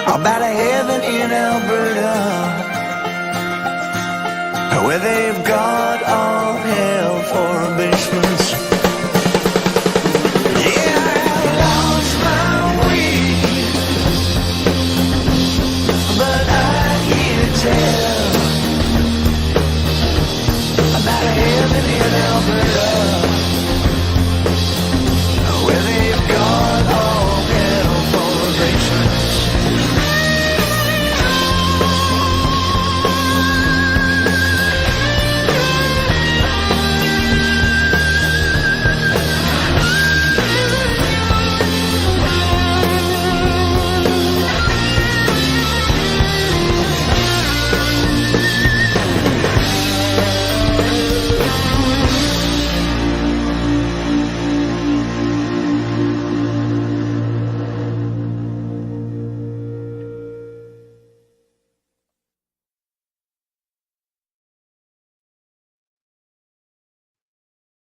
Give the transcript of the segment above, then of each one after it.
about a heaven in Alberta, where they've got all hell for basements. Yeah, I lost my way, but I hear tell about a heaven in Alberta, where they've got all hell for basements.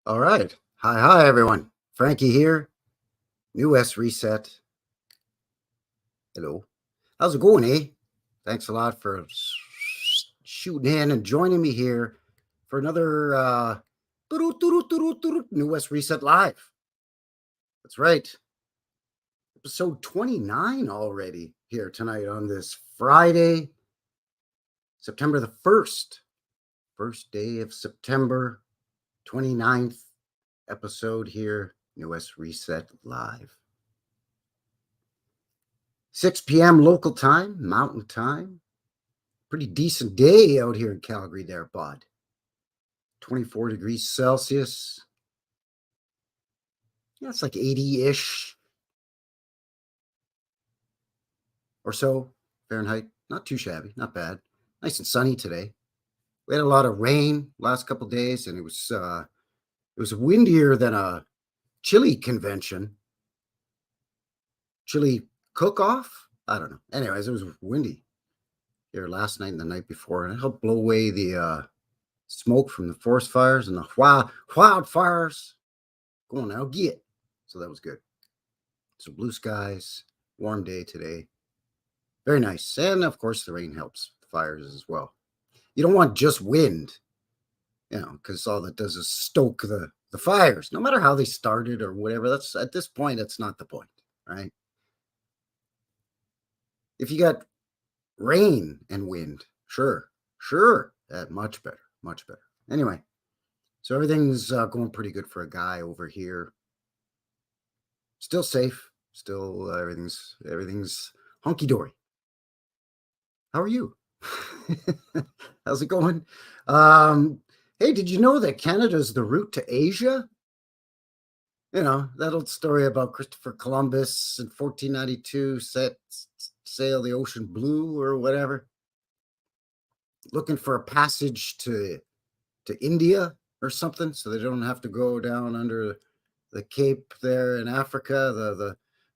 All right. Hi, everyone. Frankie here. New West Reset. Hello. How's it going, eh? Thanks a lot for shooting in and joining me here for another New West Reset Live. That's right. Episode 29 already here tonight on this Friday, September the 1st. First day of September, 29th episode here, New West Reset Live. 6 p.m. local time, mountain time. Pretty decent day out here in Calgary there, bud. 24 degrees Celsius. Yeah, it's like 80-ish or so Fahrenheit. Not too shabby, not bad. Nice and sunny today. We had a lot of rain last couple days, and it was windier than a chili convention. Chili cook-off? I don't know. Anyways, it was windy here last night and the night before, and it helped blow away the smoke from the forest fires and the wildfires going out get. So that was good. So blue skies, warm day today. Very nice. And of course, the rain helps the fires as well. You don't want just wind, because all that does is stoke the fires, no matter how they started or whatever. That's at this point, that's not the point, right? If you got rain and wind, sure, much better. Anyway, so everything's going pretty good for a guy over here. Still safe, still everything's hunky-dory. How are you? How's it going? Hey, did you know that Canada's the route to Asia? That old story about Christopher Columbus in 1492 set sail the ocean blue or whatever, looking for a passage to India or something, so they don't have to go down under the Cape there in Africa,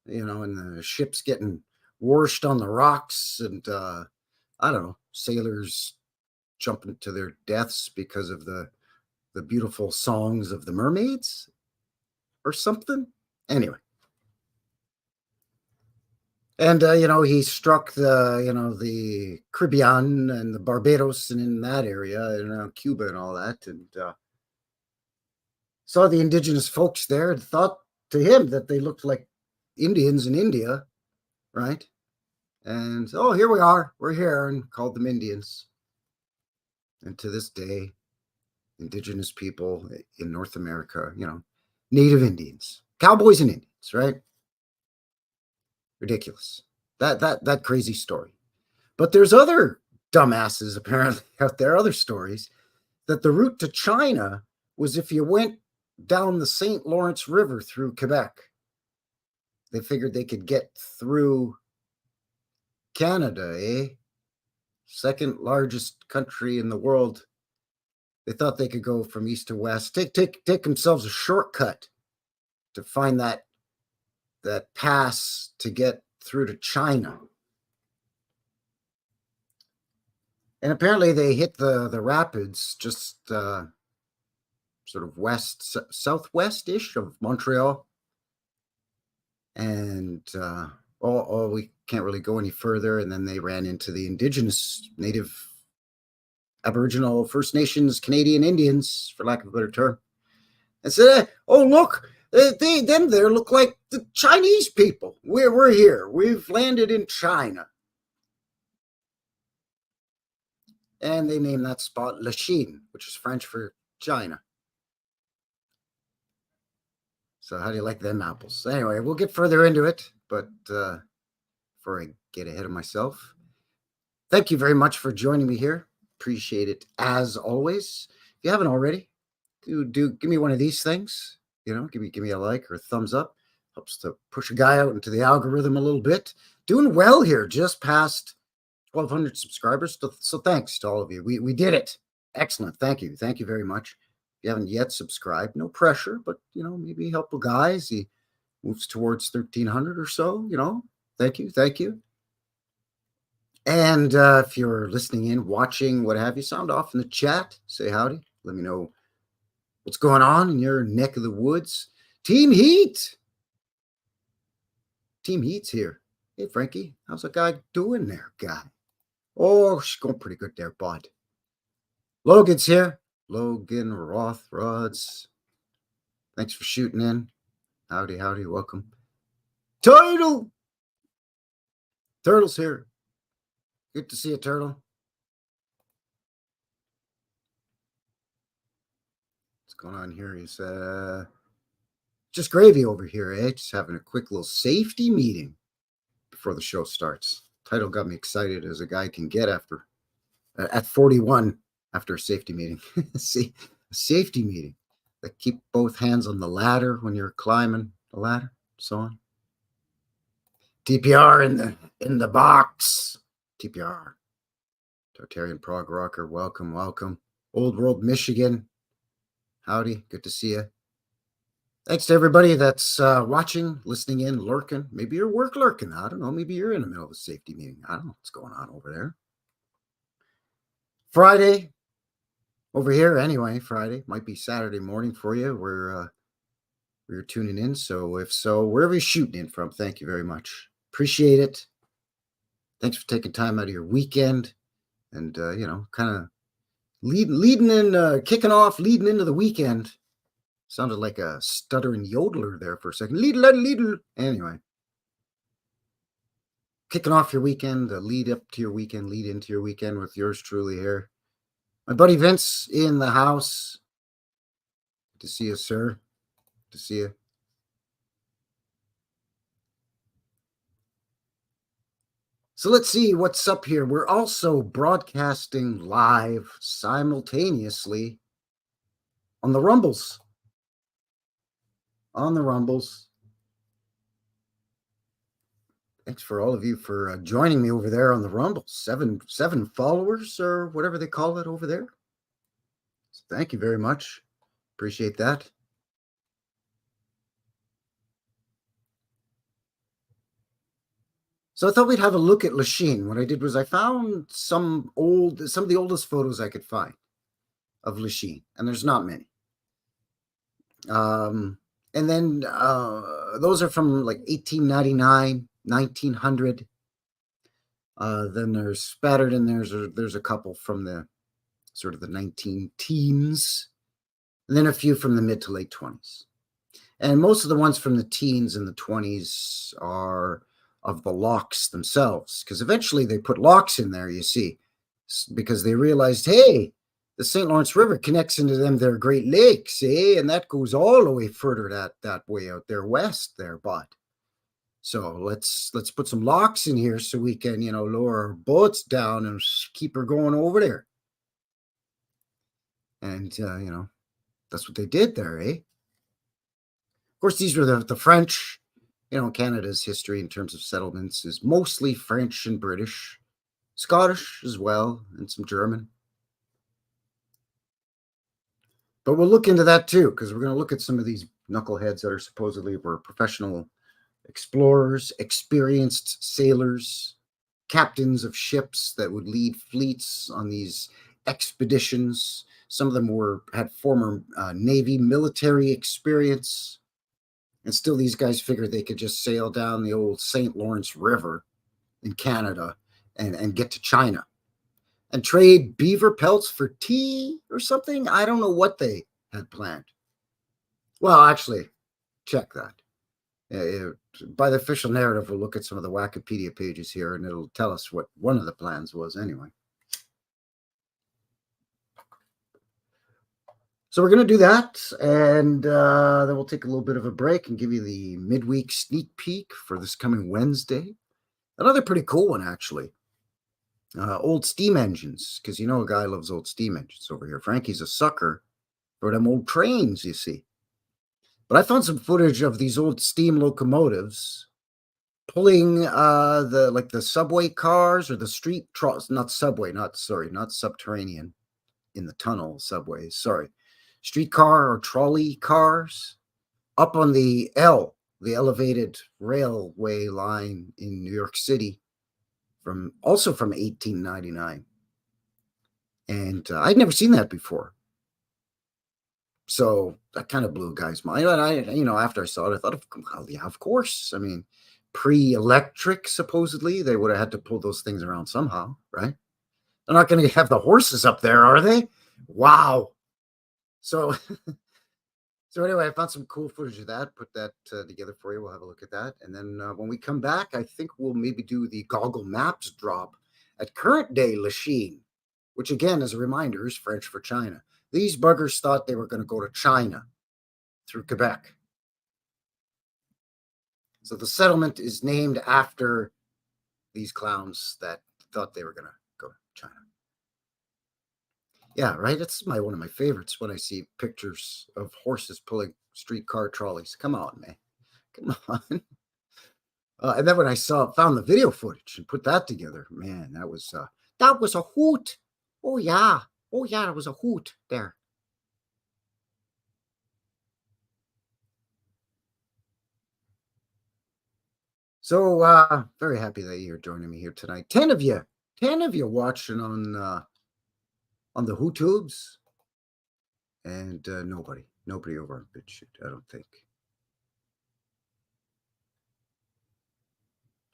and the ships getting washed on the rocks, and I don't know, sailors jumping to their deaths because of the beautiful songs of the mermaids or something. Anyway. And, he struck the Caribbean and the Barbados and in that area, and Cuba and all that, and saw the indigenous folks there and thought to him that they looked like Indians in India, right? And, oh, here we are. We're here, and called them Indians. And to this day, indigenous people in North America, native Indians, cowboys and Indians, right? Ridiculous. That crazy story. But there's other dumbasses apparently out there, other stories, that the route to China was if you went down the St. Lawrence River through Quebec. They figured they could get through Canada, eh? Second largest country in the world. They thought they could go from east to west, take themselves a shortcut to find that pass to get through to China. And apparently they hit the rapids just sort of southwest-ish of Montreal. And we can't really go any further. And then they ran into the indigenous, native, Aboriginal, First Nations, Canadian Indians, for lack of a better term, and said, "Oh, look, them there look like the Chinese people. We're here. We've landed in China." And they named that spot Lachine, which is French for China. So how do you like them apples? Anyway, we'll get further into it, but before I get ahead of myself, thank you very much for joining me here. Appreciate it as always. If you haven't already, do give me one of these things. Give me a like or a thumbs up. Helps to push a guy out into the algorithm a little bit. Doing well here, just past 1,200 subscribers. So thanks to all of you. We did it. Excellent. Thank you. Thank you very much. If you haven't yet subscribed, no pressure, but maybe help a guy as he moves towards 1,300 or so. Thank you. Thank you. And if you're listening in, watching, what have you, sound off in the chat. Say howdy. Let me know what's going on in your neck of the woods. Team Heat. Team Heat's here. Hey, Frankie, how's that guy doing there, guy? Oh, she's going pretty good there, bud. Logan's here. Logan Rothrods. Thanks for shooting in. Howdy, howdy, welcome. Turtle's here. Good to see you, Turtle. What's going on here? He's just gravy over here, eh? Just having a quick little safety meeting before the show starts. Title got me excited as a guy can get after at 41 after a safety meeting. See, a safety meeting. Like keep both hands on the ladder when you're climbing the ladder, so on. TPR in the box. TPR. Tartarian Prog Rocker, welcome, welcome. Old World, Michigan. Howdy, good to see you. Thanks to everybody that's watching, listening in, lurking. Maybe you're work lurking. I don't know. Maybe you're in the middle of a safety meeting. I don't know what's going on over there. Friday over here. Anyway, Friday might be Saturday morning for you. Where you're tuning in. So if so, wherever you're shooting in from, thank you very much. Appreciate it. Thanks for taking time out of your weekend and, kind of leading in, kicking off, leading into the weekend. Sounded like a stuttering yodeler there for a second. Leadle. Anyway. Kicking off your weekend, lead up to your weekend, lead into your weekend with yours truly here. My buddy Vince in the house. Good to see you, sir. Good to see you. So let's see what's up here. We're also broadcasting live simultaneously on the Rumbles. Thanks for all of you for joining me over there on the Rumble. Seven followers or whatever they call it over there. So thank you very much. Appreciate that. So I thought we'd have a look at Lachine. What I did was I found some of the oldest photos I could find of Lachine, and there's not many. And then those are from like 1899, 1900. Then there's spattered in there's a couple from the sort of the 19 teens, and then a few from the mid to late 20s. And most of the ones from the teens and the 20s are of the locks themselves, because eventually they put locks in there, you see, because they realized, hey, the St. Lawrence River connects into them their Great Lakes, eh? And that goes all the way further that way out there west there, bud. So let's put some locks in here so we can, lower our boats down and keep her going over there. And, that's what they did there, eh? Of course, these were the French. Canada's history in terms of settlements is mostly French and British, Scottish as well, and some German. But we'll look into that too, because we're going to look at some of these knuckleheads that are supposedly were professional explorers, experienced sailors, captains of ships that would lead fleets on these expeditions. Some of them had former Navy military experience. And still, these guys figured they could just sail down the old St. Lawrence River in Canada and get to China and trade beaver pelts for tea or something. I don't know what they had planned. Well, actually, check that. By the official narrative, we'll look at some of the Wikipedia pages here, and it'll tell us what one of the plans was anyway. So we're going to do that, and then we'll take a little bit of a break and give you the midweek sneak peek for this coming Wednesday. Another pretty cool one, actually. Old steam engines, because you know a guy loves old steam engines over here. Frankie's a sucker for them old trains, you see. But I found some footage of these old steam locomotives pulling the subway cars or the street not subterranean in the tunnel subways. Sorry, streetcar or trolley cars up on the elevated railway line in New York City from 1899. And I'd never seen that before. So that kind of blew a guy's mind. And after I saw it, I thought, well, yeah, of course. I mean, pre-electric, supposedly, they would have had to pull those things around somehow, right? They're not going to have the horses up there, are they? Wow. So, so anyway, I found some cool footage of that. Put that together for you. We'll have a look at that. And then when we come back, I think we'll maybe do the Goggle Maps drop at current day Lachine, which again, as a reminder, is French for China. These buggers thought they were going to go to China through Quebec. So the settlement is named after these clowns that thought they were going to go to China. Yeah, right? It's one of my favorites when I see pictures of horses pulling streetcar trolleys. Come on, man. Come on. And then when I found the video footage and put that together, man, that was a hoot. Oh, yeah. Oh, yeah, it was a hoot there. So, very happy that you're joining me here tonight. 10 of you watching on the HooTubes, and nobody over on BitChute, I don't think.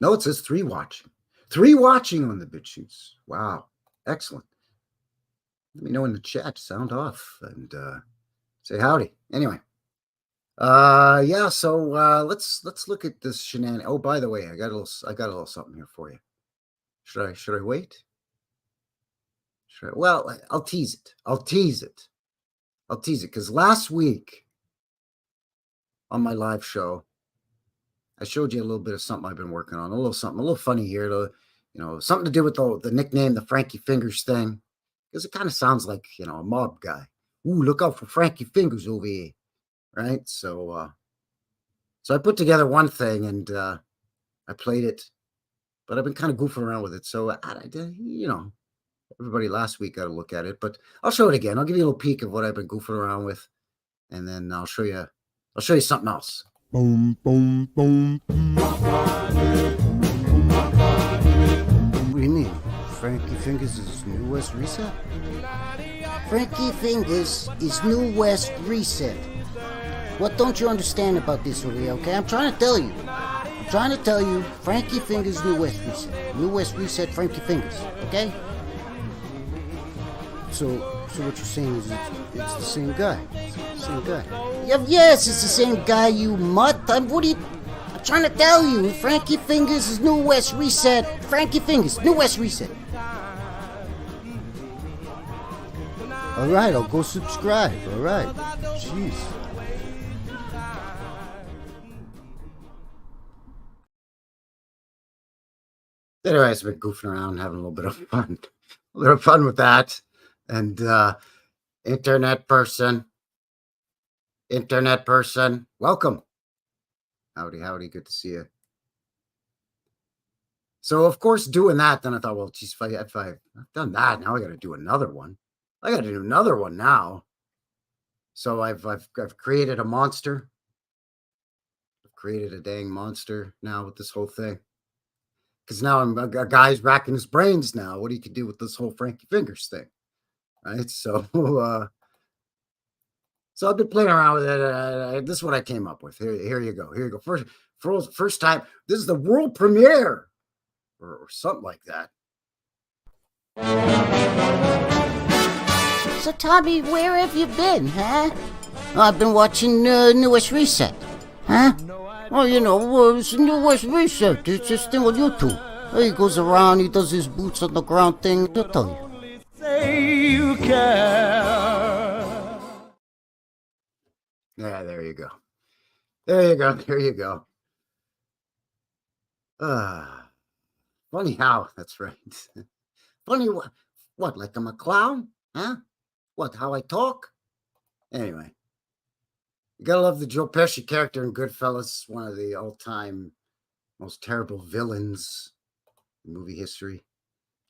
No, it says 3 watching. 3 watching on the BitChutes. Wow, excellent. Let me know in the chat, sound off, and say howdy. Anyway, yeah. So let's look at this shenanigan. Oh, by the way, I got a little something here for you. Should I wait? Well, I'll tease it because last week on my live show, I showed you a little bit of something I've been working on, a little funny here, something to do with the nickname, the Frankie Fingers thing. Because it kind of sounds like, a mob guy. Ooh, look out for Frankie Fingers over here, right? So I put together one thing and I played it, but I've been kind of goofing around with it. So, everybody last week got to look at it, but I'll show it again. I'll give you a little peek of what I've been goofing around with, and then I'll show you something else. Boom, boom, boom. What do you mean? Frankie Fingers is New West Reset? Frankie Fingers is New West Reset. What don't you understand about this over here, okay? I'm trying to tell you. Frankie Fingers, New West Reset. New West Reset, Frankie Fingers, okay? So what you're saying is it's the same guy. Yes, it's the same guy, you mutt. I'm trying to tell you. Frankie Fingers is New West Reset. Frankie Fingers, New West Reset. All right, I'll go subscribe. All right. Jeez. Anyway, I've been goofing around, having a little bit of fun with that. And internet person, welcome. Howdy, good to see you. So, of course, doing that, then I thought, well, geez, if I've done that, now I got to do another one. I got to do another one now. So I've created a monster. I've created a dang monster now with this whole thing. Because now a guy's racking his brains now. What he could do with this whole Frankie Fingers thing, right? So So I've been playing around with it. This is what I came up with. Here you go. Here you go. First time. This is the world premiere, or something like that. So, Tommy, where have you been, huh? I've been watching Newest Reset. Huh? Oh, it's New West Reset. It's this thing on YouTube. He goes around, he does his boots on the ground thing. He'll tell you. Say you care. Yeah, there you go. There you go. There you go. Funny how, that's right. Funny what, like I'm a clown? Huh? What, how I talk? Anyway. You gotta love the Joe Pesci character in Goodfellas, one of the all-time most terrible villains in movie history.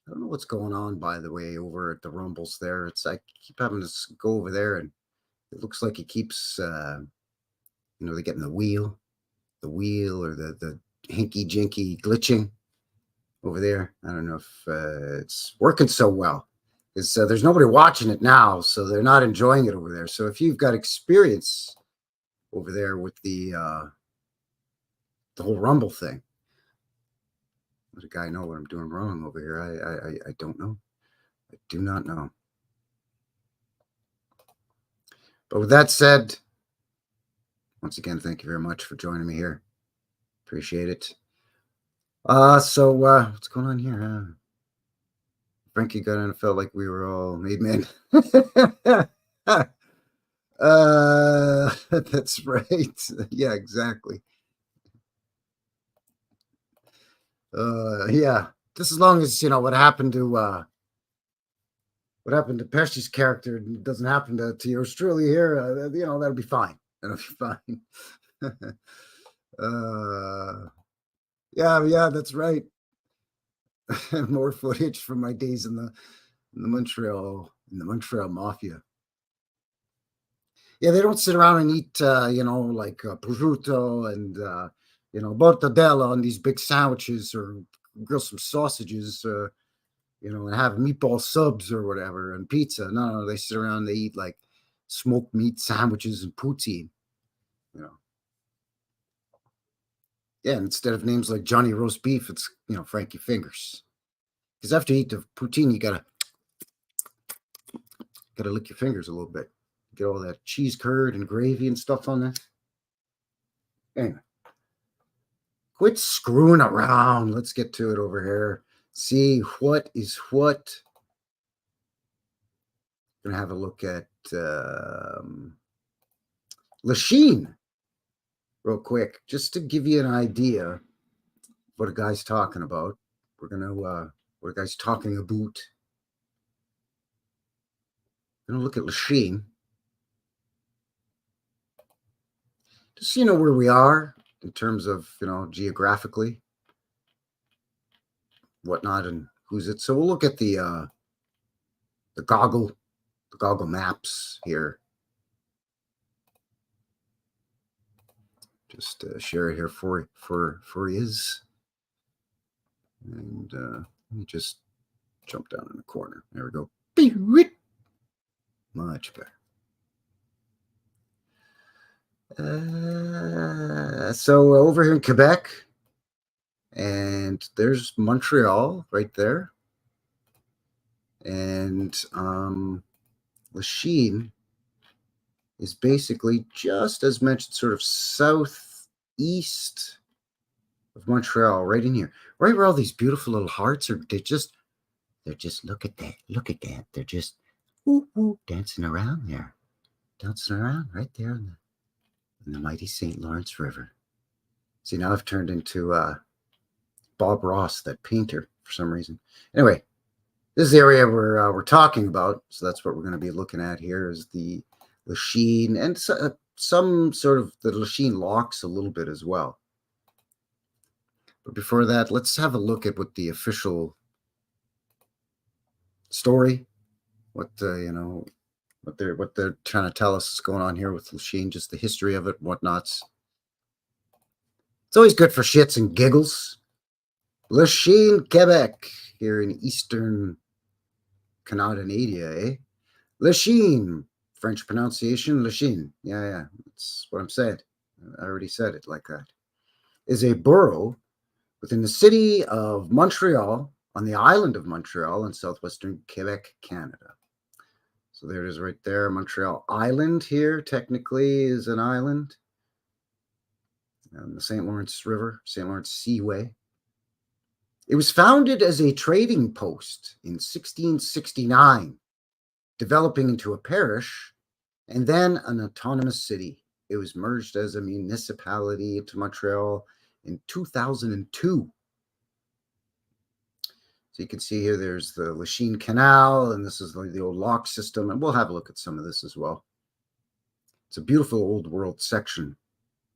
I don't know what's going on, by the way, over at the Rumbles there. I keep having to go over there, and it looks like it keeps, they're getting the wheel or the hinky-jinky glitching over there. I don't know if it's working so well. Because there's nobody watching it now, so they're not enjoying it over there. So if you've got experience over there with the whole Rumble thing, let a guy know what I'm doing wrong over here. I don't know. I do not know. But with that said, once again, thank you very much for joining me here. Appreciate it. So what's going on here? Frankie got in and felt like we were all made men. That's right. Yeah, exactly. Yeah. Just as long as what happened to Pesci's character doesn't happen to yours truly here, that'll be fine. That'll be fine. Yeah, that's right. More footage from my days in the Montreal Mafia. Yeah, they don't sit around and eat, like prosciutto and mortadella on these big sandwiches, or grill some sausages, and have meatball subs or whatever, and pizza. No, they sit around and they eat like smoked meat sandwiches and poutine. Yeah, and instead of names like Johnny Roast Beef, it's Frankie Fingers. Because after you eat the poutine, you gotta lick your fingers a little bit. Get all that cheese curd and gravy and stuff on there. Anyway, quit screwing around. Let's get to it over here. See what is what. Gonna have a look at Lachine real quick, just to give you an idea of what a guy's talking about. We're gonna what a guy's talking about. Gonna look at Lachine. Just so you know where we are in terms of geographically, whatnot, and who's it. So we'll look at the goggle maps here. Just share it here for is, and let me just jump down in the corner. There we go. Much better. So over here in Quebec, and there's Montreal right there, and Lachine is basically, just as mentioned, sort of southeast of Montreal, right in here, right where all these beautiful little hearts are. They're just look at that, they're just dancing around there, right there in the mighty St. Lawrence River. See, now I've turned into Bob Ross, that painter, for some reason. Anyway, this is the area we're talking about, so that's what we're going to be looking at here, is the Lachine, and some sort of the Lachine locks a little bit as well. But before that, let's have a look at what the official story, what they're trying to tell us is going on here with Lachine, just the history of it, whatnots. It's always good for shits and giggles. Lachine, Quebec, here in eastern Canada, eh? Lachine, French pronunciation, Lachine. Yeah, that's what I'm saying. I already said it like that. Is a borough within the city of Montreal, on the island of Montreal in southwestern Quebec, Canada. So there it is right there. Montreal Island here technically is an island. And the St. Lawrence River, St. Lawrence Seaway. It was founded as a trading post in 1669, developing into a parish and then an autonomous city. It was merged as a municipality into Montreal in 2002. So you can see here, there's the Lachine Canal, and this is the old lock system, and we'll have a look at some of this as well. It's a beautiful old world section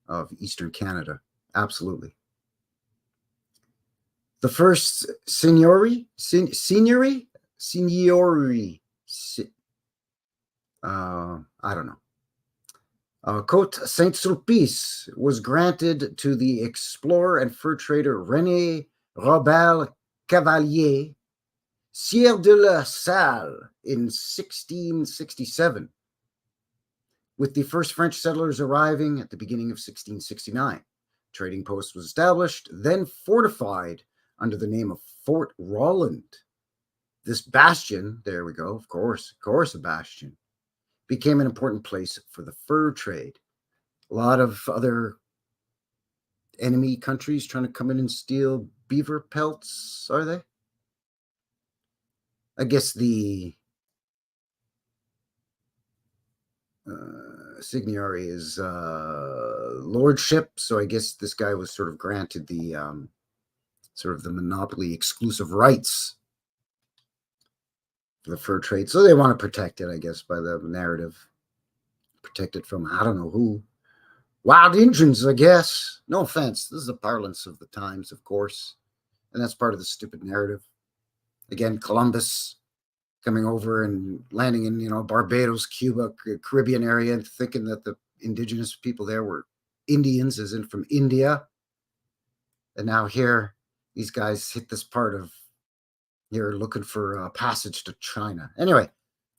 of Eastern Canada, absolutely. The first seigneury, I don't know. Côte Saint-Sulpice was granted to the explorer and fur trader René Robert Cavalier, Sieur de la Salle, in 1667, with the first French settlers arriving at the beginning of 1669. Trading post was established, then fortified under the name of Fort Roland. This bastion, there we go, of course a bastion, became an important place for the fur trade. A lot of other enemy countries trying to come in and steal beaver pelts, are they? I guess the seigneury is lordship, so I guess this guy was sort of granted the sort of the monopoly exclusive rights for the fur trade. So they want to protect it, I guess, by the narrative. Protect it from, I don't know who. Wild Indians, I guess. No offense. This is the parlance of the times, of course. And that's part of the stupid narrative. Again, Columbus coming over and landing in, Barbados, Cuba, Caribbean area, and thinking that the indigenous people there were Indians, as in from India. And now here, these guys hit this part of here looking for passage to China. Anyway,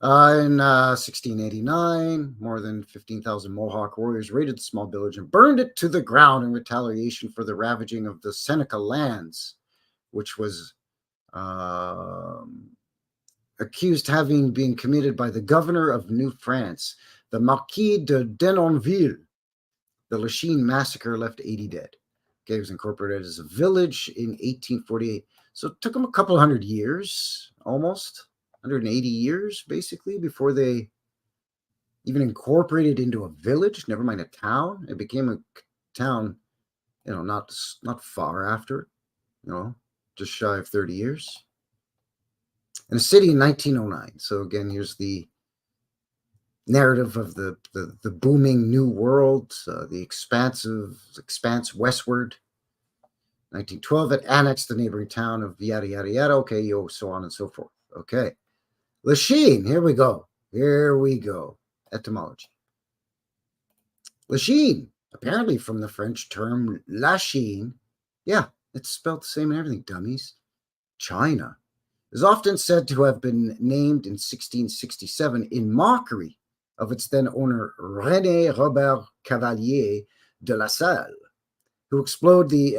in 1689, more than 15,000 Mohawk warriors raided the small village and burned it to the ground in retaliation for the ravaging of the Seneca lands, which was accused having been committed by the governor of New France, the Marquis de Denonville. The Lachine massacre left 80 dead. Okay, it was incorporated as a village in 1848. So it took them a couple hundred years, almost 180 years, basically, before they even incorporated into a village, never mind a town. It became a town, not far after, just shy of 30 years. And a city in 1909. So again, here's the narrative of the booming new world, the expanse westward. 1912, it annexed the neighboring town of yada, yada, yada. Okay, so on and so forth. Okay. Lachine, here we go. Etymology. Lachine, apparently from the French term Lachine. Yeah, it's spelled the same and everything, dummies. China is often said to have been named in 1667 in mockery of its then owner René Robert Cavalier de la Salle, who explored the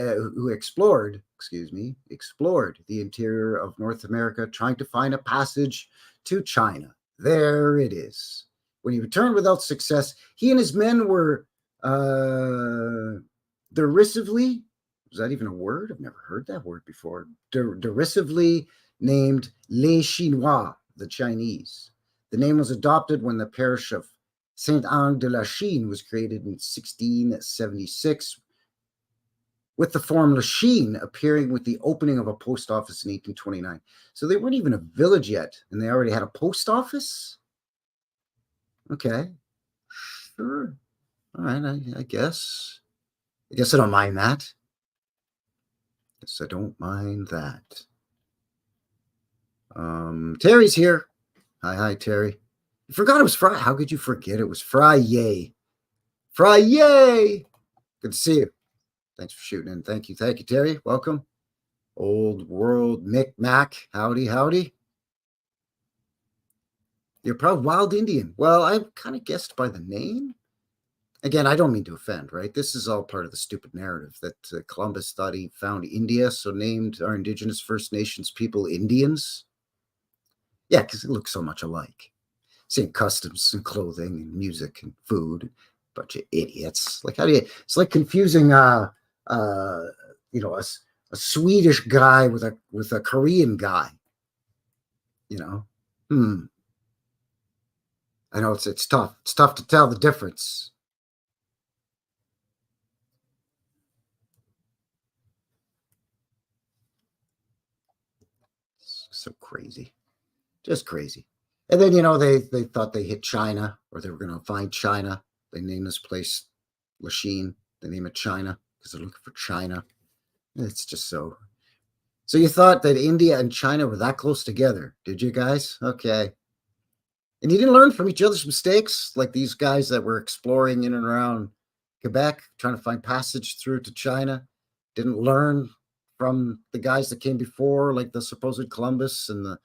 interior of North America, trying to find a passage to China. There it is. When he returned without success, he and his men were derisively, is that even a word? I've never heard that word before. Derisively named Les Chinois, the Chinese. The name was adopted when the parish of Saint-Anne-de-Lachine was created in 1676, with the form Lachine appearing with the opening of a post office in 1829. So they weren't even a village yet, and they already had a post office? Okay. Sure. All right, I guess. I don't mind that. I don't mind that. Terry's here. Hi, Terry. You forgot it was Friday. How could you forget it was Friday? Friday! Good to see you. Thanks for shooting in. Thank you, Terry. Welcome. Old World Mick Mac. Howdy. You're probably wild Indian. Well, I kind of guessed by the name. Again, I don't mean to offend, right? This is all part of the stupid narrative that Columbus thought he found India, so named our indigenous First Nations people Indians. Yeah, because it looks so much alike. Same customs and clothing and music and food. Bunch of idiots. Like, how do you? It's like confusing, you know, a Swedish guy with a Korean guy. You know, I know it's tough. It's tough to tell the difference. It's so crazy, just crazy. And then they thought they hit China, or they were going to find China. They named this place Lachine. They name it China because they're looking for China. It's just so. So you thought that India and China were that close together, did you guys? Okay. And you didn't learn from each other's mistakes, like these guys that were exploring in and around Quebec, trying to find passage through to China, didn't learn from the guys that came before, like the supposed Columbus and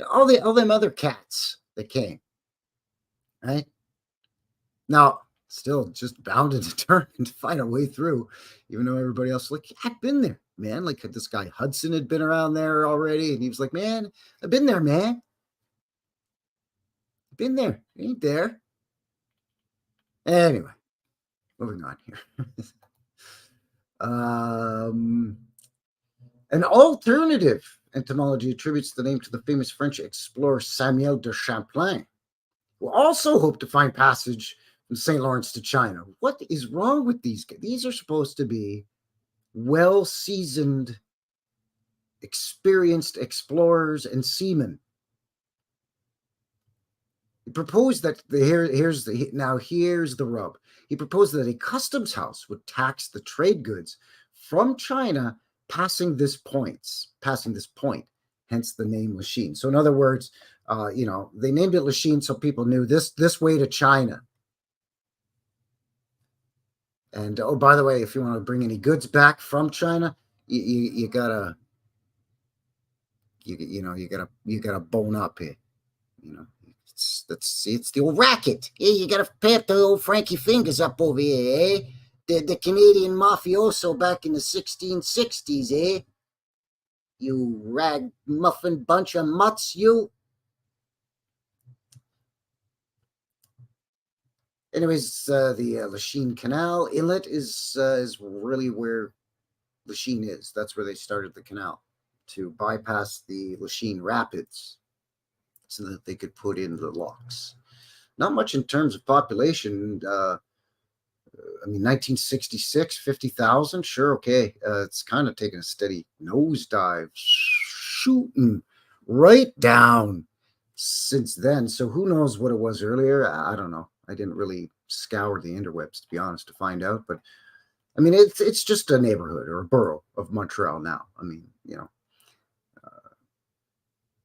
all them other cats that came, right? Now, still just bound and determined to find a way through, even though everybody else like, I've been there, man. Like this guy Hudson had been around there already, and he was like, man, I've been there, man. Been there, ain't there? Anyway, moving on here. An alternative etymology attributes the name to the famous French explorer Samuel de Champlain, who also hoped to find passage from St. Lawrence to China. What is wrong with these guys? These are supposed to be well-seasoned, experienced explorers and seamen. He proposed that here's the rub. He proposed that a customs house would tax the trade goods from China passing this point, hence the name Lachine. So in other words, they named it Lachine so people knew this way to China. And oh, by the way, if you want to bring any goods back from China, you gotta bone up here, It's the old racket. Hey, you gotta pay up the old Frankie Fingers up over here, eh? The Canadian mafioso back in the 1660s, eh? You ragmuffin bunch of mutts, you. Anyways, the Lachine Canal inlet is really where Lachine is. That's where they started the canal to bypass the Lachine Rapids, so that they could put in the locks. Not much in terms of population. 1966, 50,000. Sure, okay. It's kind of taking a steady nosedive, shooting right down since then. So who knows what it was earlier? I don't know. I didn't really scour the interwebs, to be honest, to find out. But it's just a neighborhood or a borough of Montreal now.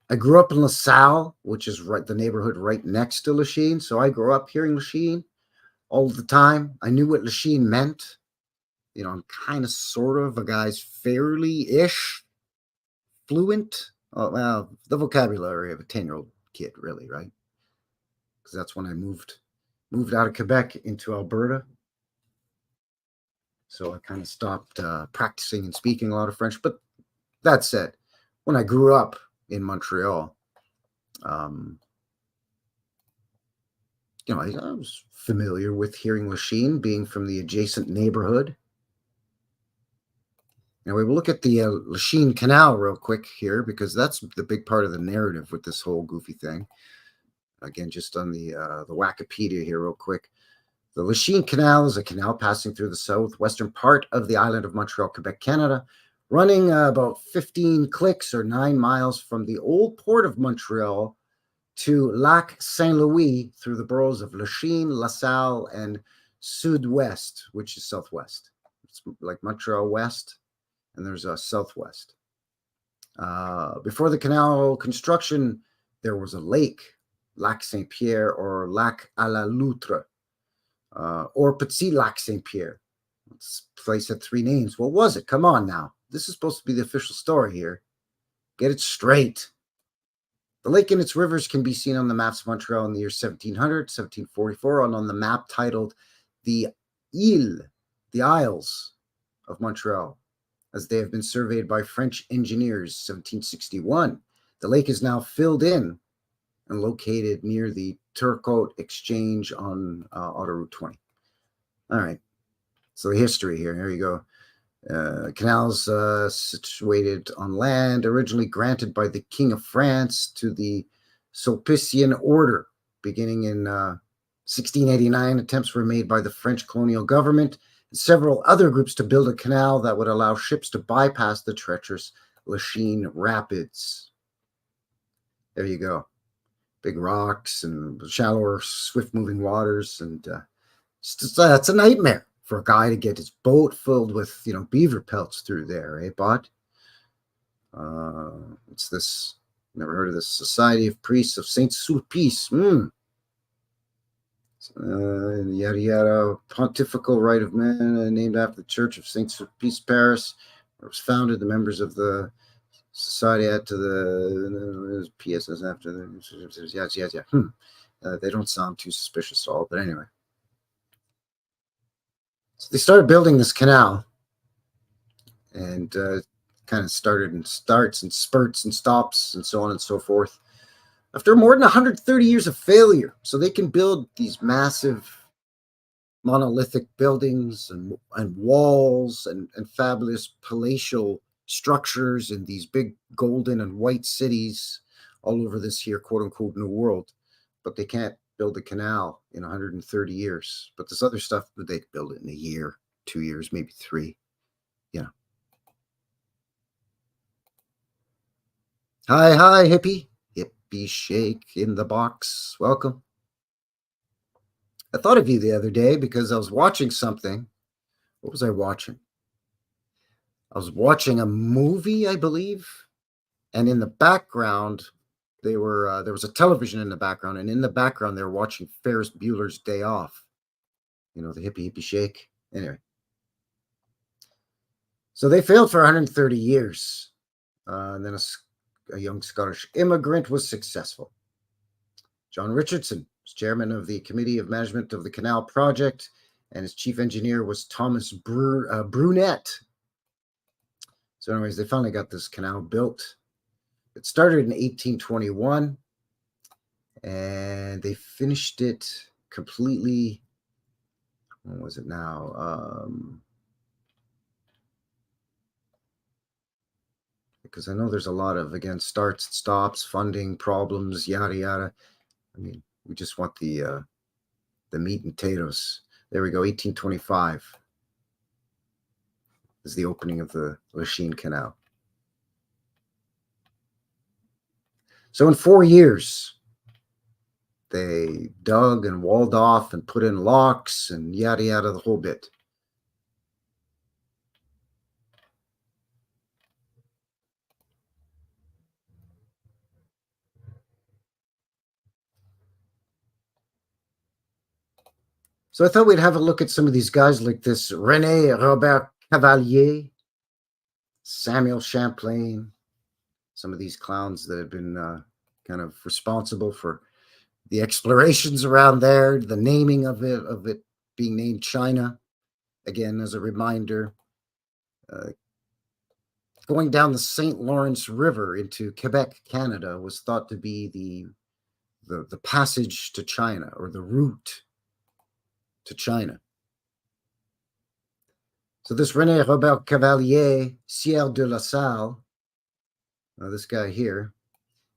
I grew up in LaSalle, which is the neighborhood right next to Lachine. So I grew up hearing Lachine all the time. I knew what Lachine meant. I'm kind of sort of a guy's fairly-ish fluent. Well, the vocabulary of a 10-year-old kid, really, right? Because that's when I moved out of Quebec into Alberta. So I kind of stopped practicing and speaking a lot of French. But that said, when I grew up in Montreal, I was familiar with hearing Lachine, being from the adjacent neighborhood. Now we will look at the Lachine Canal real quick here, because that's the big part of the narrative with this whole goofy thing. Again, just on the Wikipedia here real quick. The Lachine Canal is a canal passing through the southwestern part of the island of Montreal, Quebec, Canada, running about 15 clicks or 9 miles from the old port of Montreal to Lac Saint-Louis through the boroughs of Lachine, LaSalle, and Sud-Ouest, which is southwest. It's like Montreal West, and there's a southwest. Before the canal construction, there was a lake, Lac Saint-Pierre or Lac à la Loutre, or Petit Lac Saint-Pierre. This place had 3 names. What was it? Come on now. This is supposed to be the official story here. Get it straight. The lake and its rivers can be seen on the maps of Montreal in the year 1700, 1744, and on the map titled the Isles of Montreal, as they have been surveyed by French engineers, 1761. The lake is now filled in and located near the Turcotte Exchange on Autoroute 20. All right, so the history here. Here you go. Canals situated on land, originally granted by the King of France to the Sulpician Order. Beginning in 1689, attempts were made by the French colonial government and several other groups to build a canal that would allow ships to bypass the treacherous Lachine Rapids. There you go. Big rocks and shallower, swift-moving waters, and it's a nightmare for a guy to get his boat filled with, beaver pelts through there, eh, bud? It's this, never heard of this, Society of Priests of Saint Sulpice. Yada yada, pontifical right of man, named after the Church of Saint Sulpice, Paris. It was founded. The members of the society add to the PSS after the they don't sound too suspicious at all, but anyway. So they started building this canal, and kind of started in starts and spurts and stops and so on and so forth. After more than 130 years of failure, so they can build these massive monolithic buildings and walls and fabulous palatial structures in these big golden and white cities all over this here quote-unquote new world, but they can't build a canal in 130 years. But this other stuff, they could build it in a year, 2 years, maybe 3. Hi, hippie shake in the box. Welcome. I thought of you the other day because I was watching something. What was I watching? I was watching a movie, I believe, and in the background there was a television in the background, and in the background they were watching Ferris Bueller's Day Off. The hippie shake. Anyway, so they failed for 130 years, and then a young Scottish immigrant was successful. John Richardson was chairman of the Committee of Management of the Canal Project, and his chief engineer was Thomas Brunet. So anyways, they finally got this canal built. It started in 1821, and they finished it completely. When was it now? Because I know there's a lot of, again, starts, stops, funding, problems, yada, yada. I mean, we just want the meat and potatoes. There we go, 1825 is the opening of the Lachine Canal. So in 4 years, they dug and walled off and put in locks and yada, yada, the whole bit. So I thought we'd have a look at some of these guys like this René Robert Cavalier, Samuel Champlain, some of these clowns that have been kind of responsible for the explorations around there, the naming of it being named China. Again, as a reminder, going down the St. Lawrence River into Quebec, Canada, was thought to be the passage to China, or the route to China. So this René Robert Cavalier, Sieur de la Salle, this guy here,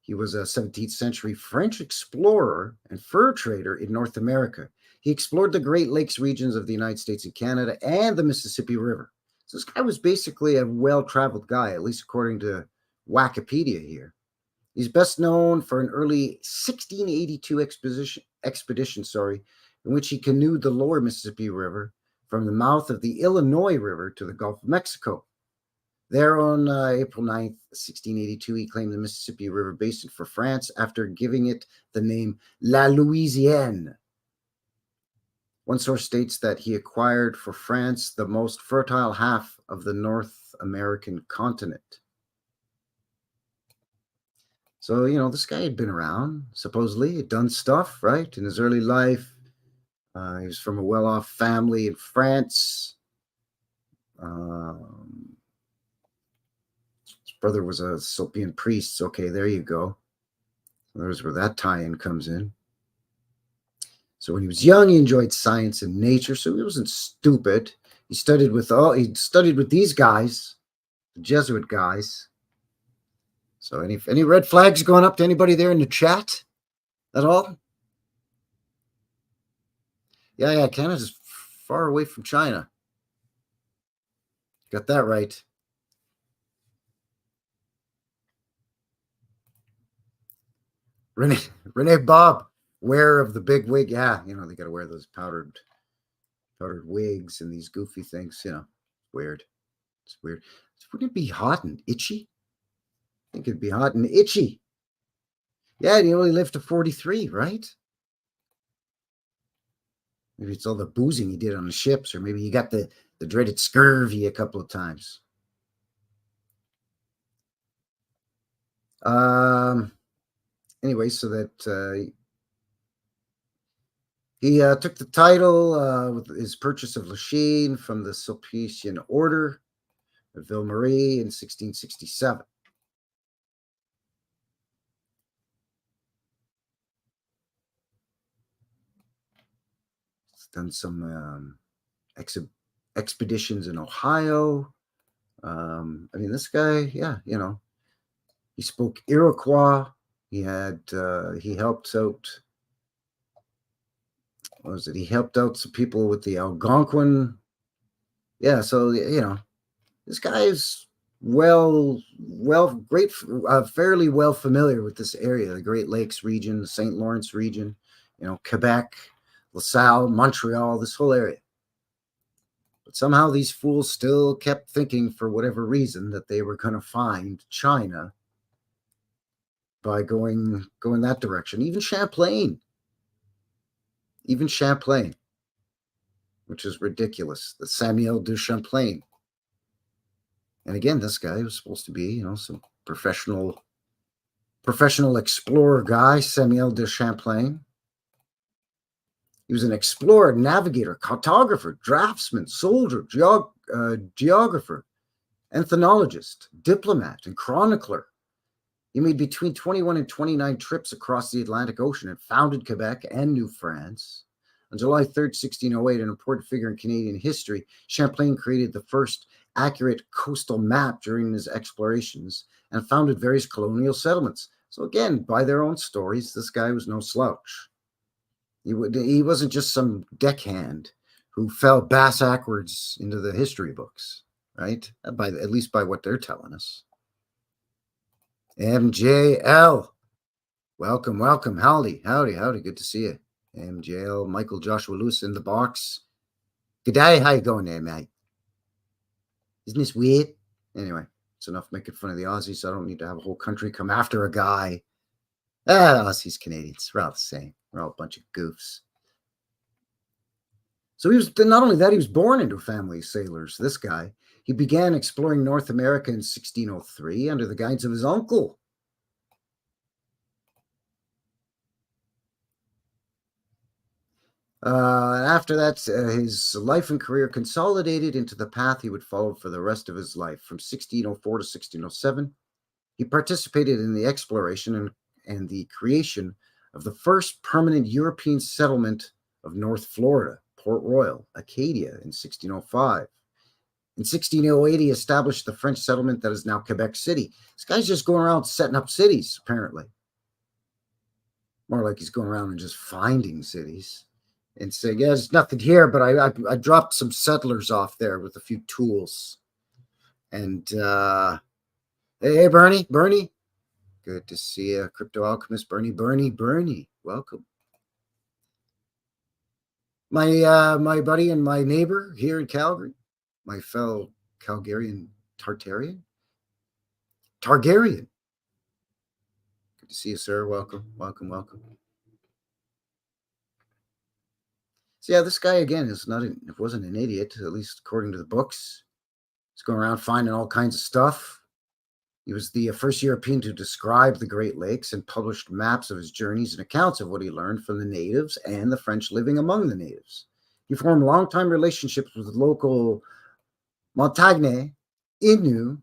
he was a 17th century French explorer and fur trader in North America. He explored the Great Lakes regions of the United States and Canada and the Mississippi River. So this guy was basically a well-traveled guy, at least according to Wikipedia here. He's best known for an early 1682 expedition, in which he canoed the lower Mississippi River from the mouth of the Illinois River to the Gulf of Mexico. There on April 9th, 1682, he claimed the Mississippi River basin for France after giving it the name La Louisiane. One source states that he acquired for France the most fertile half of the North American continent. So, this guy had been around, supposedly, had done stuff, right, in his early life. He was from a well-off family in France. His brother was a Sulpian priest. Okay, there you go. So there's where that tie-in comes in. So when he was young, he enjoyed science and nature, so he wasn't stupid. He studied with these guys, the Jesuit guys. So any red flags going up to anybody there in the chat at all? Yeah, Canada's far away from China. Got that right. Renee Bob, wearer of the big wig. Yeah, they got to wear those powdered wigs and these goofy things. Weird. It's weird. Wouldn't it be hot and itchy? I think it'd be hot and itchy. Yeah, and he only lived to 43, right? Maybe it's all the boozing he did on the ships, or maybe he got the dreaded scurvy a couple of times. Anyway, so that he took the title with his purchase of Lachine from the Sulpician Order of Ville-Marie in 1667. He's done some expeditions in Ohio. This guy, yeah, he spoke Iroquois. He helped out. What was it? He helped out some people with the Algonquin. Yeah, so this guy is fairly well familiar with this area, the Great Lakes region, the St. Lawrence region, Quebec, LaSalle, Montreal, this whole area. But somehow these fools still kept thinking, for whatever reason, that they were going to find China by going that direction. Even Champlain, which is ridiculous. The Samuel de Champlain. And again, this guy was supposed to be, some professional explorer guy, Samuel de Champlain. He was an explorer, navigator, cartographer, draftsman, soldier, geographer, ethnologist, diplomat, and chronicler. He made between 21 and 29 trips across the Atlantic Ocean and founded Quebec and New France. On July 3rd, 1608, an important figure in Canadian history, Champlain created the first accurate coastal map during his explorations and founded various colonial settlements. So again, by their own stories, this guy was no slouch. He wasn't just some deckhand who fell bass backwards into the history books, right? At least by what they're telling us. MJL, welcome. Howdy. Good to see you. MJL, Michael Joshua Lewis in the box. Good day. How you going there, mate? Isn't this weird? Anyway, it's enough making fun of the Aussies. So I don't need to have a whole country come after a guy. Aussies, Canadians, we're all the same. We're all a bunch of goofs. So not only that, he was born into a family of sailors, this guy. He began exploring North America in 1603 under the guidance of his uncle. After that, his life and career consolidated into the path he would follow for the rest of his life. From 1604 to 1607, he participated in the exploration and the creation of the first permanent European settlement of North Florida, Port Royal, Acadia, in 1605. In 1608, he established the French settlement that is now Quebec City. This guy's just going around setting up cities, apparently. More like he's going around and just finding cities and saying, yeah, there's nothing here, but I dropped some settlers off there with a few tools. And hey, Bernie, good to see you, Crypto Alchemist, Bernie, welcome. My buddy and my neighbor here in Calgary, my fellow Calgarian Targaryen. Good to see you, sir. Welcome. So yeah, this guy again wasn't an idiot, at least according to the books. He's going around finding all kinds of stuff. He was the first European to describe the Great Lakes and published maps of his journeys and accounts of what he learned from the natives and the French living among the natives. He formed long-time relationships with local Montagnais, Innu.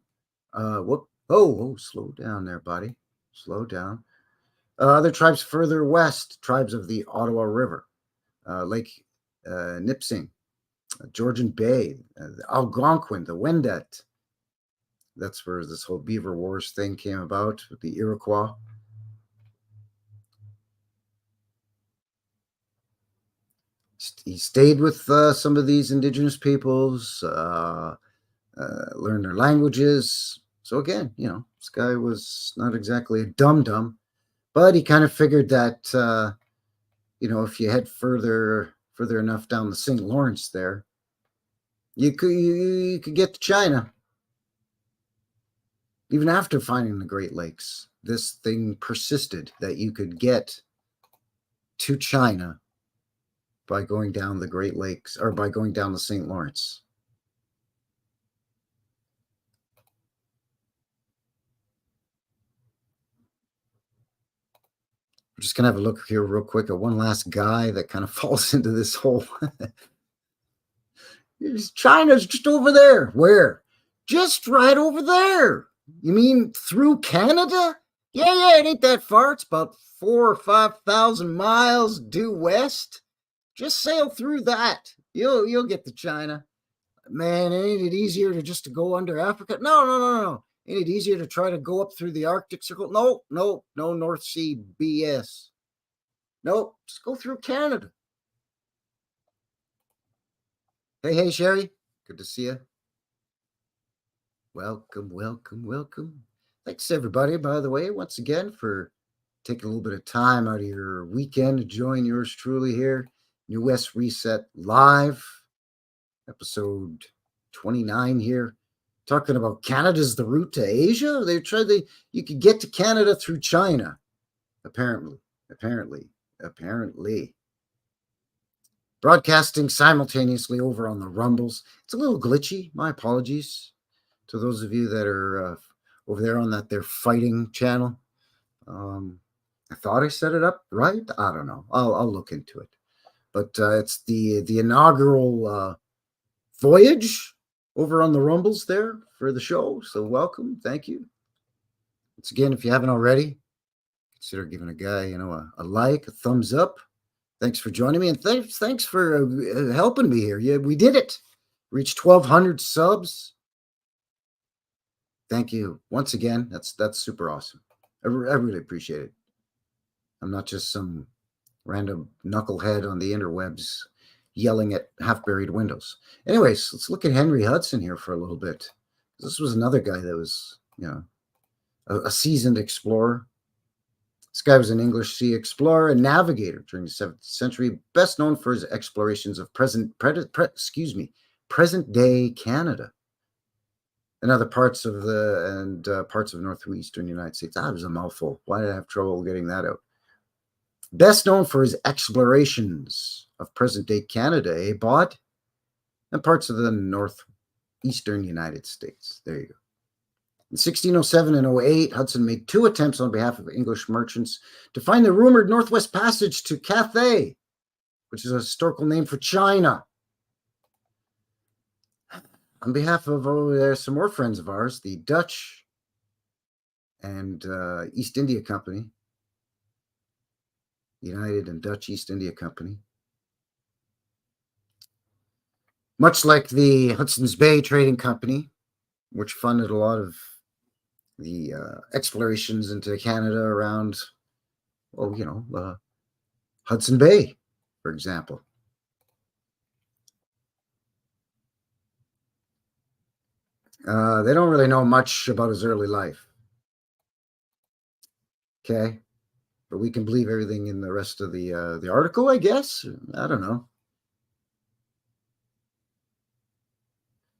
Slow down there, buddy. Slow down. Other tribes further west, tribes of the Ottawa River, Lake Nipissing, Georgian Bay, the Algonquin, the Wendat. That's where this whole Beaver Wars thing came about with the Iroquois. He stayed with some of these indigenous peoples, learned their languages. So again, this guy was not exactly a dum-dum, but he kind of figured that, if you head further enough down the St. Lawrence there, you could get to China. Even after finding the Great Lakes, this thing persisted that you could get to China by going down the Great Lakes or by going down the St. Lawrence. We're just going to have a look here real quick at one last guy that kind of falls into this whole... China's just over there. Where? Just right over there. You mean through Canada? Yeah, it ain't that far. It's about 4,000 or 5,000 miles due west. Just sail through that. You'll get to China. Man, ain't it easier to go under Africa? No. Ain't it easier to try to go up through the Arctic Circle? No North Sea BS. Nope, just go through Canada. Hey, Sherry. Good to see you. Welcome. Thanks, everybody, by the way, once again, for taking a little bit of time out of your weekend to join yours truly here. New West Reset Live, episode 29 here, talking about Canada's the route to Asia. You could get to Canada through China, apparently. Broadcasting simultaneously over on the Rumbles. It's a little glitchy. My apologies to those of you that are over there on their fighting channel. I thought I set it up right. I don't know. I'll look into it. But it's the inaugural voyage over on the Rumbles there for the show. So welcome. Thank you. Once again, if you haven't already, consider giving a guy, a like, a thumbs up. Thanks for joining me, and thanks for helping me here. Yeah, we did it. Reached 1,200 subs. Thank you once again. That's super awesome. I really appreciate it. I'm not just some random knucklehead on the interwebs yelling at half-buried windows. Anyways, let's look at Henry Hudson here for a little bit. This was another guy that was, a seasoned explorer. This guy was an English sea explorer and navigator during the 7th century, best known for his explorations of present-day Canada and other parts of northwestern United States. That was a mouthful. Why did I have trouble getting that out? Best known for his explorations of present-day Canada, Bod, and parts of the northeastern United States. There you go. In 1607 and 08, Hudson made 2 attempts on behalf of English merchants to find the rumored Northwest Passage to Cathay, which is a historical name for China. On behalf of some more friends of ours, the Dutch and East India Company, United and Dutch East India Company. Much like the Hudson's Bay Trading Company, which funded a lot of the explorations into Canada around, Hudson Bay, for example. They don't really know much about his early life. Okay. But we can believe everything in the rest of the article, I guess. I don't know.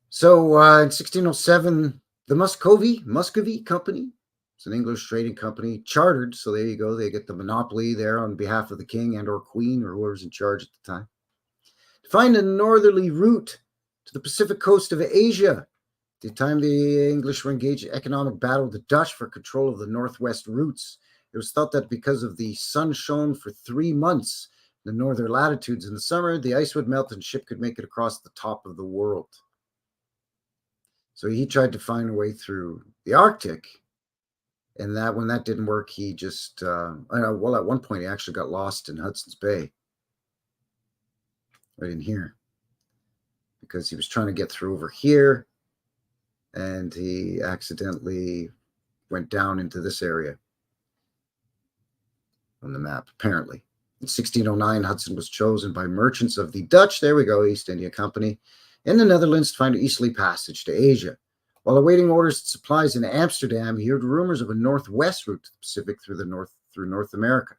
So in 1607, the Muscovy Company, it's an English trading company, chartered. So there you go. They get the monopoly there on behalf of the king and or queen or whoever's in charge at the time, to find a northerly route to the Pacific coast of Asia, the time the English were engaged in economic battle with the Dutch for control of the northwest routes, it was thought that because of the sun shone for 3 months in the northern latitudes in the summer, the ice would melt and ship could make it across the top of the world. So he tried to find a way through the Arctic, and that when that didn't work, he just, well, at one point he actually got lost in Hudson's Bay, right in here, because he was trying to get through over here, and he accidentally went down into this area on the map, apparently. In 1609, Hudson was chosen by merchants of the Dutch, there we go, East India Company, in the Netherlands to find an easterly passage to Asia. While awaiting orders and supplies in Amsterdam, he heard rumors of a northwest route to the Pacific through North America.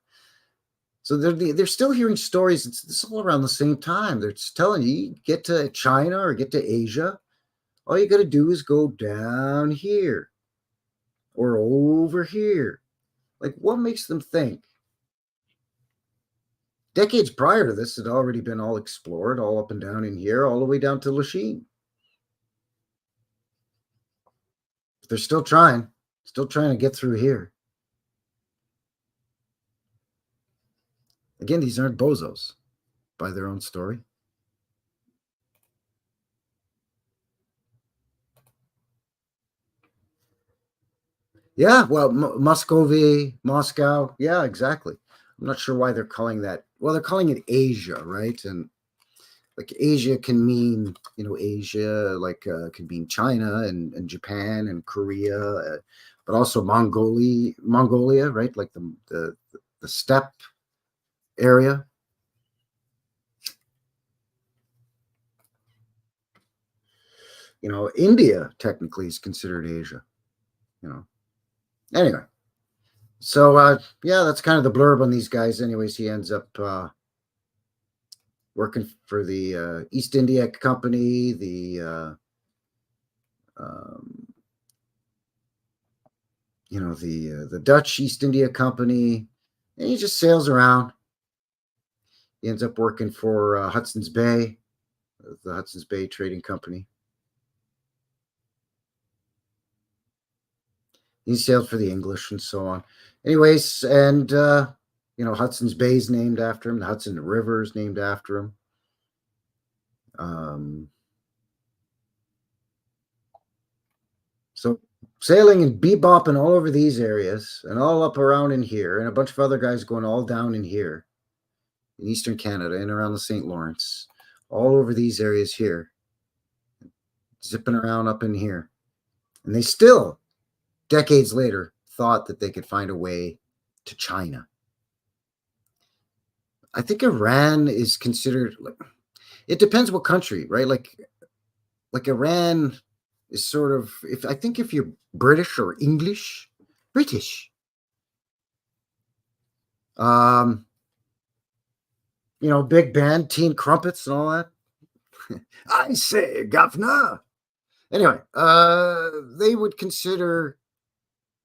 So they're still hearing stories. It's all around the same time. They're just telling you get to China or get to Asia, all you got to do is go down here or over here. Like, what makes them think? Decades prior to this, it had already been all explored, all up and down in here, all the way down to Lachine. They're still trying to get through here. Again, these aren't bozos by their own story. Yeah, well, Moscow. Yeah, exactly. I'm not sure why they're calling that. Well, they're calling it Asia, right? And like Asia can mean, Asia, like can mean China and Japan and Korea, but also Mongolia, right? Like the steppe area. India technically is considered Asia. Anyway, so yeah, that's kind of the blurb on these guys. Anyways, he ends up working for the East India Company, the Dutch East India Company, and he just sails around. He ends up working for Hudson's Bay, the Hudson's Bay Trading Company. He sailed for the English and so on. Anyways, and Hudson's Bay is named after him. The Hudson River is named after him. So sailing and bebopping all over these areas and all up around in here, and a bunch of other guys going all down in here in Eastern Canada and around the St. Lawrence, all over these areas here, zipping around up in here. And they still, decades later, thought that they could find a way to China. I think Iran is considered, it depends what country, right? Like Iran is sort of, if you're British or English, British. Big band, teen crumpets and all that. I say, governor. Anyway, they would consider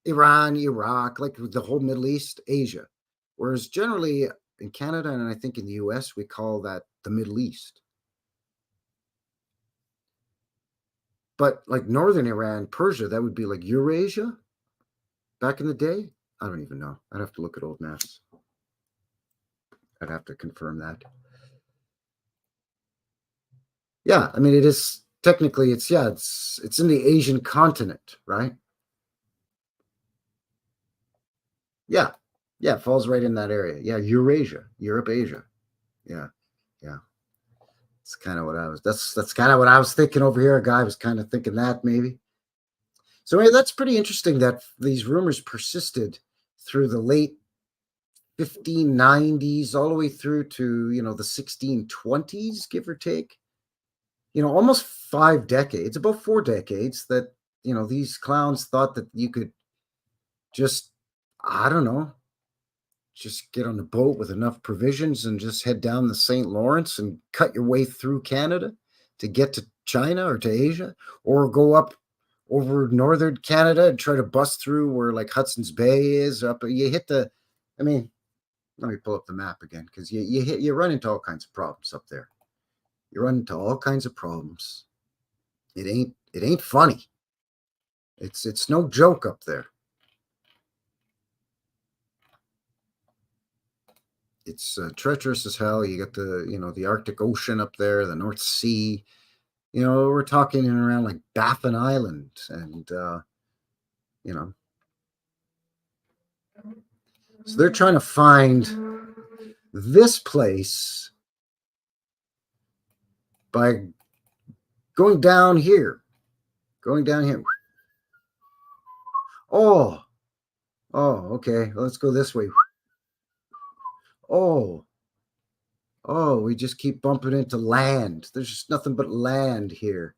Iran, Iraq, like the whole Middle East, Asia. Whereas generally in Canada and I think in the US, we call that the Middle East. But like northern Iran, Persia, that would be like Eurasia back in the day. I don't even know. I'd have to look at old maps. I'd have to confirm that. Yeah, I mean, it is technically, it's in the Asian continent, right? Yeah, it falls right in that area. Yeah, Eurasia, Europe, Asia. Yeah. That's kind of what that's kind of what I was thinking over here. A guy was kind of thinking that maybe. So anyway, that's pretty interesting that these rumors persisted through the late 1590s all the way through to, the 1620s, give or take. Almost 5 decades, about 4 decades that, these clowns thought that you could just, I don't know, just get on a boat with enough provisions and just head down the St. Lawrence and cut your way through Canada to get to China or to Asia, or go up over northern Canada and try to bust through where like Hudson's Bay is up. You hit let me pull up the map again, because you run into all kinds of problems up there. You run into all kinds of problems. It ain't funny. It's no joke up there. It's treacherous as hell. You got the Arctic Ocean up there, the North Sea. We're talking in around like Baffin Island, and so they're trying to find this place by going down here. Oh, okay. Let's go this way. Oh, we just keep bumping into land. There's just nothing but land here.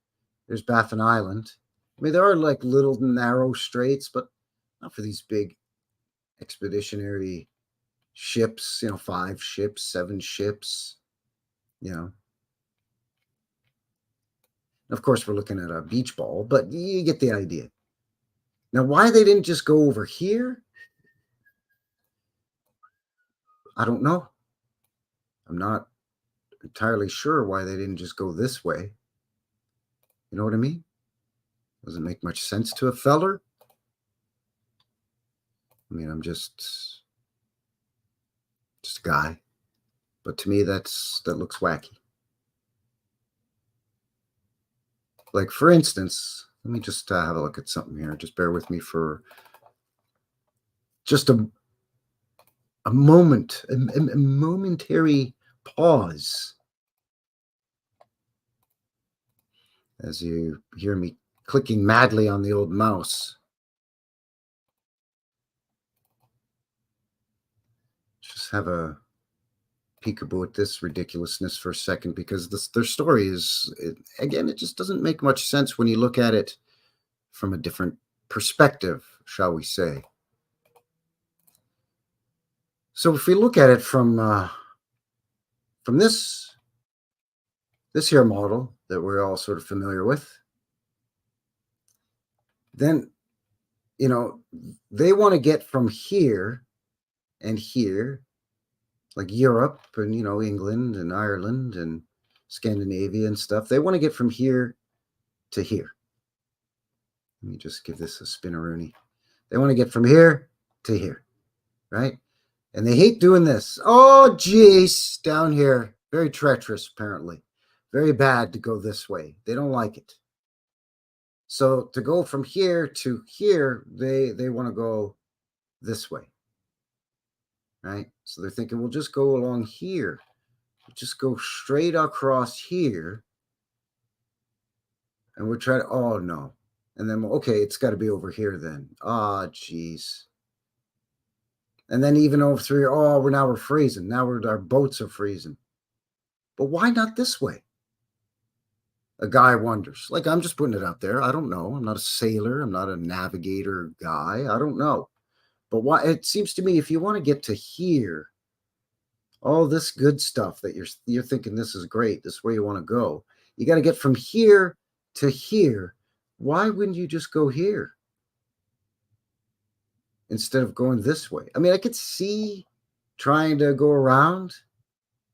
There's Baffin Island. I mean, there are like little narrow straits, but not for these big expeditionary ships, 5 ships, 7 ships, Of course, we're looking at a beach ball, but you get the idea. Now, why they didn't just go over here, I don't know. I'm not entirely sure why they didn't just go this way. You know what I mean? Doesn't make much sense to a feller. I mean, I'm just a guy. But to me, that looks wacky. Like, for instance, let me just have a look at something here. Just bear with me for just a moment, a momentary pause. As you hear me clicking madly on the old mouse. Just have a peekaboo at this ridiculousness for a second, because their story is, again, it just doesn't make much sense when you look at it from a different perspective, shall we say. So if we look at it from this here model that we're all sort of familiar with, then, they want to get from here and here, like Europe and, England and Ireland and Scandinavia and stuff. They want to get from here to here. Let me just give this a spinneroonie. They want to get from here to here, right? And they hate doing this. Oh, geez, down here. Very treacherous, apparently. Very bad to go this way. They don't like it. So to go from here to here, they want to go this way, right? So they're thinking, we'll just go along here. We'll just go straight across here. And we're trying to, oh, no. And then, okay, it's got to be over here then. Ah, geez. And then even over through here, oh, we're freezing. Now our boats are freezing. But why not this way? A guy wonders. Like, I'm just putting it out there. I don't know. I'm not a sailor. I'm not a navigator guy. I don't know. But why? It seems to me, if you want to get to here, all this good stuff that you're thinking this is great, this is where you want to go, you got to get from here to here. Why wouldn't you just go here instead of going this way? I mean, I could see trying to go around,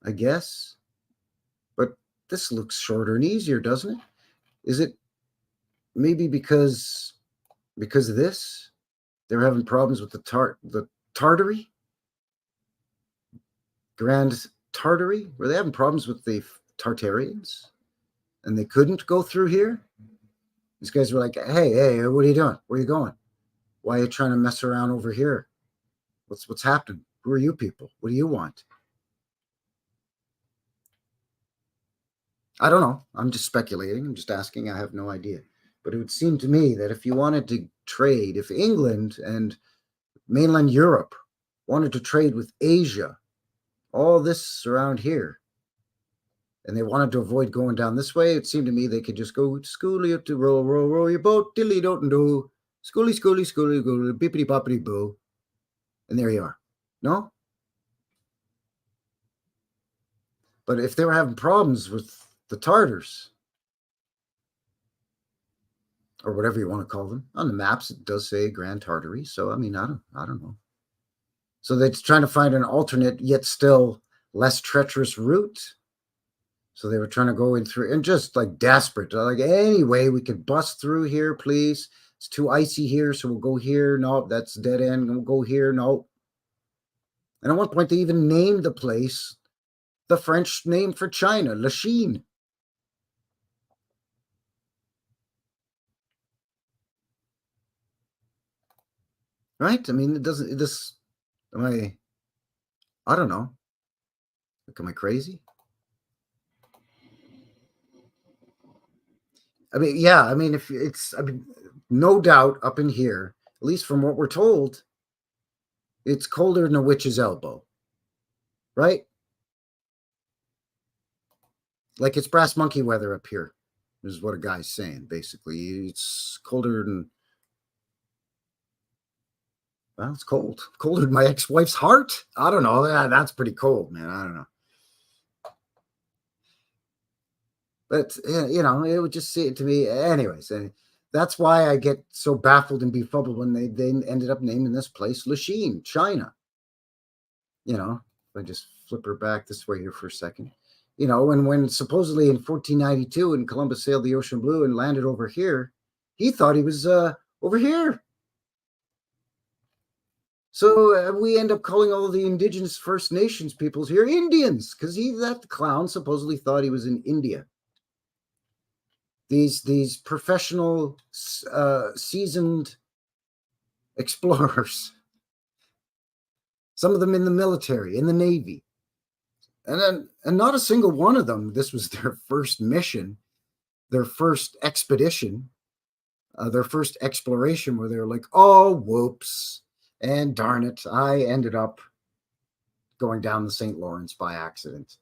I guess, but this looks shorter and easier, doesn't it? Is it maybe because of this? They're having problems with the Tartary? Grand Tartary? Were they having problems with the Tartarians? And they couldn't go through here? These guys were like, hey, what are you doing? Where are you going? Why are you trying to mess around over here? What's happening? Who are you people? What do you want? I don't know. I'm just speculating. I'm just asking. I have no idea. But it would seem to me that if you wanted to trade, if England and mainland Europe wanted to trade with Asia, all this around here, and they wanted to avoid going down this way, it seemed to me they could just go, schooly up to row your boat, dilly don't do, schooly, bippity boppity boo. And there you are. No? But if they were having problems with the Tartars, or whatever you want to call them, on the maps it does say Grand Tartary. So I mean, I don't know. So they're trying to find an alternate, yet still less treacherous route. So they were trying to go in through and just like desperate. Like, any way we could bust through here, please. It's too icy here, so we'll go here. No, that's a dead end. We'll go here. No. And at one point, they even named the place the French name for China, Lachine. Right? I mean, it doesn't, this, I don't know. Like, am I crazy? I mean, yeah, I mean, if it's, I mean, no doubt up in here, at least from what we're told, it's colder than a witch's elbow, right? Like, it's brass monkey weather up here, is what a guy's saying, basically. It's colder than, well, it's cold. Colder than my ex-wife's heart? I don't know. That's pretty cold, man. I don't know. But, you know, it would just seem to me, anyways. That's why I get so baffled and befuddled when they ended up naming this place Lachine, China. You know, if I just flip her back this way here for a second. You know, and when supposedly in 1492, when Columbus sailed the ocean blue and landed over here, he thought he was over here. So we end up calling all the indigenous First Nations peoples here Indians, because that clown supposedly thought he was in India. These professional, seasoned explorers, some of them in the military, in the Navy, and not a single one of them, this was their first mission, their first expedition, their first exploration, where they're like, oh, whoops, and darn it, I ended up going down the St. Lawrence by accident.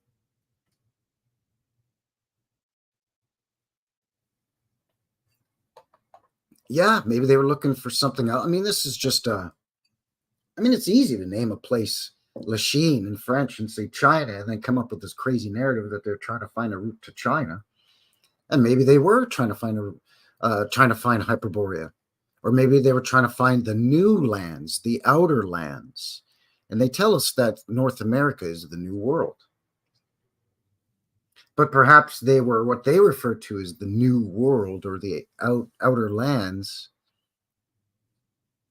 Yeah, maybe they were looking for something else. I mean, this is just I mean, it's easy to name a place Lachine in French and say China, and then come up with this crazy narrative that they're trying to find a route to China. And maybe they were trying to find Hyperborea, or maybe they were trying to find the new lands, the outer lands. And they tell us that North America is the New World. But perhaps they were what they refer to as the New World, or the outer lands,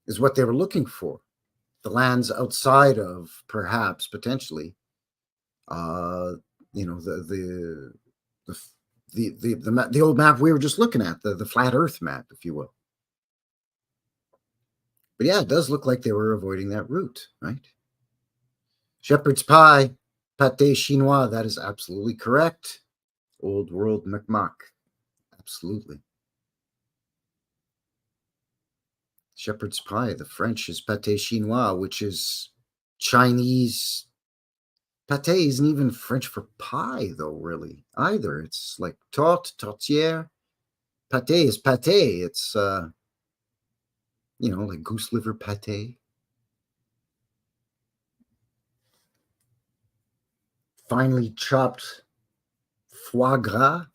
is what they were looking for. The lands outside of, perhaps, potentially, you know, the old map we were just looking at, the flat Earth map, if you will. But yeah, it does look like they were avoiding that route, right? Shepherd's pie, pâté chinois, that is absolutely correct. Old world Micmac, absolutely. Shepherd's pie, the French is pâté chinois, which is Chinese. Pâté isn't even French for pie, though, really, either. It's like tarte, tortière. Pâté is pâté. It's, you know, like goose liver pâté. Finely chopped foie gras.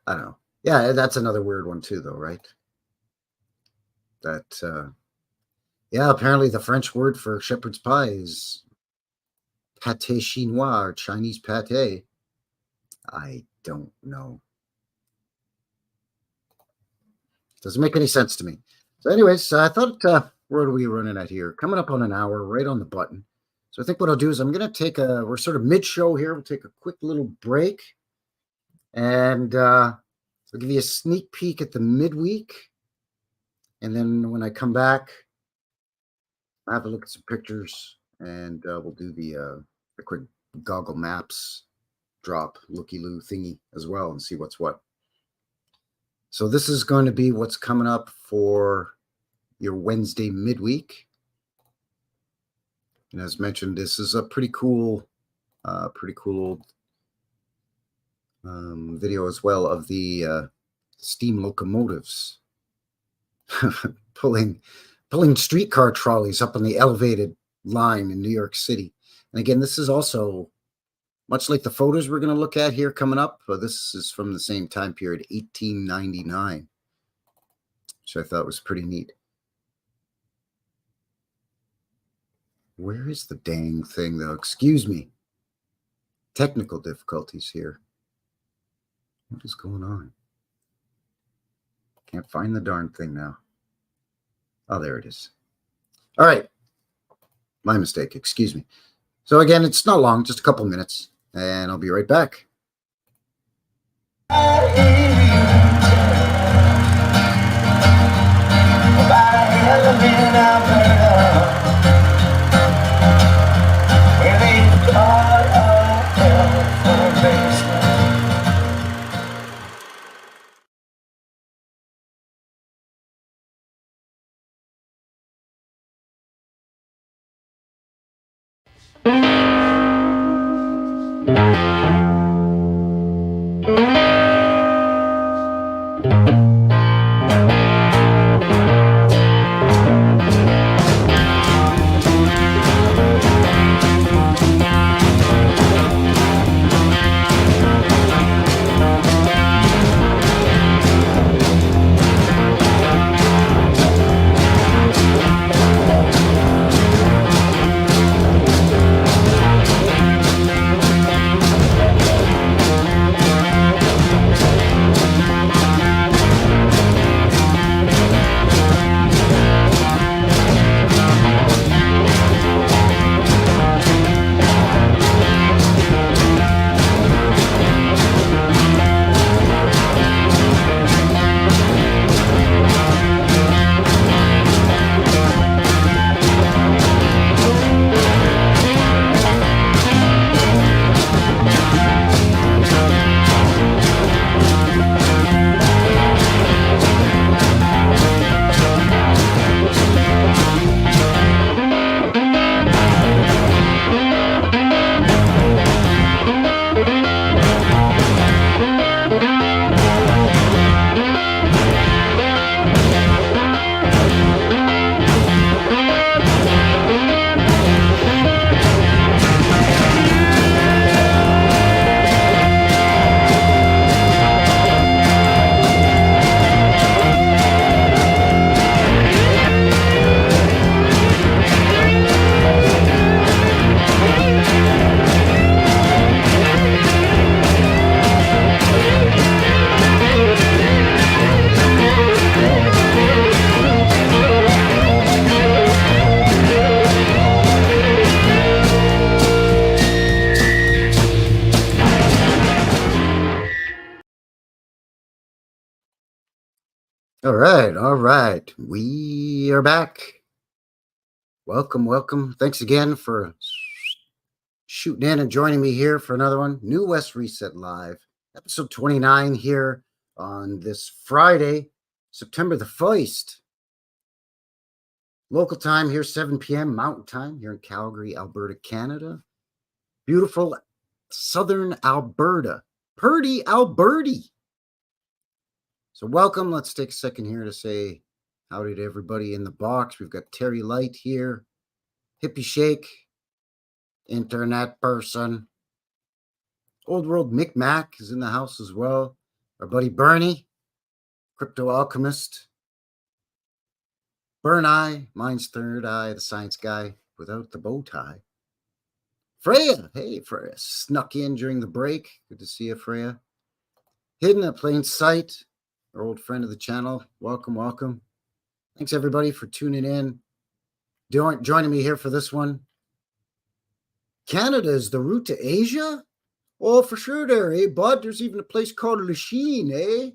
I don't know. Yeah, that's another weird one too, though, right? That, yeah, apparently the French word for shepherd's pie is pâté chinois, or Chinese pâté. I don't know. Doesn't make any sense to me. So anyways, I thought, what are we running at here? Coming up on an hour, right on the button. So I think what I'll do is I'm going to take we're sort of mid-show here. We'll take a quick little break. And I'll give you a sneak peek at the midweek. And then when I come back, I'll have a look at some pictures. And we'll do the quick Goggle Maps drop, looky-loo thingy as well, and see what's what. So this is going to be what's coming up for your Wednesday midweek. And as mentioned, this is a pretty cool old video as well of the steam locomotives pulling streetcar trolleys up on the elevated line in New York City. And again, this is also much like the photos we're going to look at here coming up. This is from the same time period, 1899, which I thought was pretty neat. Where is the dang thing, though? Excuse me. Technical difficulties here. What is going on? Can't find the darn thing now. Oh, there it is. All right. My mistake. Excuse me. So again, it's not long, just a couple minutes, and I'll be right back. All right. We are back. Welcome. Thanks again for shooting in and joining me here for another one. New West Reset Live, episode 29 here on this Friday, September the 1st. Local time here, 7 p.m. Mountain time here in Calgary, Alberta, Canada. Beautiful southern Alberta. Purdy, Alberta. So welcome. Let's take a second here to say howdy to everybody in the box. We've got Terry Light here, Hippie Shake, Internet Person. Old World Mick Mac is in the house as well. Our buddy Bernie, Crypto Alchemist. Burn Eye, mine's Third Eye, the science guy without the bow tie. Freya, hey Freya, snuck in during the break. Good to see you, Freya. Hidden at Plain Sight, our old friend of the channel. Welcome. Thanks everybody for tuning in, joining me here for this one. Canada is the route to Asia? Oh, for sure there, eh, bud? There's even a place called Lachine, eh?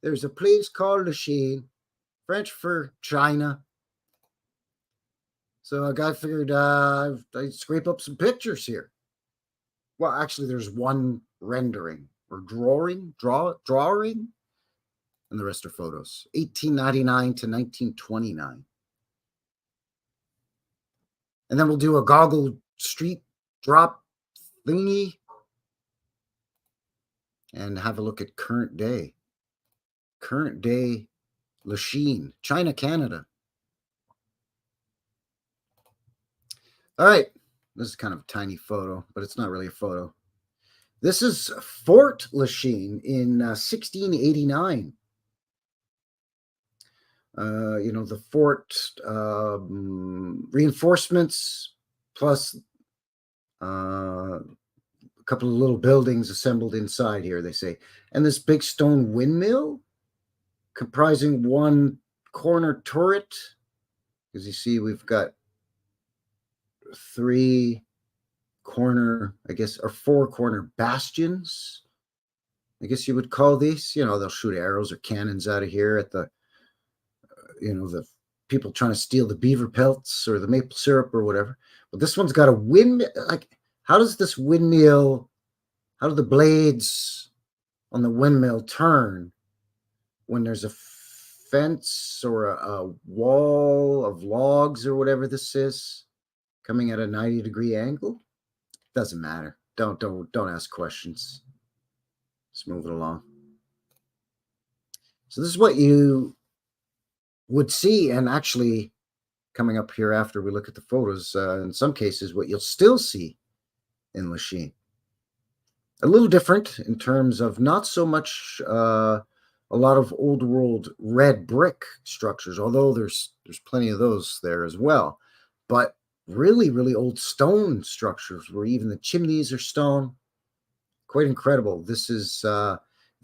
There's a place called Lachine, French for China. So a guy figured I'd scrape up some pictures here. Well, actually, there's one rendering or drawing, and the rest are photos. 1899 to 1929. And then we'll do a goggle street drop thingy and have a look at current day. Current day Lachine, China, Canada. All right. This is kind of a tiny photo, but it's not really a photo. This is Fort Lachine in 1689. the fort reinforcements, plus a couple of little buildings assembled inside here, they say. And this big stone windmill comprising one corner turret. As you see, we've got 3 corner, I guess, or 4 corner bastions, I guess you would call these. They'll shoot arrows or cannons out of here at the people trying to steal the beaver pelts or the maple syrup or whatever. But this one's got a windmill. Like, how does this windmill, how do the blades on the windmill turn when there's a fence or a wall of logs or whatever this is coming at a 90-degree angle? Doesn't matter. Don't ask questions. Let's move it along. So this is what you would see, and actually coming up here after we look at the photos, in some cases what you'll still see in Lachine. A little different in terms of not so much a lot of old world red brick structures, although there's plenty of those there as well, but really, really old stone structures where even the chimneys are stone. Quite incredible. This is the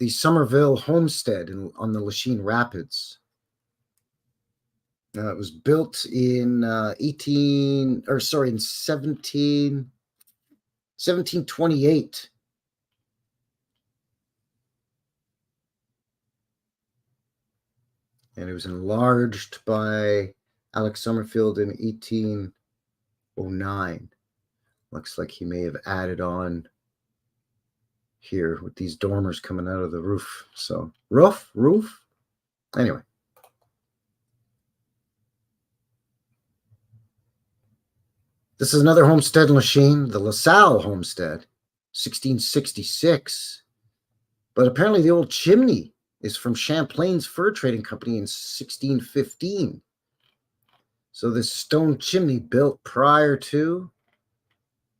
Somerville Homestead on the Lachine Rapids. It was built in 1728. And it was enlarged by Alex Summerfield in 1809. Looks like he may have added on here with these dormers coming out of the roof. So roof. Anyway. This is another homestead in Lachine, the LaSalle Homestead, 1666. But apparently the old chimney is from Champlain's Fur Trading Company in 1615. So this stone chimney built prior to,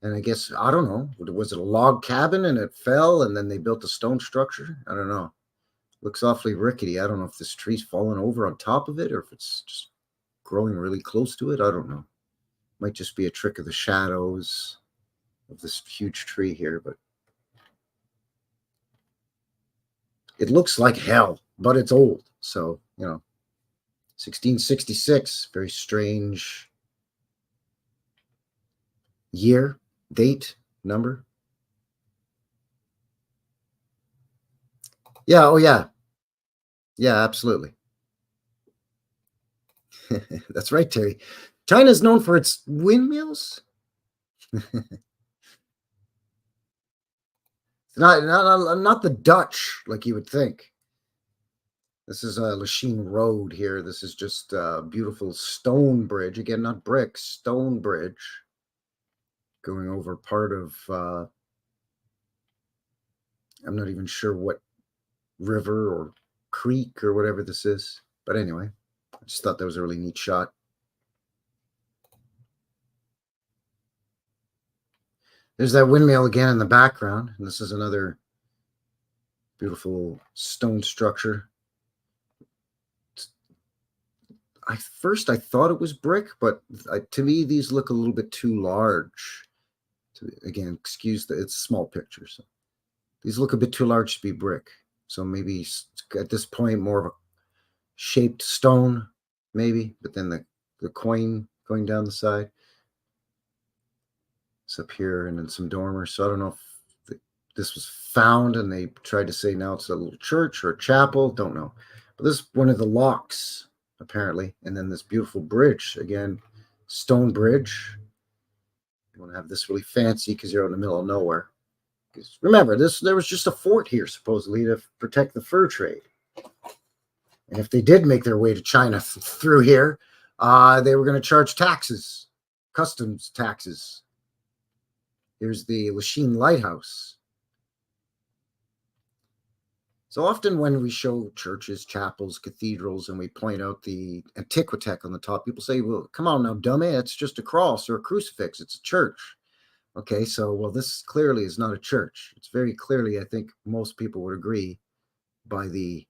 and I guess, I don't know, was it a log cabin and it fell and then they built a stone structure? I don't know. Looks awfully rickety. I don't know if this tree's fallen over on top of it or if it's just growing really close to it. I don't know. Might just be a trick of the shadows of this huge tree here, but it looks like hell, but it's old. So, 1666, very strange year, date, number. Yeah, oh yeah. Yeah, absolutely. That's right, Terry. China is known for its windmills. not the Dutch like you would think. This is a Lachine Road here. This is just a beautiful stone bridge. Again, not brick, stone bridge. Going over part of, I'm not even sure what river or creek or whatever this is. But anyway, I just thought that was a really neat shot. There's that windmill again in the background. And this is another beautiful stone structure. First I thought it was brick, but to me, these look a little bit too large. Again, excuse it's a small picture. So these look a bit too large to be brick. So maybe at this point, more of a shaped stone, maybe, but then the coin going down the side. It's up here and then some dormers. So I don't know if this was found and they tried to say now it's a little church or a chapel. Don't know. But this is one of the locks, apparently. And then this beautiful bridge, again, stone bridge. You want to have this really fancy because you're out in the middle of nowhere. Because remember, there was just a fort here, supposedly, to protect the fur trade. And if they did make their way to China through here, they were going to charge taxes, customs taxes. Here's the Lachine Lighthouse. So often when we show churches, chapels, cathedrals, and we point out the Antiquitech on the top, people say, well, come on now, dummy, it's just a cross or a crucifix. It's a church. Okay, so, well, this clearly is not a church. It's very clearly, I think most people would agree, by the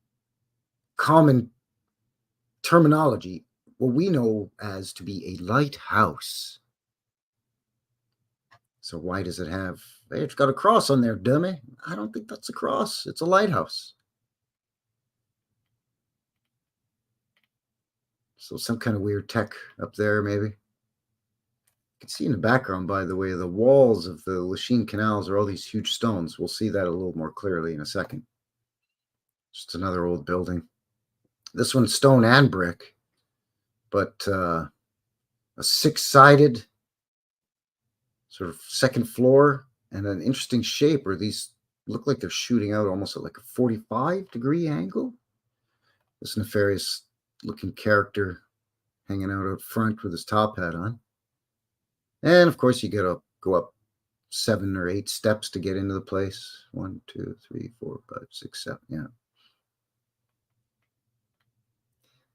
common terminology, what we know as to be a lighthouse. So why does it have, hey, it's got a cross on there, dummy? I don't think that's a cross. It's a lighthouse. So some kind of weird tech up there, maybe. You can see in the background, by the way, the walls of the Lachine canals are all these huge stones. We'll see that a little more clearly in a second. Just another old building. This one's stone and brick, but a six-sided sort of second floor and an interesting shape where these look like they're shooting out almost at like a 45-degree angle. This nefarious looking character hanging out front with his top hat on. And of course, you got to go up 7 or 8 steps to get into the place. 1, 2, 3, 4, 5, 6, 7. Yeah.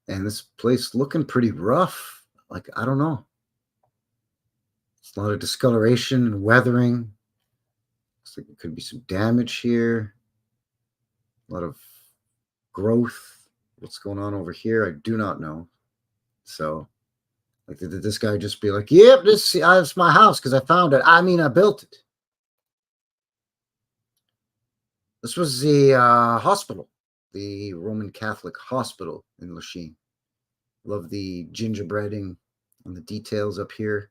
And this place looking pretty rough. Like, I don't know. It's a lot of discoloration and weathering. Looks like there could be some damage here. A lot of growth. What's going on over here? I do not know. So, like, did this guy just be like, yep, this is my house because I found it. I mean, I built it. This was the hospital, the Roman Catholic hospital in Lachine. Love the gingerbreading and the details up here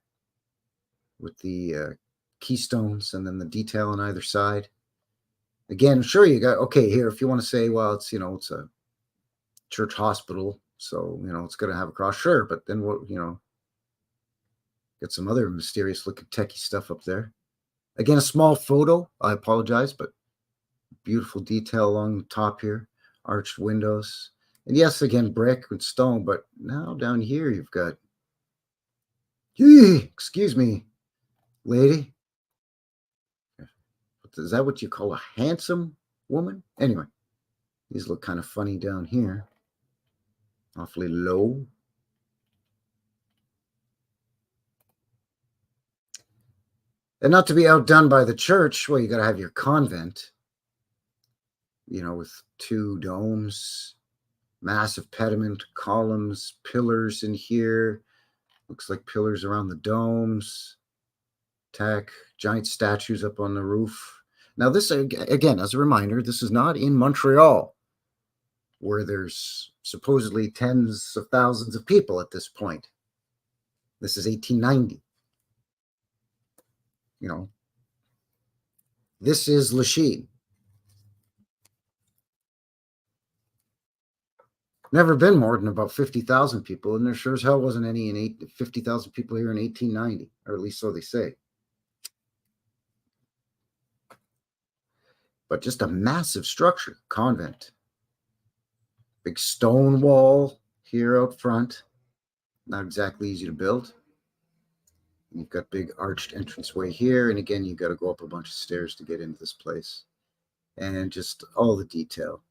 with the keystones and then the detail on either side. Again, sure, you got, okay, here, if you want to say, well, it's, you know, it's a church hospital, so, you know, it's going to have a cross, sure, but then what, you know, get some other mysterious looking techie stuff up there. Again, a small photo, I apologize, but beautiful detail along the top here, arched windows. And yes, again, brick and stone, but now down here you've got, excuse me, lady. Is that what you call a handsome woman? Anyway, these look kind of funny down here. Awfully low. And not to be outdone by the church, well, you got to have your convent, you know, with 2 domes, massive pediment, columns, pillars in here. Looks like pillars around the domes. Tech, giant statues up on the roof. Now, this, again, as a reminder, this is not in Montreal, where there's supposedly tens of thousands of people at this point. This is 1890. You know, this is Lachine. Never been more than about 50,000 people, and there sure as hell wasn't any 50,000 people here in 1890, or at least so they say. But just a massive structure, convent. Big stone wall here out front. Not exactly easy to build. You've got big arched entranceway here, and again, you've got to go up a bunch of stairs to get into this place. And just all the detail.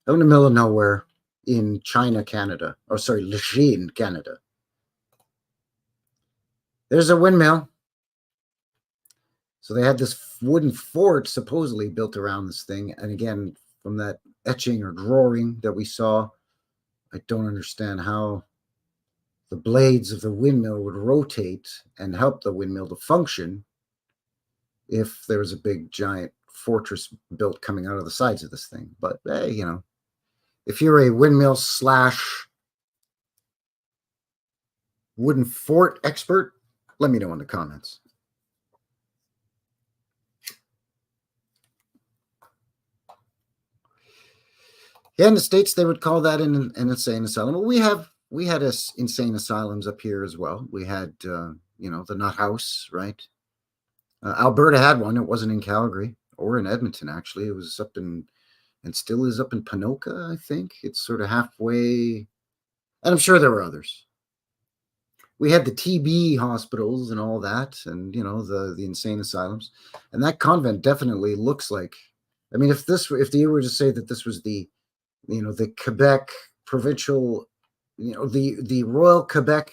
Out in the middle of nowhere in China, Canada. Oh, sorry, Lachine, Canada. There's a windmill. So they had this wooden fort supposedly built around this thing. And again, from that etching or drawing that we saw, I don't understand how the blades of the windmill would rotate and help the windmill to function if there was a big giant fortress built coming out of the sides of this thing. But hey, you know, if you're a windmill / wooden fort expert, let me know in the comments. Yeah, in the States, they would call that an insane asylum. Well, we had insane asylums up here as well. We had, you know, the Nut House, right? Alberta had one. It wasn't in Calgary or in Edmonton, actually. It was up in, and still is up in Ponoka, I think. It's sort of halfway. And I'm sure there were others. We had the TB hospitals and all that, and, you know, the insane asylums. And that convent definitely looks like, I mean, if they were to say that this was the, you know, the Quebec provincial, you know, the Royal Quebec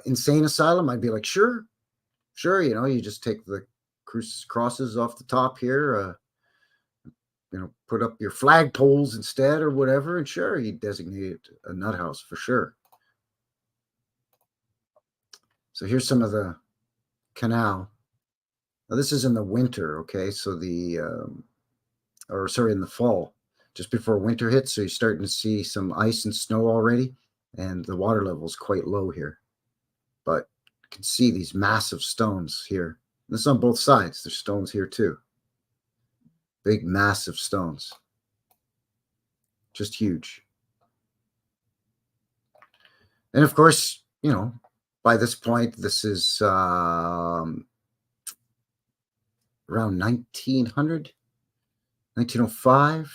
insane asylum, I'd be like, sure, you know, you just take the crosses off the top here, put up your flagpoles instead or whatever. And sure, he designated a nut house for sure. So here's some of the canal. Now this is in the winter, okay? So in the fall, just before winter hits. So you're starting to see some ice and snow already, and the water level is quite low here. But you can see these massive stones here. This is on both sides. There's stones here too. Big, massive stones. Just huge. And of course, by this point, this is around 1900, 1905.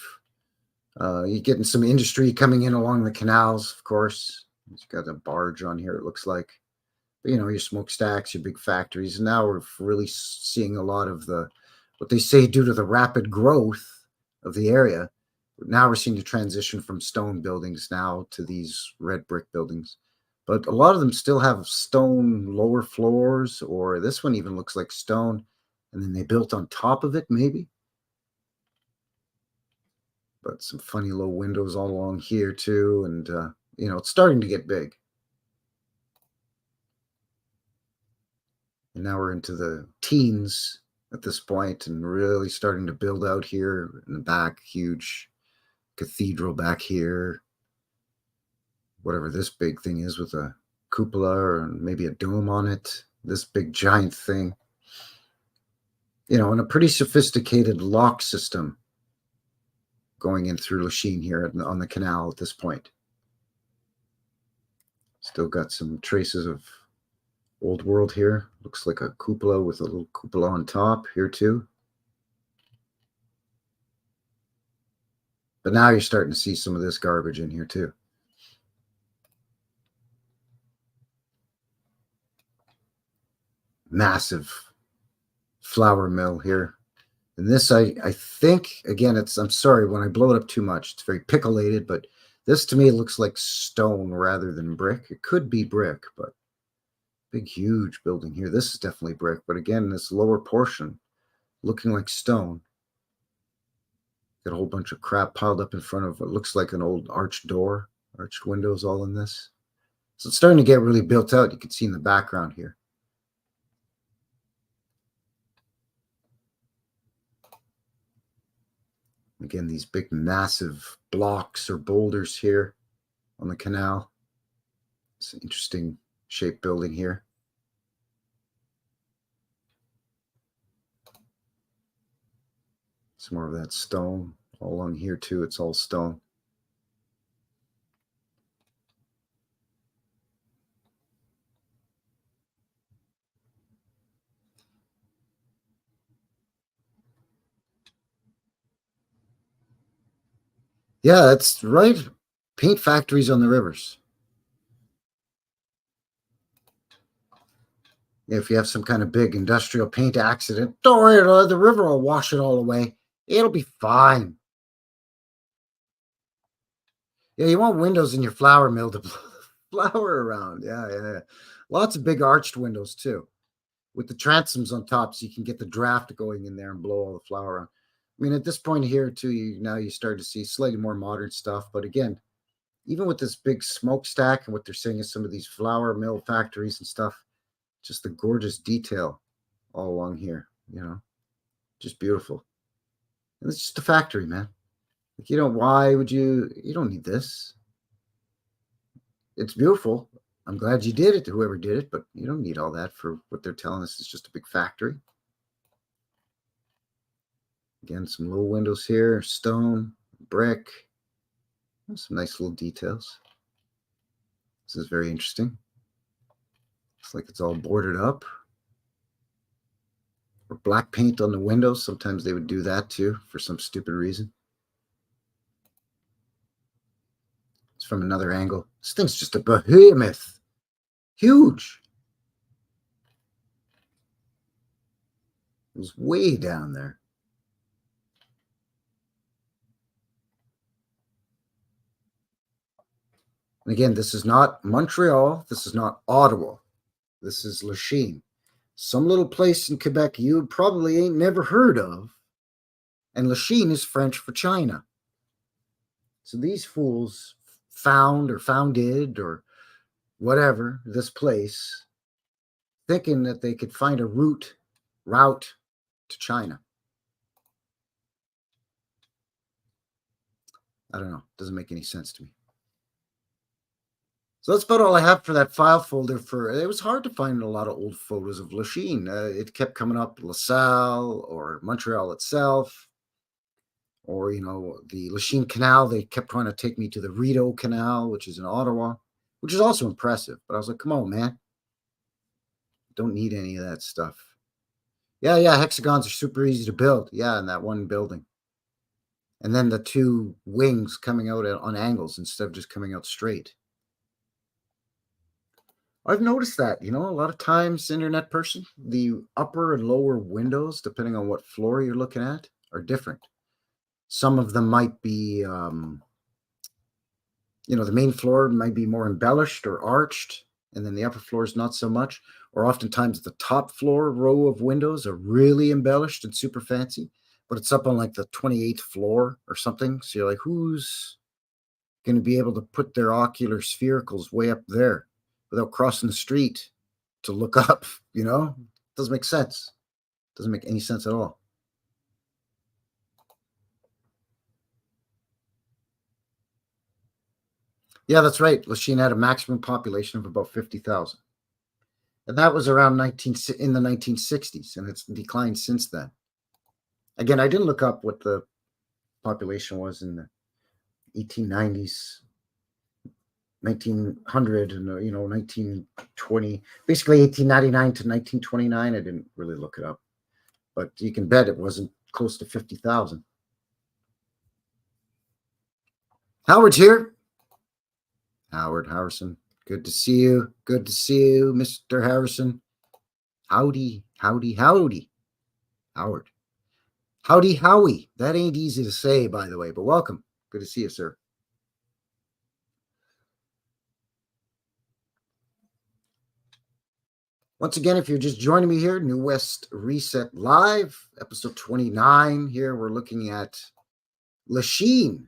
You're getting some industry coming in along the canals, of course. It's got a barge on here, it looks like. But, your smokestacks, your big factories. And now we're really seeing a lot of what they say due to the rapid growth of the area. Now we're seeing the transition from stone buildings now to these red brick buildings. But a lot of them still have stone lower floors, or this one even looks like stone. And then they built on top of it, maybe. But some funny low windows all along here, too. And, it's starting to get big. And now we're into the teens at this point and really starting to build out here in the back. Huge cathedral back here. Whatever this big thing is with a cupola or maybe a dome on it. This big giant thing. And a pretty sophisticated lock system going in through Lachine here on the canal at this point. Still got some traces of old world here. Looks like a cupola with a little cupola on top here too. But now you're starting to see some of this garbage in here too. Massive flour mill here. And this, I think, again, I'm sorry, when I blow it up too much, it's very pickleated, but this to me looks like stone rather than brick. It could be brick, but big, huge building here. This is definitely brick, but again, this lower portion looking like stone. Got a whole bunch of crap piled up in front of what looks like an old arched door, arched windows all in this. So it's starting to get really built out. You can see in the background here. Again, these big, massive blocks or boulders here on the canal. It's an interesting shaped building here. Some more of that stone all along here too. It's all stone. Yeah, that's right. Paint factories on the rivers. If you have some kind of big industrial paint accident, don't worry, the river will wash it all away. It'll be fine. Yeah, you want windows in your flour mill to blow the flour around. Yeah. Lots of big arched windows too, with the transoms on top, so you can get the draft going in there and blow all the flour around. I mean, at this point here too, now you start to see slightly more modern stuff. But again, even with this big smokestack and what they're saying is some of these flour mill factories and stuff, just the gorgeous detail all along here, just beautiful. And it's just a factory, man. Like, why would you don't need this. It's beautiful. I'm glad you did it, whoever did it, but you don't need all that for what they're telling us is just a big factory. Again, some little windows here, stone, brick. Some nice little details. This is very interesting. Looks like it's all boarded up. Or black paint on the windows. Sometimes they would do that too for some stupid reason. It's from another angle. This thing's just a behemoth. Huge. It was way down there. And again, this is not Montreal. This is not Ottawa. This is Lachine. Some little place in Quebec you probably ain't never heard of. And Lachine is French for China. So these fools found or founded or whatever this place, thinking that they could find a route to China. I don't know. Doesn't make any sense to me. So that's about all I have for that file folder. It was hard to find a lot of old photos of Lachine. It kept coming up LaSalle or Montreal itself, or the Lachine Canal. They kept trying to take me to the Rideau Canal, which is in Ottawa, which is also impressive. But I was like, come on, man, don't need any of that stuff. Yeah, hexagons are super easy to build. Yeah, in that one building. And then the two wings coming out on angles instead of just coming out straight. I've noticed that, a lot of times, internet person, the upper and lower windows, depending on what floor you're looking at, are different. Some of them might be, the main floor might be more embellished or arched, and then the upper floor is not so much. Or oftentimes the top floor row of windows are really embellished and super fancy, but it's up on like the 28th floor or something. So you're like, who's going to be able to put their ocular sphericals way up there without crossing the street to look up? Doesn't make sense. Doesn't make any sense at all. Yeah, that's right. Lachine had a maximum population of about 50,000. And that was around in the 1960s, and it's declined since then. Again, I didn't look up what the population was in the 1890s, 1900, and 1920, basically 1899 to 1929. I didn't really look it up, but you can bet it wasn't close to 50,000. Howard's here. Howard Harrison, good to see you. Good to see you, Mr. Harrison. Howdy. Howard. Howdy, Howie. That ain't easy to say, by the way, but welcome. Good to see you, sir. Once again, if you're just joining me here, New West Reset Live, episode 29. Here we're looking at Lachine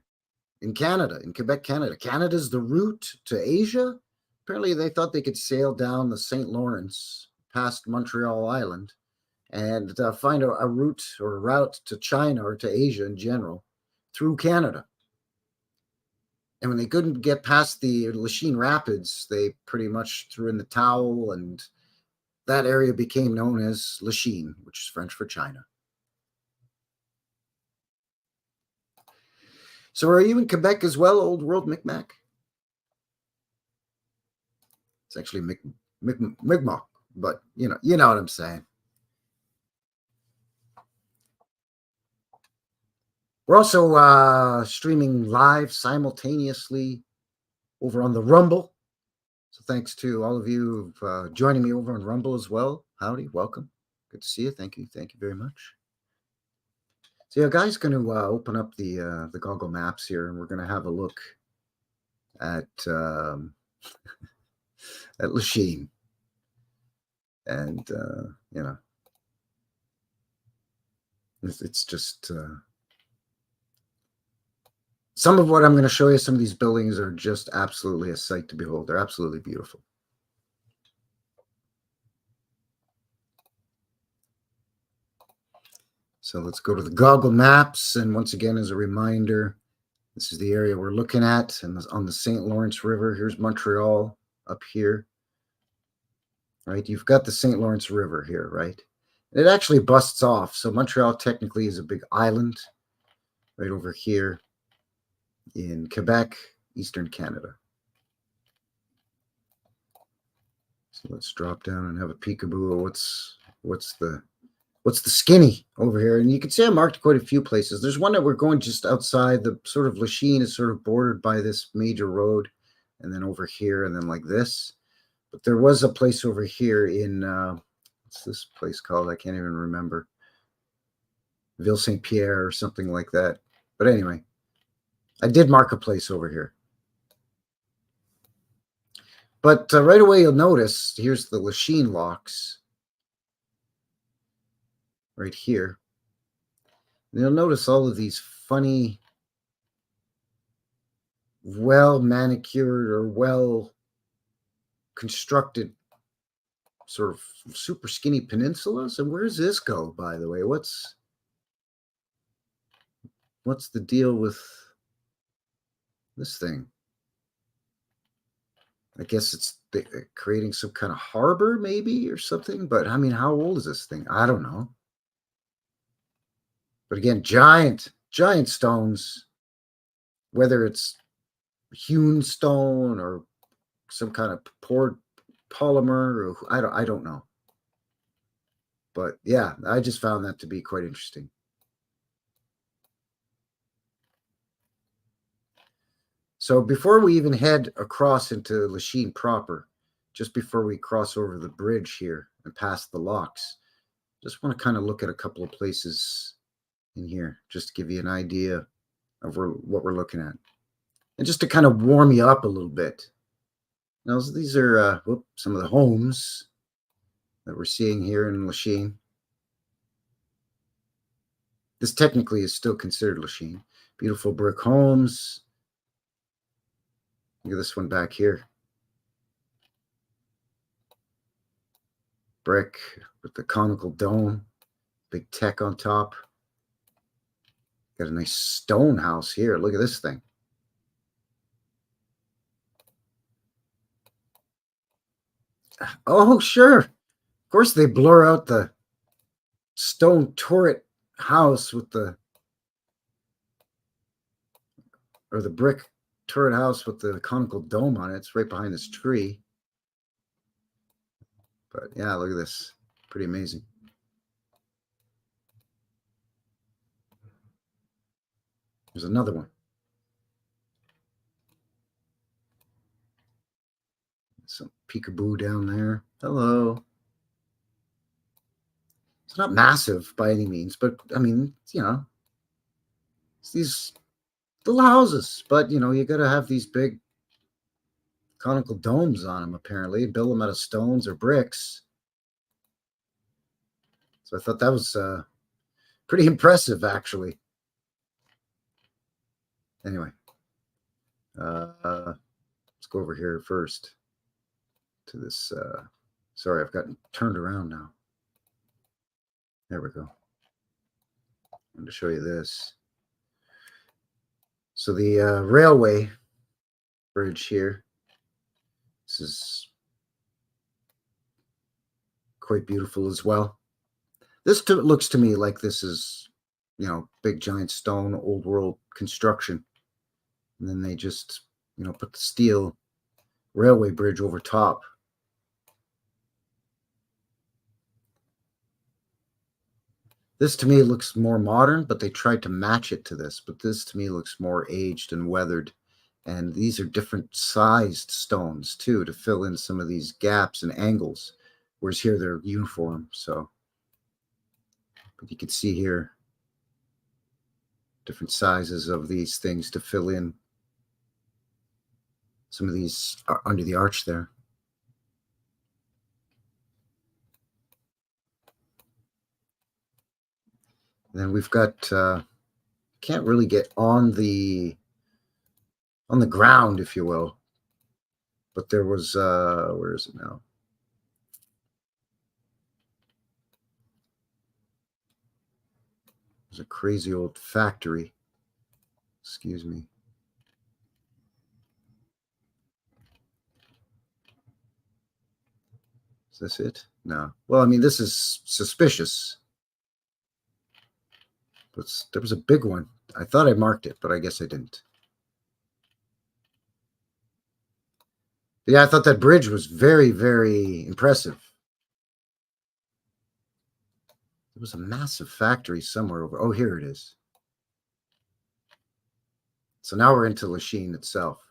in Canada, in Quebec, Canada. Canada's the route to Asia. Apparently, they thought they could sail down the St. Lawrence past Montreal Island and find a route or a route to China or to Asia in general through Canada. And when they couldn't get past the Lachine Rapids, they pretty much threw in the towel, and that area became known as Lachine, which is French for China. So are you in Quebec as well, Old World Micmac? It's actually Mi'kmaq, but you know what I'm saying. We're also streaming live simultaneously over on the Rumble. So thanks to all of you joining me over on Rumble as well. Howdy, welcome. Good to see you. Thank you very much. So yeah, guys, going to open up the Goggle Maps here, and we're going to have a look at at Lachine, and it's just some of what I'm going to show you. Some of these buildings are just absolutely a sight to behold. They're absolutely beautiful. So let's go to the Goggle Maps. And once again, as a reminder, this is the area we're looking at, and on the St. Lawrence River. Here's Montreal up here, right? You've got the St. Lawrence River here, right? It actually busts off. So Montreal technically is a big island right over here in Quebec, Eastern Canada. So let's drop down and have a peekaboo. What's the skinny over here? And you can see I marked quite a few places. There's one that we're going just outside. The sort of Lachine is sort of bordered by this major road, and then over here, and then like this. But there was a place over here in what's this place called? I can't even remember. Ville Saint Pierre or something like that. But anyway, I did mark a place over here. But right away, you'll notice here's the Lachine locks right here. You'll notice all of these funny, well manicured or well constructed sort of super skinny peninsulas. And where's this go, by the way? What's the deal with this thing? I guess it's creating some kind of harbor maybe or something, but I mean, how old is this thing? I don't know. But again, giant stones, whether it's hewn stone or some kind of poured polymer, or I don't know. But yeah, I just found that to be quite interesting. So before we even head across into Lachine proper, just before we cross over the bridge here and past the locks, just want to kind of look at a couple of places in here, just to give you an idea of what we're looking at. And just to kind of warm you up a little bit. Now, these are some of the homes that we're seeing here in Lachine. This technically is still considered Lachine. Beautiful brick homes. Look at this one back here. Brick with the conical dome. Big tech on top. Got a nice stone house here. Look at this thing. Oh, sure. Of course they blur out the stone turret house with the brick turret house with the conical dome on it. It's right behind this tree. But yeah, look at this. Pretty amazing. There's another one. Some peekaboo down there. Hello. It's not massive by any means, but I mean, you know, it's these little houses, but you know, you got to have these big conical domes on them, apparently, build them out of stones or bricks. So I thought that was pretty impressive, actually. Anyway, let's go over here first to this. Sorry, I've gotten turned around now. There we go. I'm going to show you this. So the railway bridge here. This is quite beautiful as well. This looks to me like this is, you know, big giant stone, old world construction. And then they just, you know, put the steel railway bridge over top. This to me looks more modern, but they tried to match it to this. But this to me looks more aged and weathered. And these are different sized stones too, to fill in some of these gaps and angles. Whereas here they're uniform. So, but you can see here different sizes of these things to fill in. Some of these are under the arch there. And then we've got, can't really get on the ground, if you will. But there was, where is it now? There's a crazy old factory. Excuse me. Is this it? No. Well, I mean, this is suspicious. But there was a big one. I thought I marked it, but I guess I didn't. Yeah, I thought that bridge was very, very impressive. There was a massive factory somewhere over. Oh, here it is. So now we're into Lachine itself.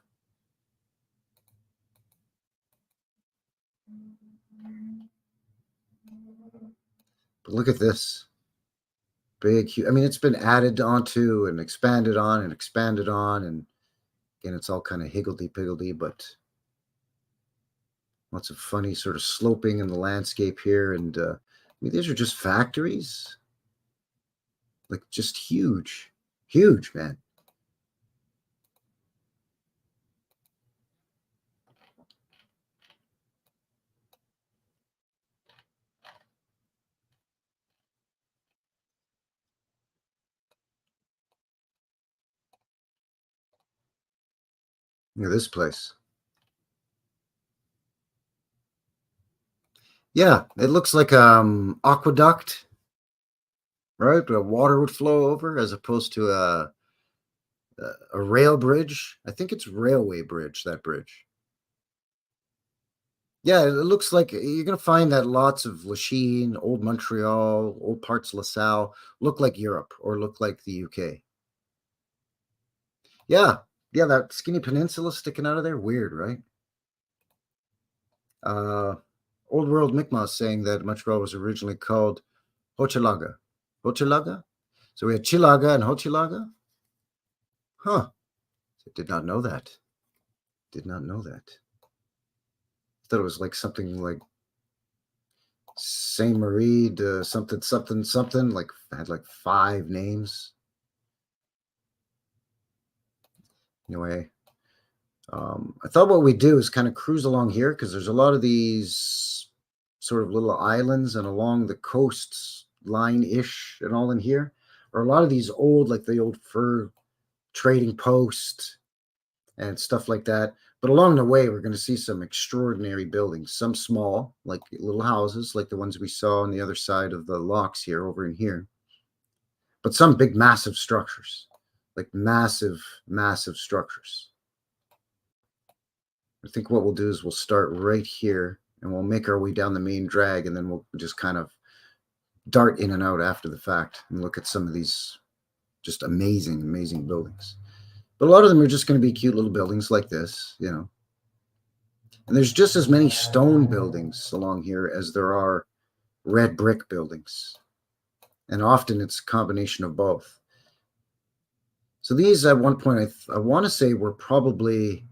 But look at this. Big, huge. I mean, it's been added onto and expanded on and expanded on. And again, it's all kind of higgledy-piggledy, but lots of funny sort of sloping in the landscape here. And I mean, these are just factories. Like just huge, huge, man. Look at this place. Yeah, it looks like aqueduct, right? Where water would flow over as opposed to a rail bridge. I think it's railway bridge, that bridge. Yeah, it looks like you're going to find that lots of Lachine, Old Montreal, old parts of LaSalle look like Europe or look like the UK. Yeah, yeah, that skinny peninsula sticking out of there. Weird, right? Old World Mi'kmaq saying that Montreal was originally called Hochelaga. Hochelaga? So we had Chilaga and Hochelaga? Huh. I did not know that. Did not know that. I thought it was like something like Saint Marie de something, something, something, like had like 5 names. Anyway, I thought what we do is kind of cruise along here because there's a lot of these sort of little islands and along the coast line-ish and all in here are a lot of these old, like the old fur trading post and stuff like that. But along the way, we're going to see some extraordinary buildings, some small, like little houses, like the ones we saw on the other side of the locks here, over in here. But some big, massive structures, like massive, massive structures. I think what we'll do is we'll start right here and we'll make our way down the main drag, and then we'll just kind of dart in and out after the fact and look at some of these just amazing, amazing buildings. But a lot of them are just going to be cute little buildings like this, you know. And there's just as many stone buildings along here as there are red brick buildings. And often it's a combination of both. So these, at one point, I want to say were probably,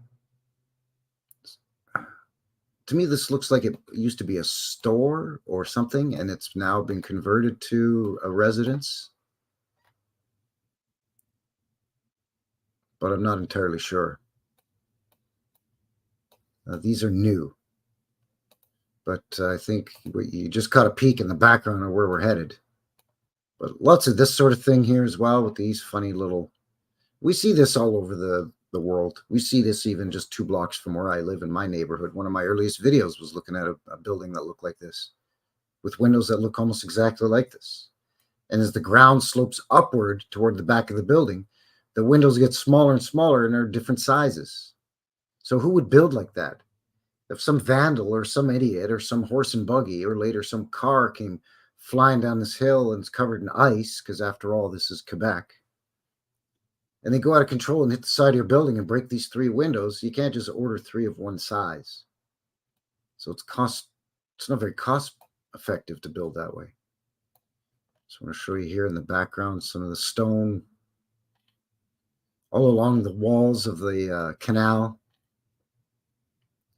to me, this looks like it used to be a store or something, and it's now been converted to a residence. But I'm not entirely sure. These are new. But I think you just caught a peek in the background of where we're headed. But lots of this sort of thing here as well with these funny little... We see this all over the world. We see this even just 2 blocks from where I live in my neighborhood. One of my earliest videos was looking at a building that looked like this, with windows that look almost exactly like this. And as the ground slopes upward toward the back of the building, the windows get smaller and smaller and are different sizes. So who would build like that? If some vandal or some idiot or some horse and buggy or later some car came flying down this hill and it's covered in ice, because after all, this is Quebec, and they go out of control and hit the side of your building and break these 3 windows, you can't just order 3 of one size. So it's not very cost effective to build that way. Just want to show you here in the background some of the stone all along the walls of the canal.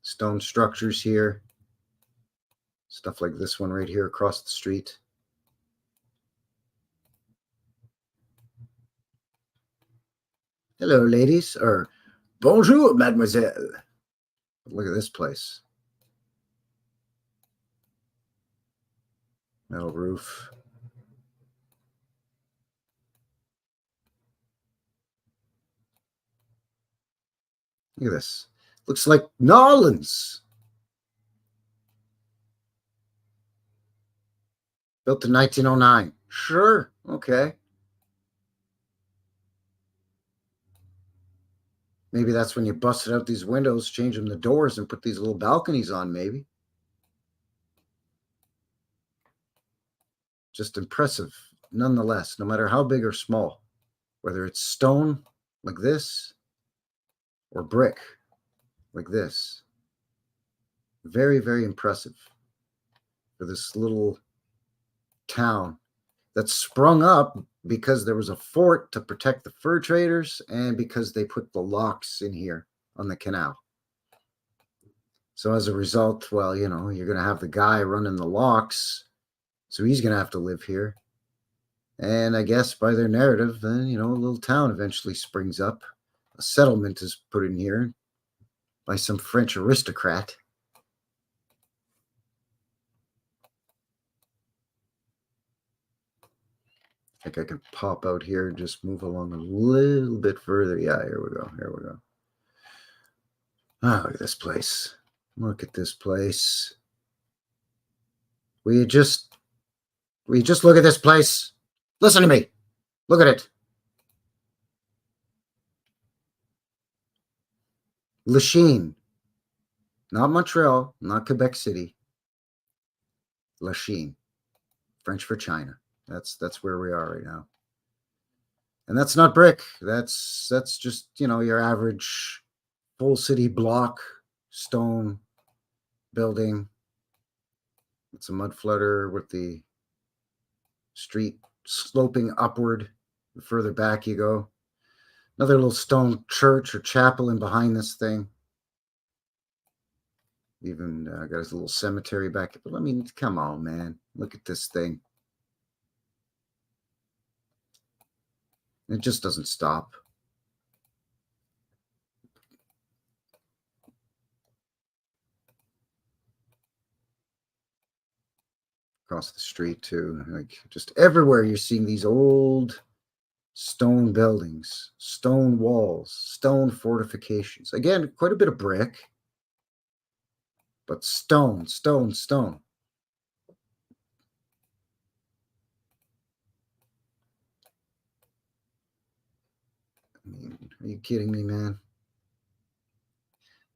Stone structures here. Stuff like this one right here across the street. Hello, ladies. Or bonjour, mademoiselle. Look at this place. Metal roof. Look at this. Looks like Nolans. Built in 1909. Sure. Okay. Maybe that's when you busted out these windows, change them to doors, and put these little balconies on, maybe. Just impressive, nonetheless, no matter how big or small. Whether it's stone, like this, or brick, like this. Very, very impressive for this little town that sprung up because there was a fort to protect the fur traders and because they put the locks in here on the canal. So as a result, well, you know, you're going to have the guy running the locks, so he's going to have to live here. And I guess by their narrative, then, a little town eventually springs up. A settlement is put in here by some French aristocrat. I think I can pop out here and just move along a little bit further. Yeah, here we go. Here we go. Ah, look at this place. Look at this place. Will you just look at this place? Listen to me. Look at it. Lachine. Not Montreal, not Quebec City. Lachine. French for China. That's where we are right now. And that's not brick. That's just, your average full city block stone building. It's a mud flutter with the street sloping upward the further back you go. Another little stone church or chapel in behind this thing. Even got his little cemetery back. But I mean, come on, man. Look at this thing. It just doesn't stop. Across the street too, like just everywhere you're seeing these old stone buildings, stone walls, stone fortifications. Again, quite a bit of brick, but stone, stone, stone. I mean, are you kidding me, man?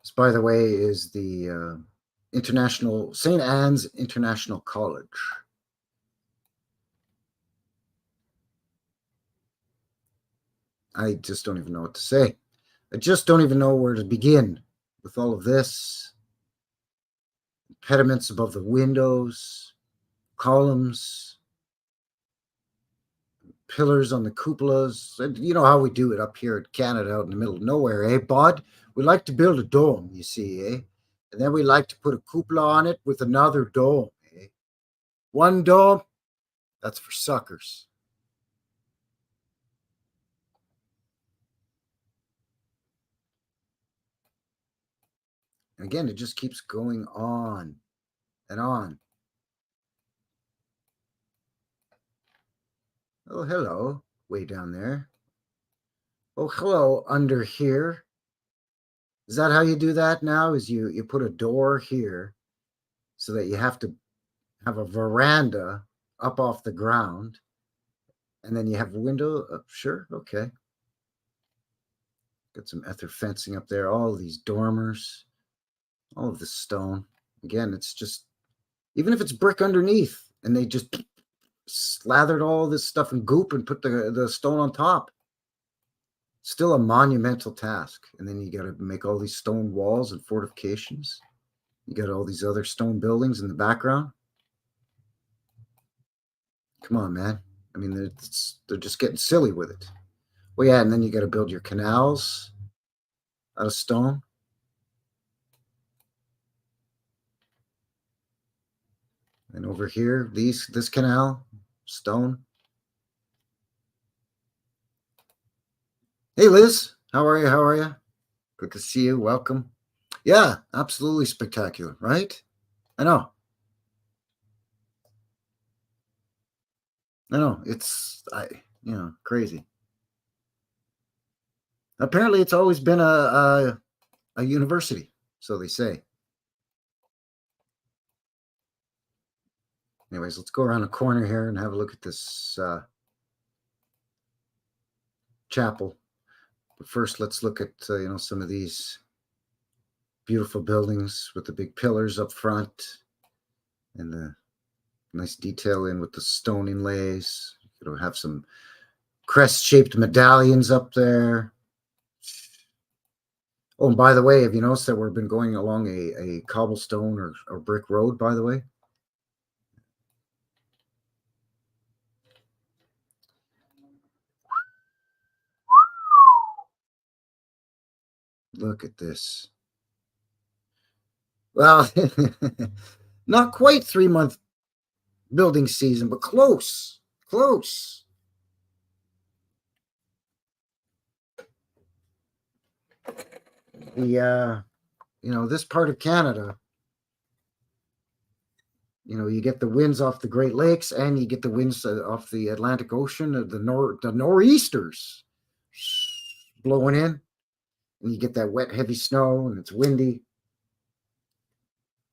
This, by the way, is the International St. Anne's International College. I just don't even know what to say. I just don't even know where to begin with all of this. Impediments above the windows, columns, pillars on the cupolas. And you know how we do it up here in Canada, out in the middle of nowhere, eh, bud? We like to build a dome, you see, eh? And then we like to put a cupola on it with another dome, eh? One dome, that's for suckers. And again, it just keeps going on and on. Oh, hello, way down there. Oh, hello, under here. Is that how you do that now? Is you put a door here so that you have to have a veranda up off the ground, and then you have a window? Sure, okay. Got some ether fencing up there, all of these dormers, all of this stone. Again, it's just, even if it's brick underneath, and they just slathered all this stuff in goop and put the stone on top. Still a monumental task. And then you got to make all these stone walls and fortifications. You got all these other stone buildings in the background. Come on, man. I mean, they're just getting silly with it. Well, yeah, and then you got to build your canals out of stone. And over here, this canal, stone. Hey, Liz. How are you? How are you? Good to see you. Welcome. Yeah, absolutely spectacular, right? I know. It's crazy. Apparently, it's always been a university, so they say. Anyways, let's go around the corner here and have a look at this chapel. But first, let's look at some of these beautiful buildings with the big pillars up front and the nice detail in with the stone inlays. It'll have some crest-shaped medallions up there. Oh, and by the way, have you noticed that we've been going along a cobblestone or brick road, by the way? Look at this. Well, not quite 3-month building season, but close. Close. the this part of Canada, you get the winds off the Great Lakes, and you get the winds off the Atlantic Ocean, the nor'easters blowing in, and you get that wet, heavy snow, and it's windy.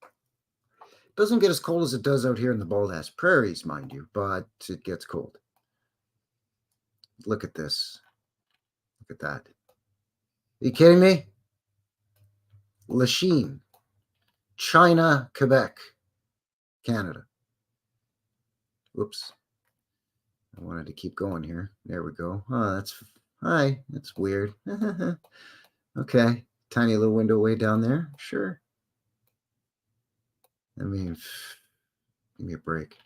It doesn't get as cold as it does out here in the Bald Ass Prairies, mind you, but it gets cold. Look at this. Look at that. Are you kidding me? Lachine, China, Quebec, Canada. Whoops. I wanted to keep going here. There we go. Oh, that's weird. Okay. Tiny little window way down there. Sure. I mean, give me a break.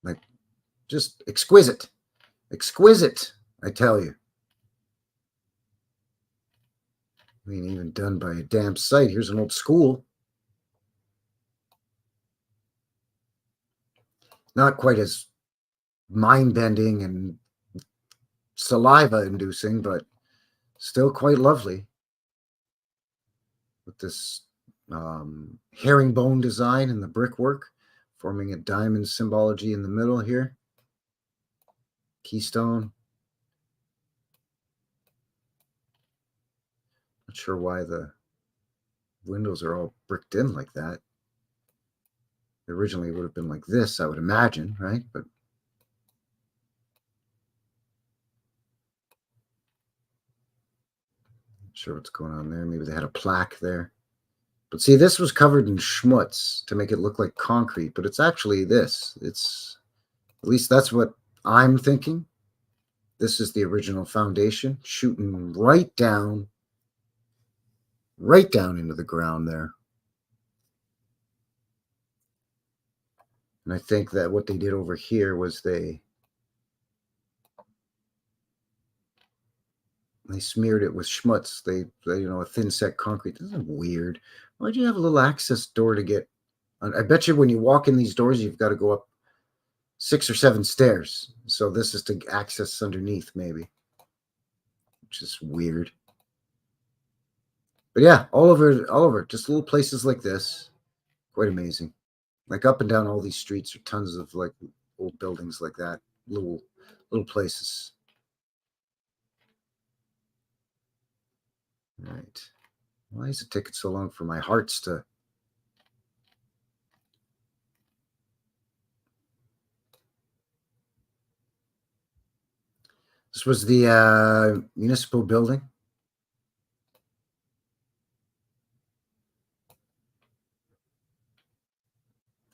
Like, just exquisite. Exquisite, I tell you. I mean, even done by a damn site. Here's an old school. Not quite as mind-bending and saliva-inducing, but still quite lovely. With this herringbone design and the brickwork, forming a diamond symbology in the middle here. Keystone. Not sure why the windows are all bricked in like that. Originally, it would have been like this, I would imagine, right? But not sure what's going on there. Maybe they had a plaque there. But see, this was covered in schmutz to make it look like concrete, but it's actually this. It's, at least that's what I'm thinking. This is the original foundation, shooting right down into the ground there. And I think that what they did over here was they smeared it with schmutz. They a thin set concrete. This is weird. Why do you have a little access door to get? I bet you when you walk in these doors, you've got to go up 6 or 7 stairs. So this is to access underneath, maybe, which is weird. But yeah, all over, just little places like this, quite amazing. Like up and down all these streets are tons of like old buildings like that, little places. All right. Why is it taking so long for my hearts to? This was the municipal building.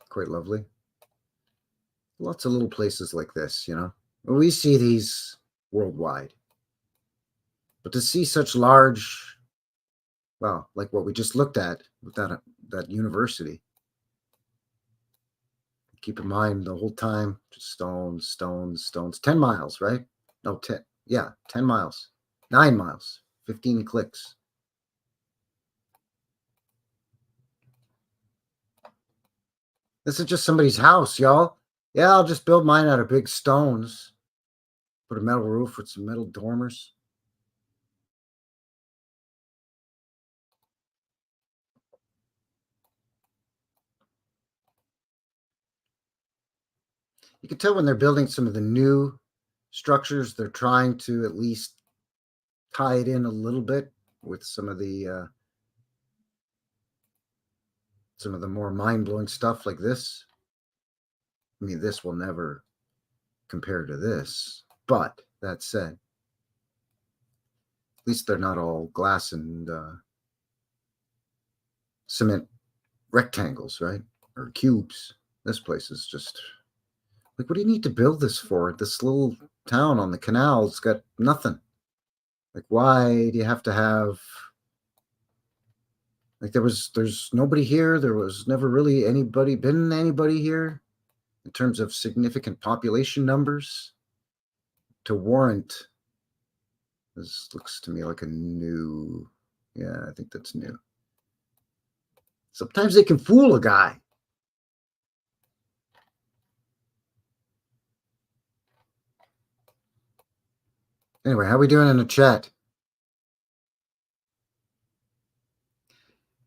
Quite lovely. Lots of little places like this, We see these worldwide. But to see such large, well, like what we just looked at with that university. Keep in mind the whole time, just stones, stones, stones. 10 miles, right? No, 10. Yeah, 10 miles. 9 miles. 15 clicks. This is just somebody's house, y'all. Yeah, I'll just build mine out of big stones. Put a metal roof with some metal dormers. You can tell when they're building some of the new structures, they're trying to at least tie it in a little bit with some of the more mind-blowing stuff like this. I mean, this will never compare to this, but that said, at least they're not all glass and cement rectangles, right? Or cubes. This place is just like, what do you need to build this for? This little town on the canal's got nothing. Like, why do you have to have? Like, there's nobody here. There was never really been anybody here in terms of significant population numbers to warrant. This looks to me like a new, yeah, I think that's new. Sometimes they can fool a guy. Anyway, how we doing in the chat?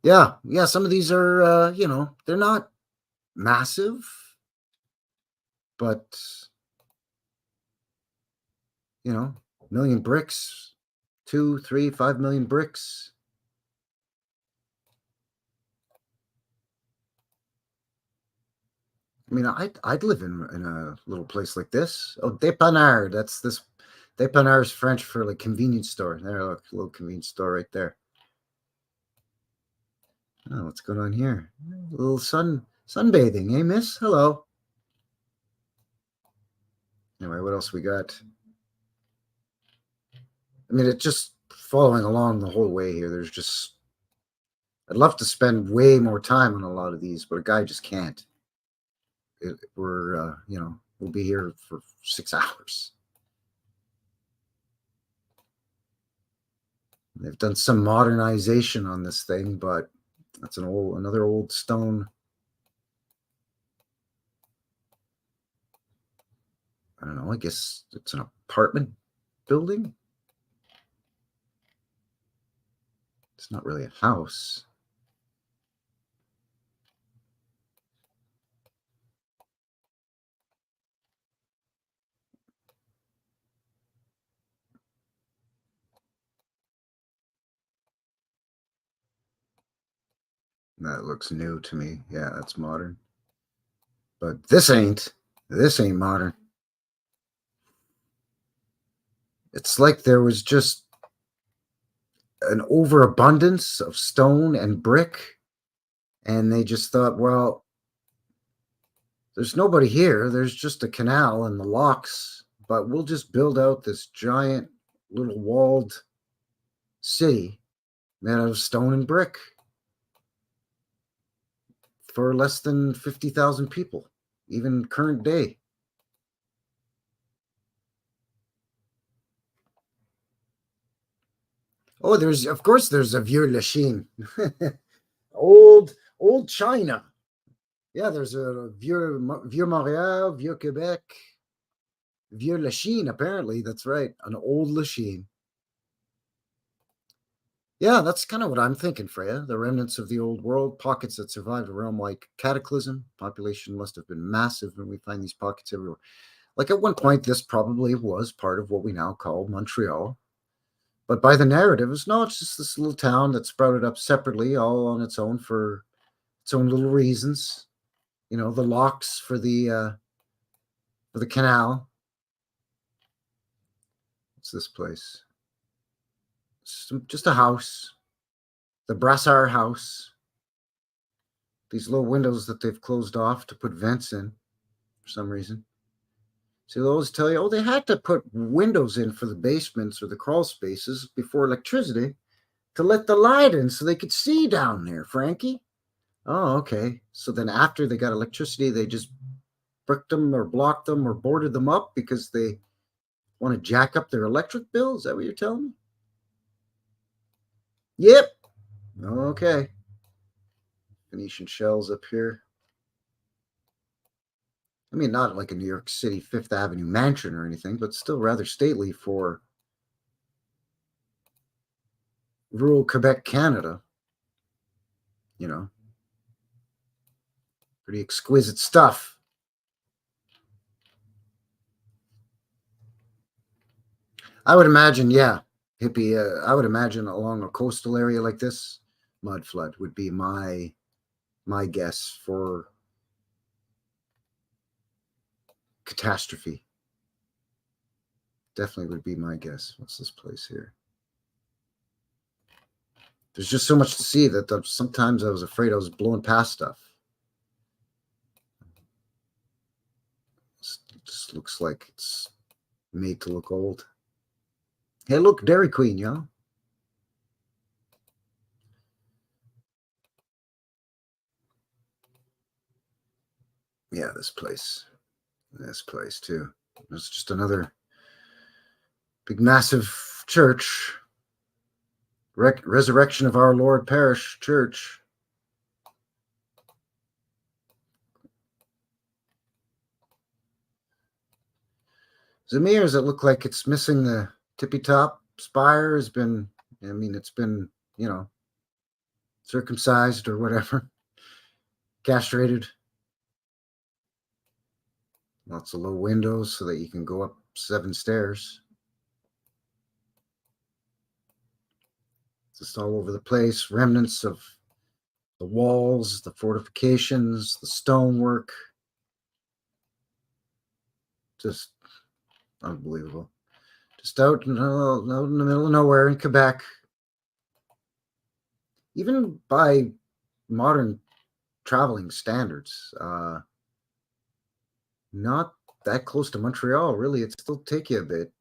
Yeah, some of these are, they're not massive, but, million bricks, 2, 3, 5 million bricks. I mean, I'd live in a little place like this. Oh, dépanneur. That's this. Dépanneur is French for like convenience store. There, look, a little convenience store right there. Oh, what's going on here? A little sunbathing, eh, miss? Hello. Anyway, what else we got? I mean, it's just following along the whole way here. There's just, I'd love to spend way more time on a lot of these, but a guy just can't. We'll be here for 6 hours. They've done some modernization on this thing, but that's another old stone. I don't know. I guess it's an apartment building. It's not really a house. That looks new to me. Yeah, that's modern. But this ain't modern. It's like there was just an overabundance of stone and brick, and they just thought, well, there's nobody here. There's just a canal and the locks, but we'll just build out this giant little walled city made out of stone and brick for less than 50,000 people, even current day. Oh, there's a Vieux Lachine. old China. Yeah, there's a Vieux Montréal, Vieux Quebec, Vieux Lachine, apparently. That's right, an old Lachine. Yeah, that's kind of what I'm thinking, Freya. The remnants of the old world, pockets that survived a realm like cataclysm. Population must have been massive when we find these pockets everywhere. Like at one point, this probably was part of what we now call Montreal. But by the narrative, it's just this little town that sprouted up separately, all on its own for its own little reasons. The locks for the canal. What's this place? Just a house. The Brassard house. These little windows that they've closed off to put vents in for some reason. So they'll always tell you, oh, they had to put windows in for the basements or the crawl spaces before electricity to let the light in so they could see down there, Frankie. Oh, okay. So then after they got electricity, they just bricked them or blocked them or boarded them up because they want to jack up their electric bill? Is that what you're telling me? Yep. Okay. Venetian shells up here. I mean, not like a New York City Fifth Avenue mansion or anything, but still rather stately for rural Quebec, Canada. Pretty exquisite stuff. I would imagine, yeah, hippie. I would imagine along a coastal area like this, mud flood would be my guess for catastrophe. Definitely would be my guess. What's this place here? There's just so much to see that sometimes I was afraid I was blowing past stuff. It just looks like it's made to look old. Hey, look, Dairy Queen, y'all. Yeah, this place too. It's just another big, massive church. Resurrection of Our Lord Parish Church. Zamir, does it look like it's missing the tippy top spire has been, I mean, it's been, you know, circumcised or whatever, castrated. Lots of low windows so that you can go up 7 stairs. Just all over the place. Remnants of the walls, the fortifications, the stonework. Just unbelievable. Just out in the middle of nowhere in Quebec. Even by modern traveling standards, not that close to Montreal, really. It still take you a bit,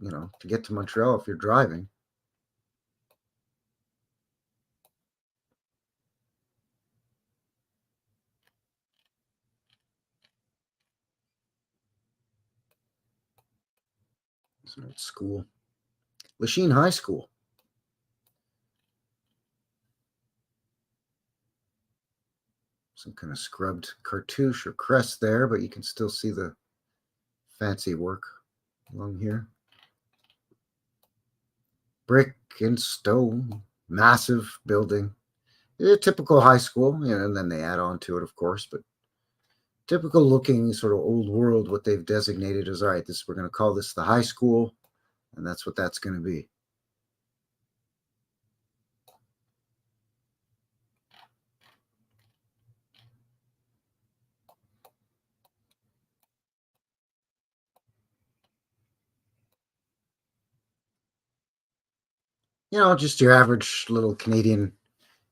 you know, to get to Montreal if you're driving. It's an old school. Lachine High School. Some kind of scrubbed cartouche or crest there, but you can still see the fancy work along here. Brick and stone, massive building. A typical high school, you know, and then they add on to it, of course, but typical looking sort of old world, what they've designated as, all right, this, we're going to call this the high school, and that's what that's going to be. You know, just your average little Canadian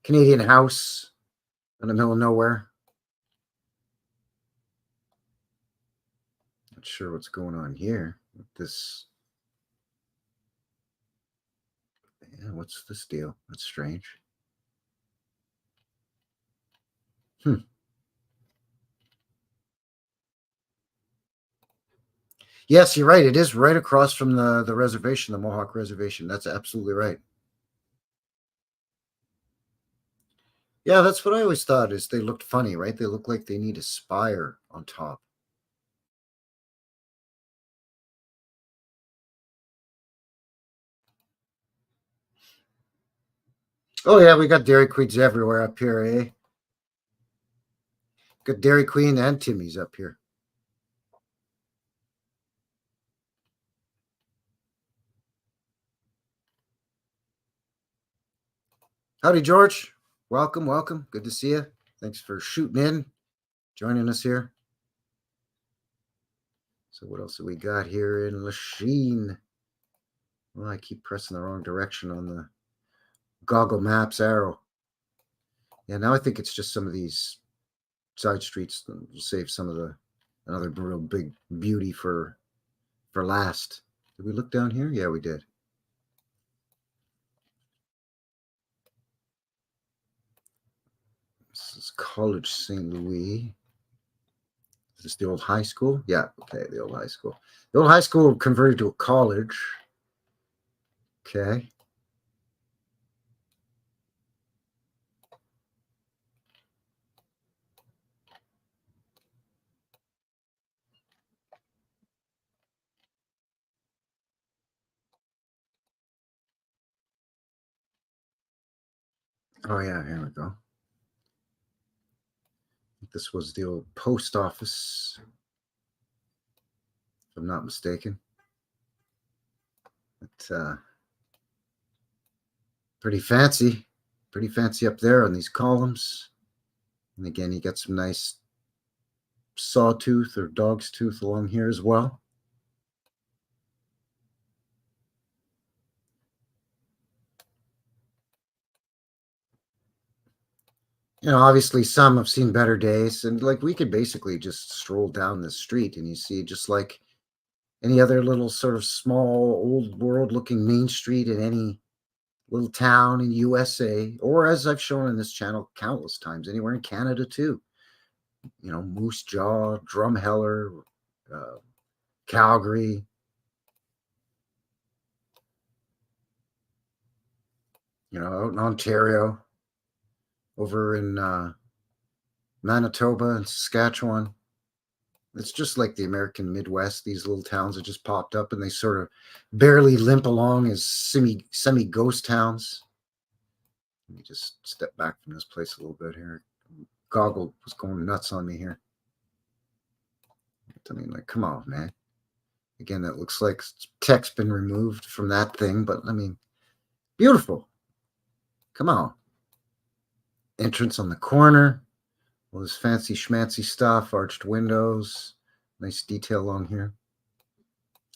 house in the middle of nowhere. Not sure what's going on here with this. Yeah, what's this deal? That's strange. Yes, you're right. It is right across from the reservation, the Mohawk Reservation. That's absolutely right. Yeah, that's what I always thought, is they looked funny, right? They look like they need a spire on top. Oh yeah, we got Dairy Queens everywhere up here, eh? Got Dairy Queen and Timmy's up here. Howdy, George. Welcome, welcome. Good to see you. Thanks for shooting in, joining us here. So what else have we got here in Lachine? Well, I keep pressing the wrong direction on the Goggle Maps arrow. Yeah, now I think it's just some of these side streets. We'll save some of the another real big beauty for last. Did we look down here? Yeah, we did. This is College St. Louis. Is this the old high school? Yeah, okay, the old high school. The old high school converted to a college. Okay. Oh yeah, here we go. This was the old post office, if I'm not mistaken. But pretty fancy up there on these columns. And again, you got some nice sawtooth or dog's tooth along here as well. You know, obviously some have seen better days, and like we could basically just stroll down this street and you see just like any other little sort of small old world looking main street in any little town in USA, or as I've shown in this channel countless times, anywhere in Canada too. You know, Moose Jaw, Drumheller, Calgary. You know, out in Ontario, over in Manitoba and Saskatchewan. It's just like the American Midwest. These little towns that just popped up and they sort of barely limp along as semi ghost towns. Let me just step back from this place a little bit here. Goggle was going nuts on me here. I mean, like, come on, man. Again, that looks like text been removed from that thing, but I mean, beautiful. Come on. Entrance on the corner. All this fancy schmancy stuff, arched windows, nice detail along here.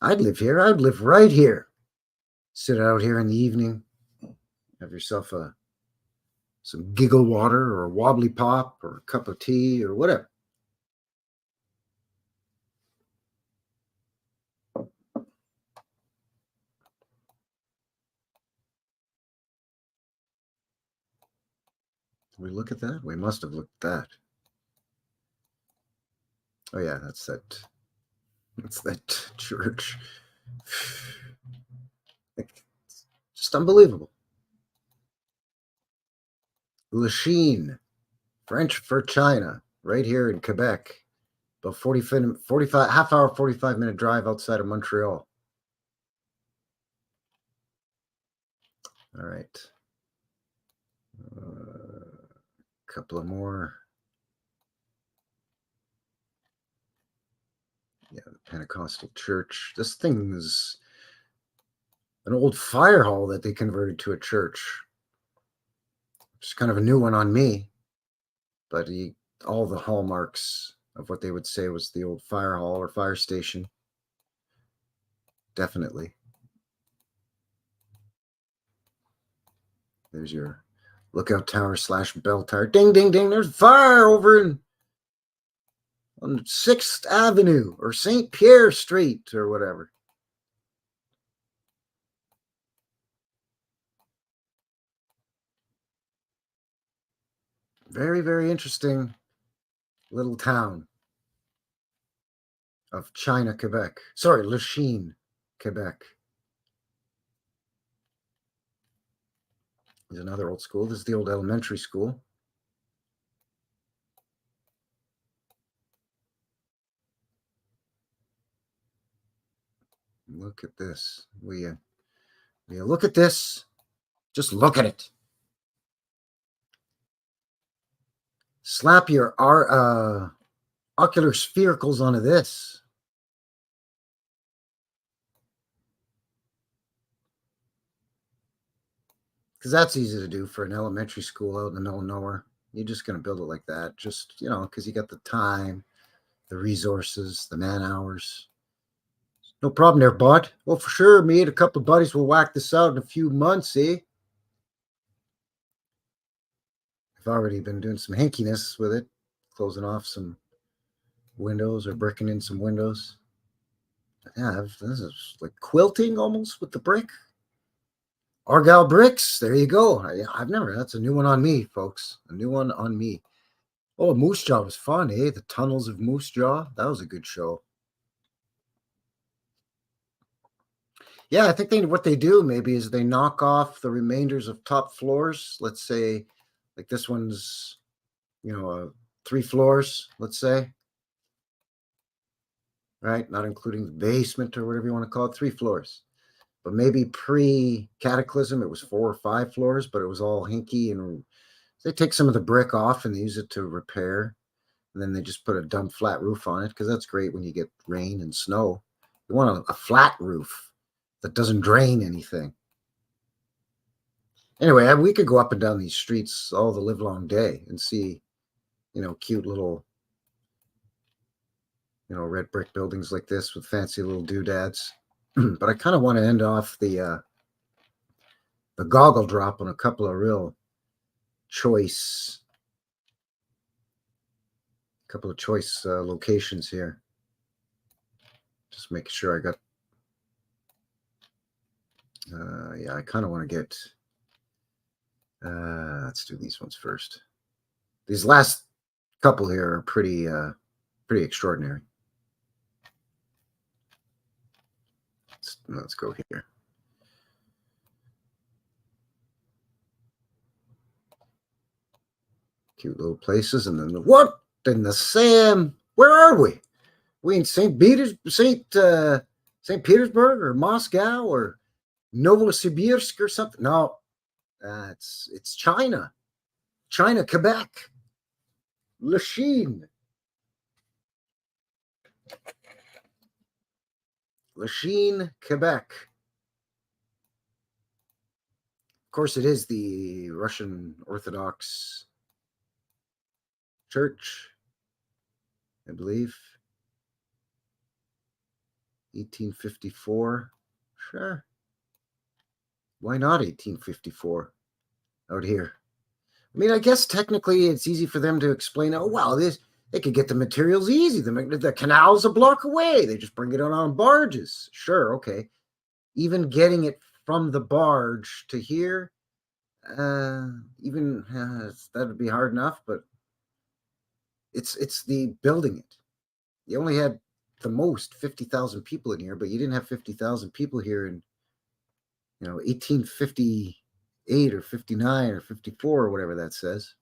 I'd live here. I'd live right here. Sit out here in the evening. Have yourself some giggle water or a wobbly pop or a cup of tea or whatever. Did we look at that? We must have looked at that. Oh yeah, that's that church. Just unbelievable. Lachine, French for China, right here in Quebec. About 45 half hour, 45-minute drive outside of Montreal. All right. Couple of more. Yeah, the Pentecostal church. This thing is an old fire hall that they converted to a church. It's kind of a new one on me, but all the hallmarks of what they would say was the old fire hall or fire station. Definitely. There's your lookout tower / bell tower. Ding, ding, ding. There's fire over on 6th Avenue or St. Pierre Street or whatever. Very, very interesting little town of China, Quebec. Sorry, Lachine, Quebec. There's another old school. This is the old elementary school. Look at this. Will you look at this? Just look at it. Slap your ocular sphericals onto this. Because that's easy to do for an elementary school out in the middle of nowhere. You're just going to build it like that. Just, because you got the time, the resources, the man hours. No problem there, bud. Well, for sure, me and a couple of buddies will whack this out in a few months, eh? I've already been doing some hankiness with it, closing off some windows or bricking in some windows. Yeah, this is like quilting almost with the brick. Argyle bricks. There you go. That's a new one on me, folks. A new one on me. Oh, Moose Jaw was fun, eh? The Tunnels of Moose Jaw. That was a good show. Yeah, I think what they do maybe is they knock off the remainders of top floors. Let's say, like this one's, 3 floors, let's say. Right? Not including the basement or whatever you want to call it, 3 floors. But maybe pre-cataclysm, it was 4 or 5 floors, but it was all hinky. And they take some of the brick off and they use it to repair. And then they just put a dumb flat roof on it because that's great when you get rain and snow. You want a flat roof that doesn't drain anything. Anyway, we could go up and down these streets all the livelong day and see, cute little, red brick buildings like this with fancy little doodads. But I kind of want to end off the goggle drop on a couple of real choice locations here. Just making sure I got. Yeah, I kind of want to get. Let's do these ones first. These last couple here are pretty extraordinary. Let's go here. Cute little places, and then what in the Sam? Where are we? We in St. Petersburg or Moscow or Novosibirsk or something. No, it's China. China, Quebec. Lachine. Lachine, Quebec. Of course, it is the Russian Orthodox Church, I believe. 1854. Sure. Why not 1854 out here? I mean, I guess technically it's easy for them to explain, oh, well, they could get the materials easy. The canal's a block away. They just bring it on barges. Sure, okay. Even getting it from the barge to here, that would be hard enough, but it's the building it. You only had the most 50,000 people in here, but you didn't have 50,000 people here in 1858 or 59 or 54 or whatever that says.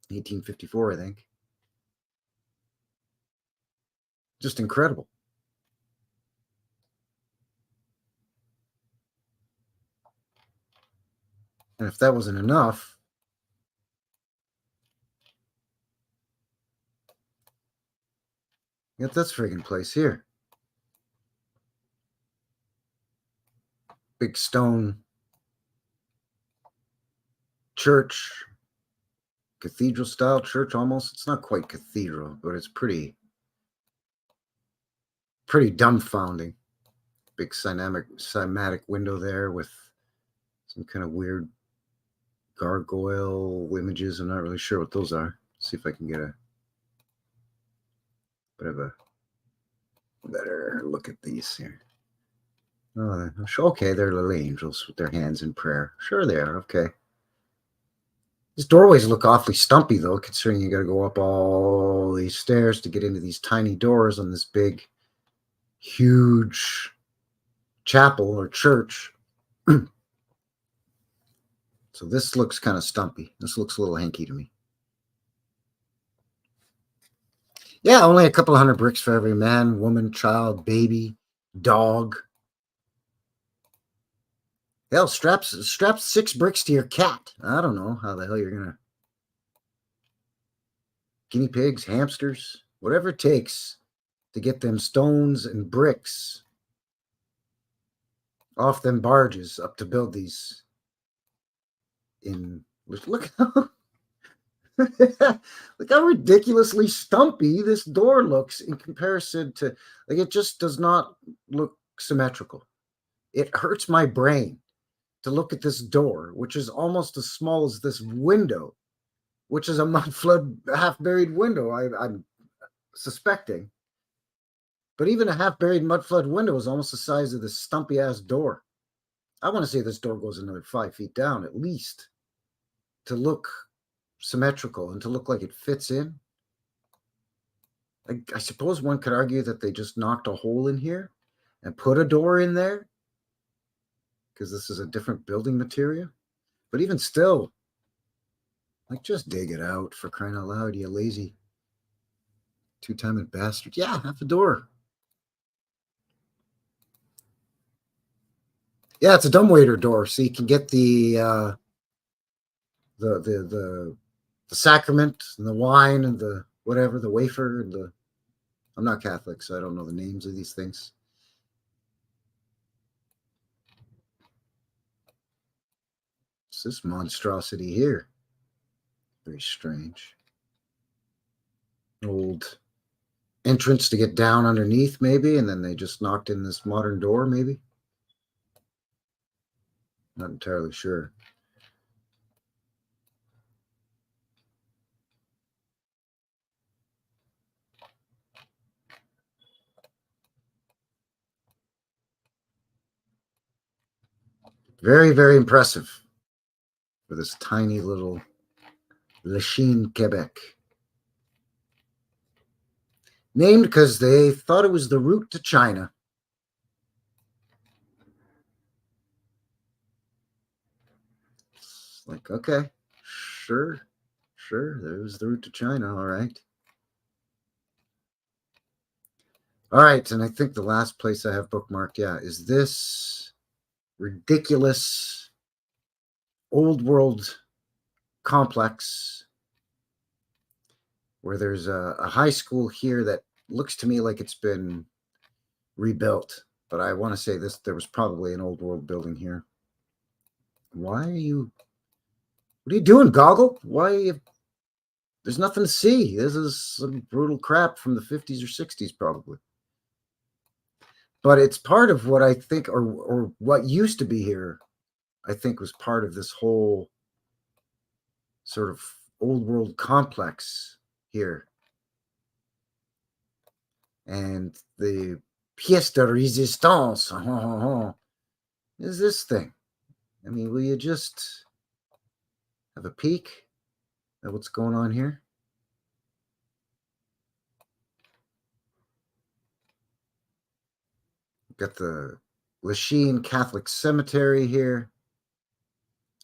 1854, I think. Just incredible. And if that wasn't enough, get this friggin' place here. Big stone church, cathedral style church almost. It's not quite cathedral, but it's pretty dumbfounding. Big cymatic window there with some kind of weird gargoyle images. I'm not really sure what those are. Let's see if I can get a bit of a better look at these here. Oh, okay, they're little angels with their hands in prayer. Sure they are, okay. These doorways look awfully stumpy, though, considering you got to go up all these stairs to get into these tiny doors on this big, huge chapel or church. So this looks kind of stumpy. This looks a little hanky to me. Yeah, only a couple 100 bricks for every man, woman, child, baby, dog. Hell, strap 6 bricks to your cat. I don't know how the hell you're gonna. Guinea pigs, hamsters, whatever it takes to get them stones and bricks off them barges up to build these. Look how look how ridiculously stumpy this door looks in comparison to, like, it just does not look symmetrical. It hurts my brain to look at this door, which is almost as small as this window, which is a mud flood half buried window, I'm suspecting. But even a half buried mud flood window is almost the size of this stumpy ass door. I want to say this door goes another 5 feet down at least to look symmetrical and to look like it fits in. I suppose one could argue that they just knocked a hole in here and put a door in there because this is a different building material. But even still, like, just dig it out, for crying out loud, you lazy two-timing bastard. Yeah, half a door. Yeah, it's a dumbwaiter door, so you can get the sacrament and the wine and the whatever, the wafer and the. I'm not Catholic, so I don't know the names of these things. It's this monstrosity here. Very strange. Old entrance to get down underneath, maybe, and then they just knocked in this modern door, maybe. Not entirely sure. Very, very impressive for this tiny little Lachine, Quebec. Named because they thought it was the route to China. It's like, okay, sure, there's the route to China, all right. All right, and I think the last place I have bookmarked, yeah, is this ridiculous old world complex where there's a high school here that looks to me like it's been rebuilt. But I want to say this, there was probably an old world building here. Why are you, what are you doing, Goggle? Why are you, there's nothing to see. This is some brutal crap from the 50s or 60s, probably. But it's part of what I think, or what used to be here, I think was part of this whole sort of old world complex here. And the pièce de résistance is this thing. I mean, will you just have a peek at what's going on here? Got the Lachine Catholic Cemetery here,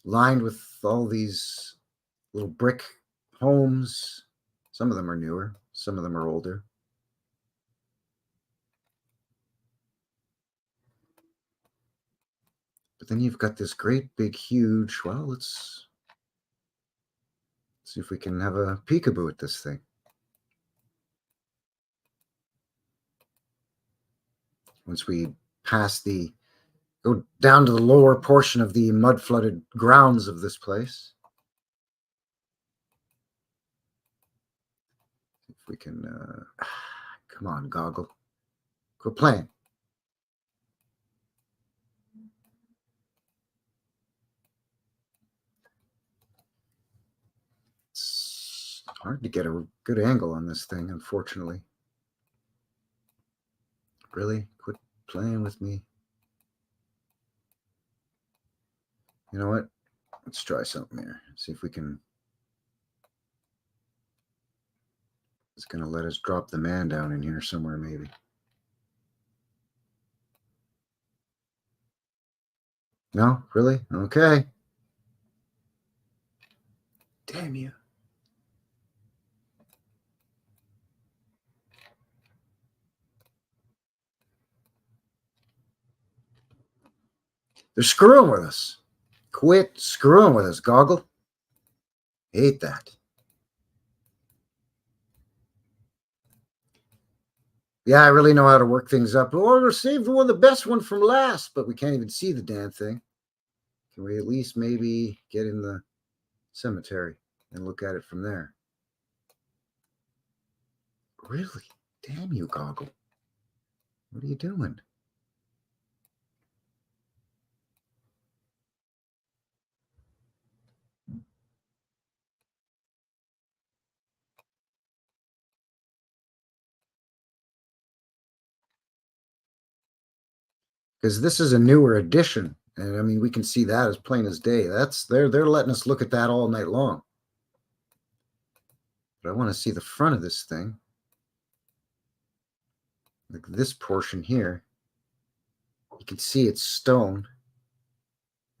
lined with all these little brick homes. Some of them are newer, some of them are older. But then you've got this great big huge, well, let's see if we can have a peekaboo at this thing. Once we pass go down to the lower portion of the mud flooded grounds of this place. If we can, come on, Goggle, quit playing. It's hard to get a good angle on this thing, unfortunately. Really? Quit playing with me. You know what? Let's try something here. See if we can. It's going to let us drop the man down in here somewhere, maybe. No? Really? Okay. Damn you. They're screwing with us. Quit screwing with us, Goggle. Hate that. Yeah, I really know how to work things up. Or save the best one from last, but we can't even see the damn thing. Can we at least maybe get in the cemetery and look at it from there? Really? Damn you, Goggle. What are you doing? Because this is a newer edition. And I mean, we can see that as plain as day. They're letting us look at that all night long. But I want to see the front of this thing. Like this portion here. You can see it's stone.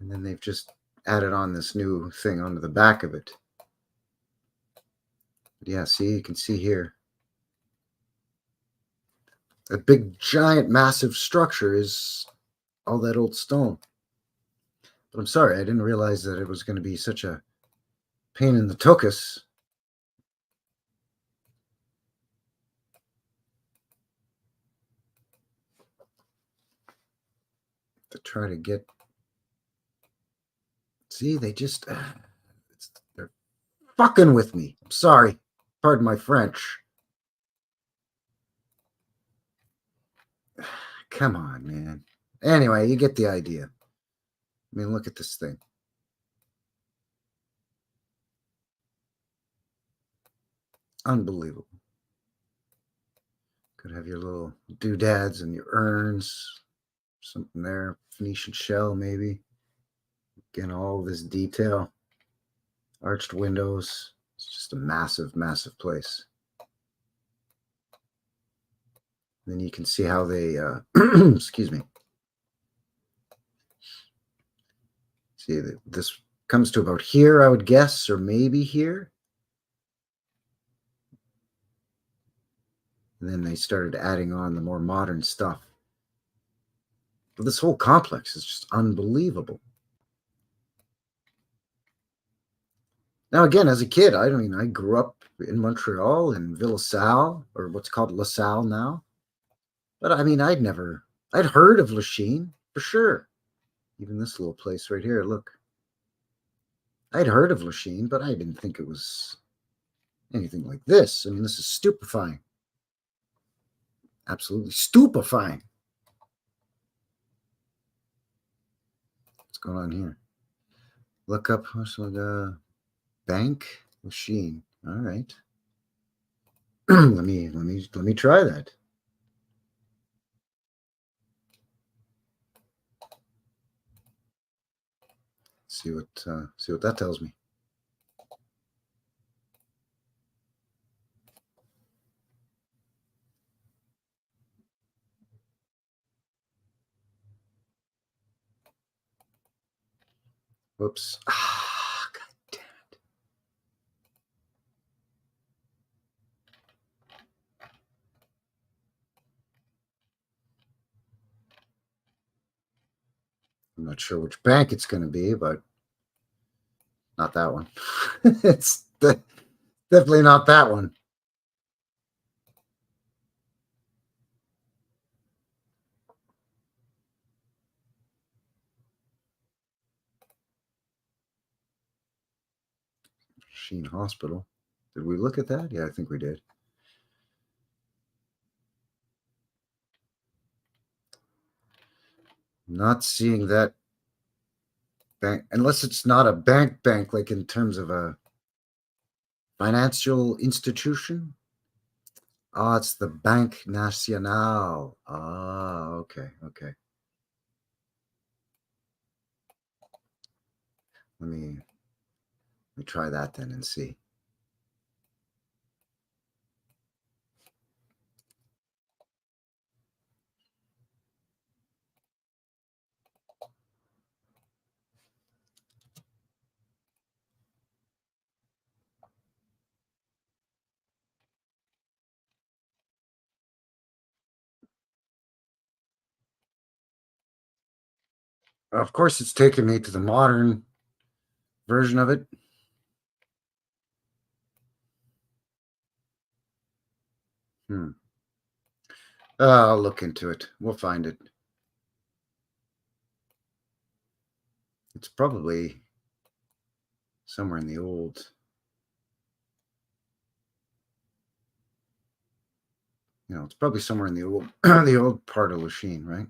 And then they've just added on this new thing onto the back of it. But yeah, see, you can see here. A big, giant, massive structure is all that old stone. But I'm sorry, I didn't realize that it was going to be such a pain in the tuchus. To try to get. See, they just. They're fucking with me. I'm sorry. Pardon my French. Come on, man. Anyway, you get the idea. I mean, look at this thing. Unbelievable. Could have your little doodads and your urns. Something there. Phoenician shell, maybe. Again, all this detail. Arched windows. It's just a massive, massive place. Then you can see how they, excuse me. See, this comes to about here, I would guess, or maybe here. And then they started adding on the more modern stuff. But this whole complex is just unbelievable. Now, again, as a kid, I grew up in Montreal in Ville-Salle, or what's called LaSalle now. But I mean, I'd heard of Lachine for sure. Even this little place right here, look. I'd heard of Lachine, but I didn't think it was anything like this. I mean, this is stupefying. Absolutely stupefying. What's going on here? Look up bank Lachine. All right. let me try that. See what that tells me. Whoops. Ah, God damn it. I'm not sure which bank it's going to be, but not that one. It's definitely not that one. Lachine Hospital. Did we look at that? Yeah, I think we did. Not seeing that bank, unless it's not a bank, like in terms of a financial institution. Ah, it's the Banque Nationale. Ah, okay. Let me try that then and see. Of course, it's taken me to the modern version of it. I'll look into it. We'll find it. It's probably somewhere in the old. It's probably somewhere in the old, the old part of Lachine, right?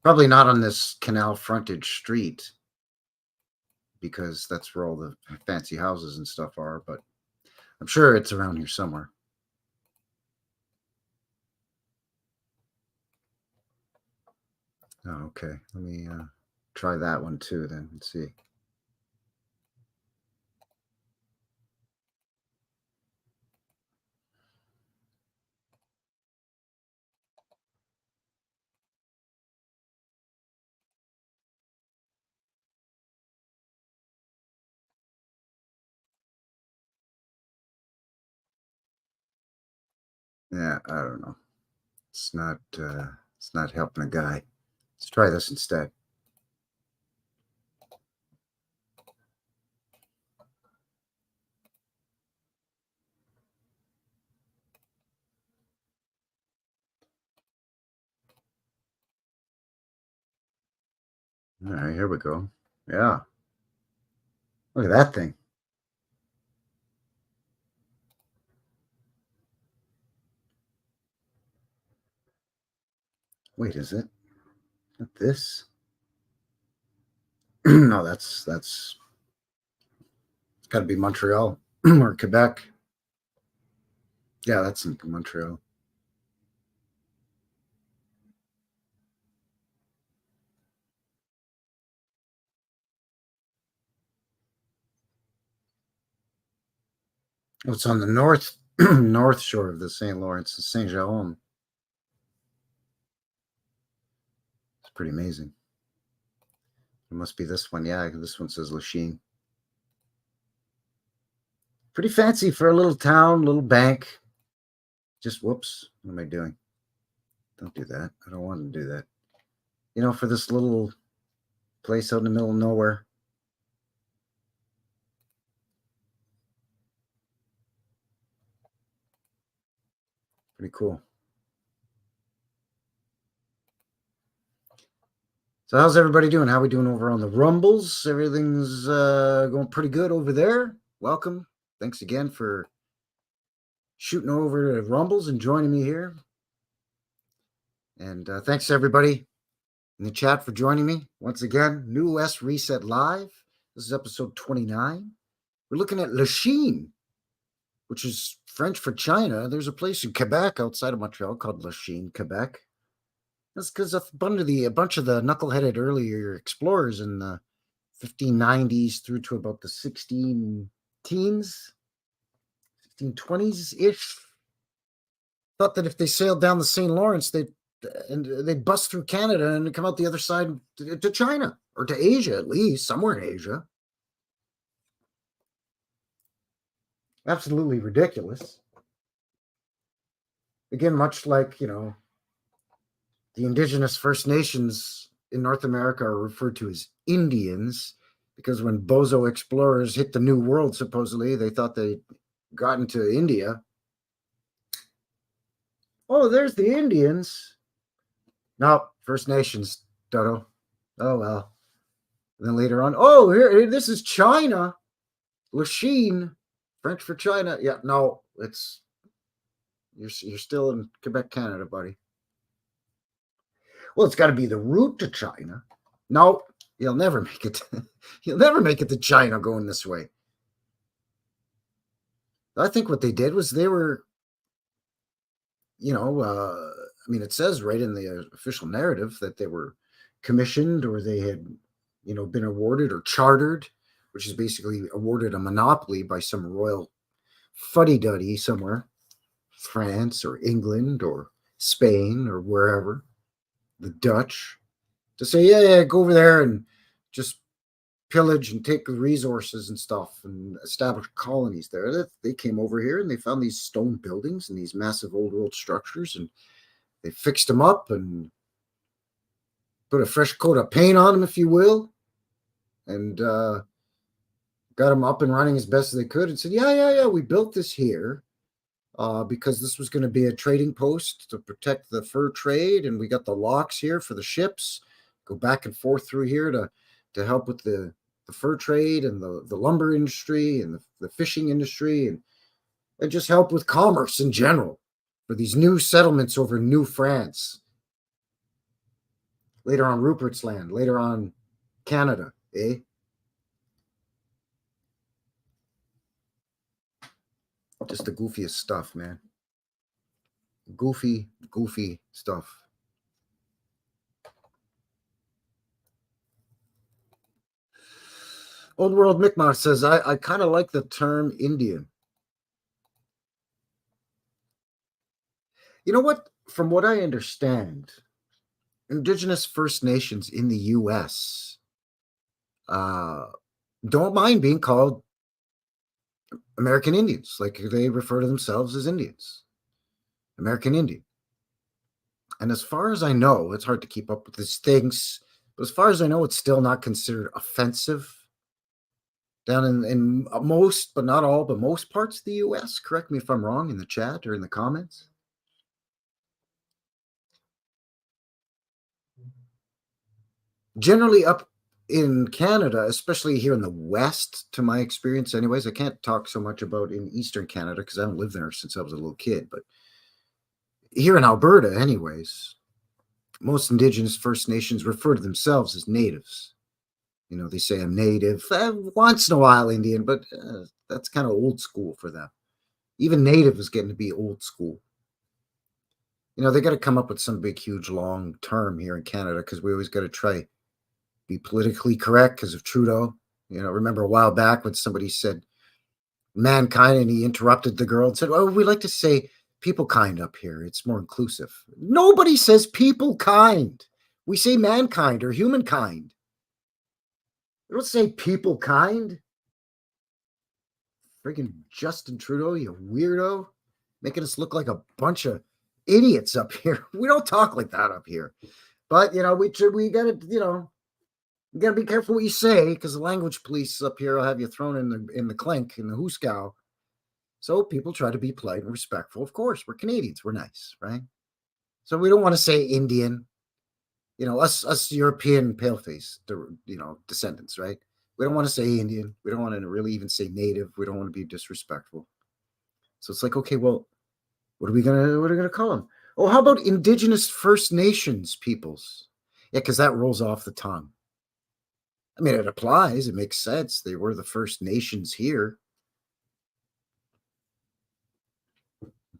Probably not on this canal frontage street, because that's where all the fancy houses and stuff are, but I'm sure it's around here somewhere. Oh, okay. Let me try that one too then and see. Yeah, I don't know. It's not helping a guy. Let's try this instead. All right, here we go. Yeah. Look at that thing. Wait, is it? Not this? No, that's it's got to be Montreal or Quebec. Yeah, that's in Montreal. Oh, it's on the north north shore of the St. Lawrence, Saint Jérôme. It's pretty amazing. It must be this one. Yeah, this one says Lachine. Pretty fancy for a little town, little bank. Just whoops. What am I doing? Don't do that. I don't want to do that. You know, for this little place out in the middle of nowhere. Pretty cool. So how's everybody doing? How we doing over on the Rumbles? Everything's going pretty good over there. Welcome. Thanks again for shooting over to Rumbles and joining me here. And thanks to everybody in the chat for joining me. Once again, New West Reset Live. This is episode 29. We're looking at Lachine, which is French for China. There's a place in Quebec outside of Montreal called Lachine, Quebec. That's because a bunch of the knuckleheaded earlier explorers in the 1590s through to about the 1620s-ish thought that if they sailed down the St. Lawrence, they'd bust through Canada and come out the other side to China or to Asia, at least somewhere in Asia. Absolutely ridiculous. Again, much like, you know, the indigenous First Nations in North America are referred to as Indians because when bozo explorers hit the New World, supposedly, they thought they'd gotten to India. Oh, there's the Indians. No, First Nations, Dodo. Oh, well. And then later on, oh, here, this is China. Lachine, French for China. Yeah, no, you're still in Quebec, Canada, buddy. Well, it's got to be the route to China. No, you'll never make it. You'll never make it to China going this way. I think what they did was they were, you know, I mean, it says right in the official narrative that they were commissioned or they had, you know, been awarded or chartered, which is basically awarded a monopoly by some royal fuddy-duddy somewhere, France or England or Spain or wherever, the Dutch, to say, yeah, go over there and just pillage and take the resources and stuff and establish colonies there. They came over here and they found these stone buildings and these massive old world structures and they fixed them up and put a fresh coat of paint on them, if you will, and got them up and running as best as they could and said, yeah, we built this here because this was going to be a trading post to protect the fur trade. And we got the locks here for the ships, go back and forth through here to help with the fur trade and the lumber industry and the fishing industry and just help with commerce in general for these new settlements over New France. Later on Rupert's Land, later on Canada, eh? Just the goofiest stuff, man. Goofy stuff. Old World Mi'kmaq says, I kind of like the term Indian. You know what? From what I understand, Indigenous First Nations in the U.S. Don't mind being called American Indians. Like they refer to themselves as Indians. American Indian. And as far as I know, it's hard to keep up with these things, but as far as I know, it's still not considered offensive down in most, but not all, but most parts of the U.S. Correct me if I'm wrong in the chat or in the comments. Generally up in Canada, especially here in the West, to my experience anyways, I can't talk so much about in Eastern Canada because I haven't lived there since I was a little kid, but here in Alberta anyways, most Indigenous First Nations refer to themselves as natives. You know, they say I'm native, once in a while Indian, but that's kind of old school for them. Even native is getting to be old school. You know, they got to come up with some big, huge, long term here in Canada because we always got to try be politically correct because of Trudeau. You know, remember a while back when somebody said mankind and he interrupted the girl and said, well, we like to say people kind up here. It's more inclusive. Nobody says people kind. We say mankind or humankind. We don't say people kind. Freaking Justin Trudeau, you weirdo. making us look like a bunch of idiots up here. We don't talk like that up here. But, you know, we got to, you know, you got to be careful what you say, because the language police up here will have you thrown in the clink, in the hooskow. So people try to be polite and respectful. Of course, we're Canadians. We're nice, right? So we don't want to say Indian. You know, us European paleface, you know, descendants, right? We don't want to say Indian. We don't want to really even say native. We don't want to be disrespectful. So it's like, okay, well, what are we gonna call them? Oh, how about Indigenous First Nations peoples? Yeah, because that rolls off the tongue. I mean, it applies. It makes sense. They were the first nations here.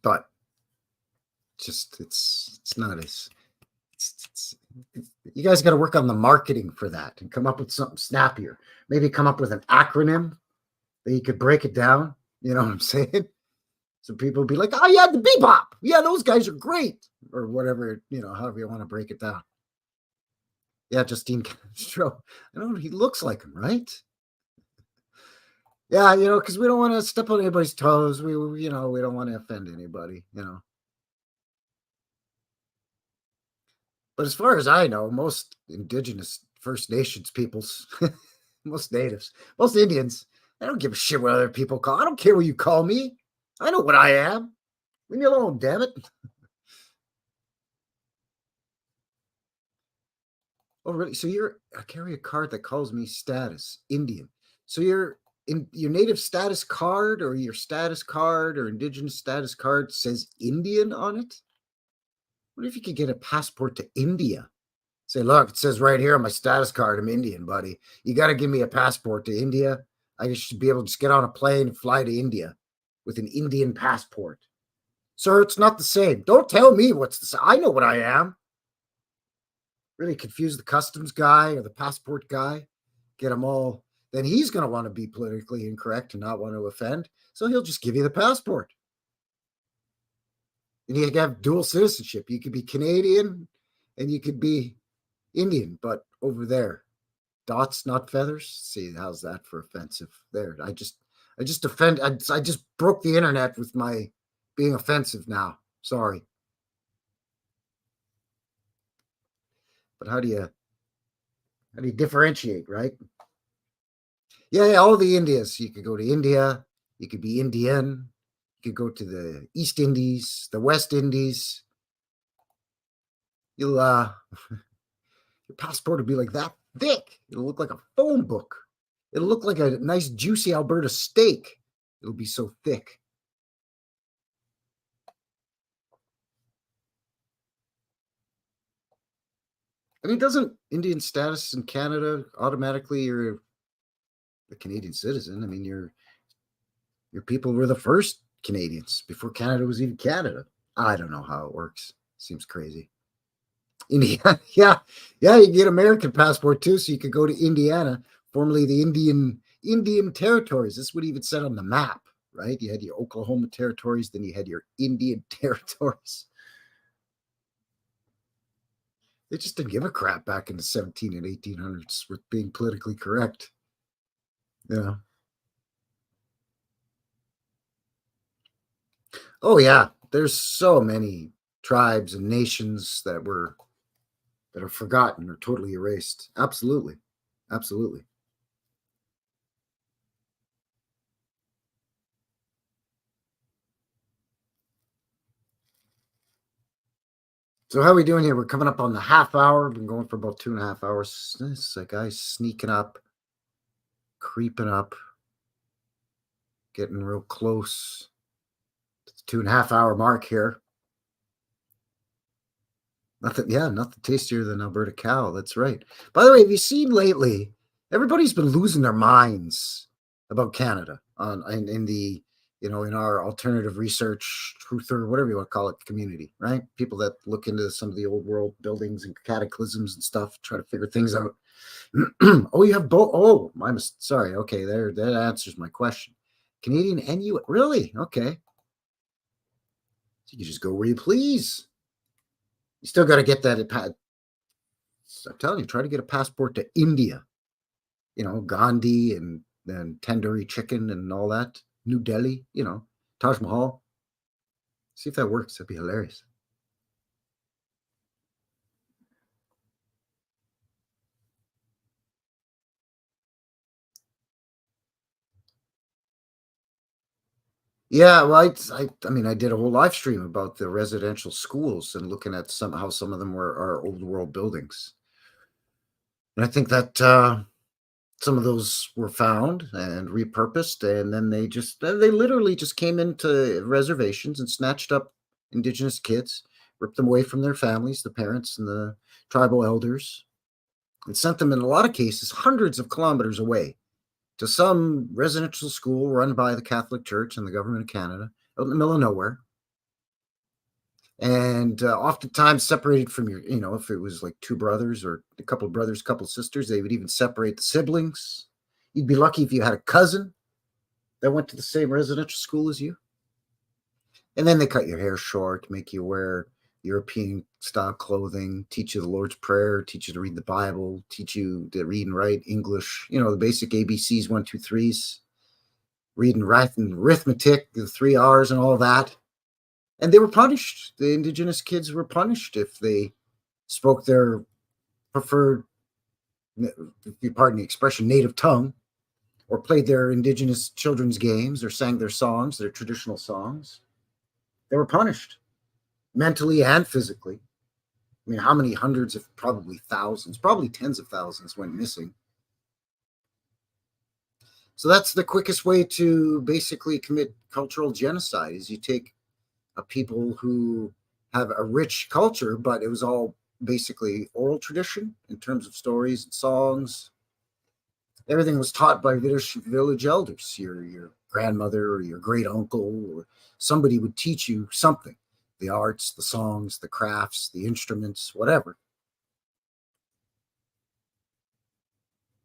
But just it's not as you guys got to work on the marketing for that and come up with something snappier. Maybe come up with an acronym that you could break it down. You know what I'm saying? So people be like, oh yeah, the bebop. Yeah, those guys are great. Or whatever, you know, however you want to break it down. Yeah, Justine Castro. I know he looks like him, right? Yeah, you know, because we don't want to step on anybody's toes. We you know, we don't want to offend anybody, you know. But as far as I know, most Indigenous First Nations peoples, most natives, most Indians, I don't give a shit what other people call. I don't care what you call me. I know what I am. Leave me alone, damn it. Oh, really? So I carry a card that calls me status Indian. So you're in your native status card, or your status card or Indigenous status card says Indian on it? What if you could get a passport to India? Say, look, it says right here on my status card, I'm Indian, buddy. You got to give me a passport to India. I should be able to just get on a plane and fly to India with an Indian passport. Sir, it's not the same. Don't tell me what's the same. I know what I am. Really confuse the customs guy or the passport guy. Get them all. Then he's going to want to be politically incorrect and not want to offend. So he'll just give you the passport. And you can have dual citizenship. You could be Canadian and you could be Indian, but over there, dots, not feathers. See, how's that for offensive? There, I just I just broke the internet with my being offensive now. Sorry, but how do you differentiate, right? Yeah, all the Indias. You could go to India. You could be Indian. You could go to the East Indies, the West Indies. You'll your passport will be like that thick. It'll look like a phone book. It'll look like a nice, juicy Alberta steak. It'll be so thick. I mean, doesn't Indian status in Canada automatically you're a Canadian citizen? I mean, your people were the first Canadians before Canada was even Canada. I don't know how it works. Seems crazy. Indiana, yeah, you get American passport too, so you could go to Indiana, formerly the Indian territories. This would even said on the map, right? You had your Oklahoma territories, then you had your Indian territories. They just didn't give a crap back in the 17 and 1800s with being politically correct. Yeah. Oh yeah, there's so many tribes and nations that are forgotten or totally erased. Absolutely. Absolutely. So how are we doing here? We're coming up on the half hour. We've been going for about 2.5 hours. This guy's sneaking up, creeping up, getting real close to the 2.5 hour mark here. Nothing tastier than Alberta cow. That's right. By the way, have you seen lately? Everybody's been losing their minds about Canada in the in our alternative research, truther, whatever you want to call it, community, right? People that look into some of the old world buildings and cataclysms and stuff, try to figure things out. Oh, you have both. Oh, sorry. Okay, that answers my question. Canadian and you really okay? So you just go where you please. You still got to get that. I'm telling you, try to get a passport to India. Gandhi and then tandoori chicken and all that. New Delhi, Taj Mahal. See if that works. That'd be hilarious. Yeah, well, I mean, I did a whole live stream about the residential schools and looking at how some of them are old world buildings, and I think that some of those were found and repurposed, and then they literally just came into reservations and snatched up indigenous kids, ripped them away from their families, the parents and the tribal elders, and sent them in a lot of cases hundreds of kilometers away to some residential school run by the Catholic Church and the government of Canada out in the middle of nowhere. And oftentimes separated from if it was like two brothers or a couple of brothers, couple of sisters, they would even separate the siblings. You'd be lucky if you had a cousin that went to the same residential school as you. And then they cut your hair short, make you wear European style clothing, teach you the Lord's Prayer, teach you to read the Bible, teach you to read and write English, the basic ABCs, 1, 2, 3s, read and write and arithmetic, the 3 R's and all that. And they were punished. The indigenous kids were punished if they spoke their preferred, if you pardon the expression, native tongue, or played their indigenous children's games, or sang their songs, their traditional songs. They were punished mentally and physically. I mean, how many hundreds of probably thousands, probably tens of thousands went missing. So that's the quickest way to basically commit cultural genocide is you take a people who have a rich culture, but it was all basically oral tradition in terms of stories and songs. Everything was taught by village elders. Your grandmother or your great uncle or somebody would teach you something, the arts, the songs, the crafts, the instruments, whatever.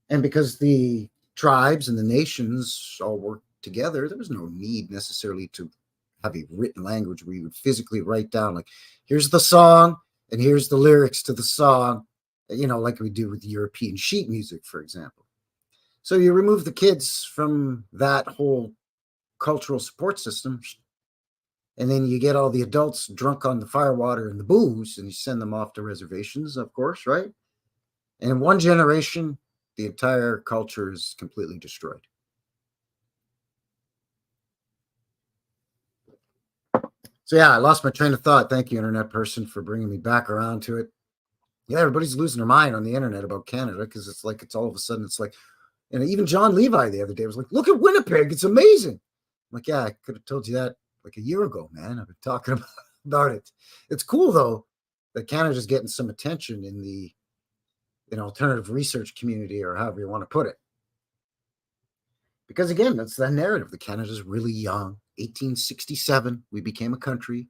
And because the tribes and the nations all worked together, there was no need necessarily to have a written language where you would physically write down, like, here's the song and here's the lyrics to the song, like we do with European sheet music, for example. So you remove the kids from that whole cultural support system, and then you get all the adults drunk on the firewater and the booze, and you send them off to reservations, of course, right? And in one generation, the entire culture is completely destroyed. So yeah, I lost my train of thought. Thank you, internet person, for bringing me back around to it. Yeah, everybody's losing their mind on the internet about Canada because it's all of a sudden it's like, even John Levi the other day was like, look at Winnipeg, it's amazing. I'm like, yeah, I could have told you that like a year ago, man. I've been talking about it. It's cool though that Canada's getting some attention in the alternative research community, or however you want to put it. Because again, that's the narrative. The Canada's really young. 1867, we became a country.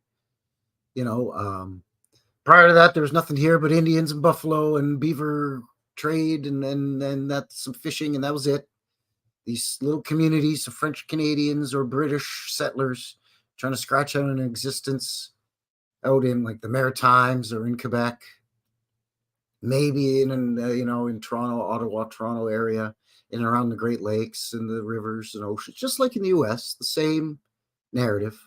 Prior to that, there was nothing here but Indians and buffalo and beaver trade, and that's some fishing, and that was it. These little communities of French Canadians or British settlers trying to scratch out an existence out in like the Maritimes or in Quebec, maybe in Toronto, Ottawa, Toronto area, in and around the Great Lakes and the rivers and oceans, just like in the U.S., the same narrative.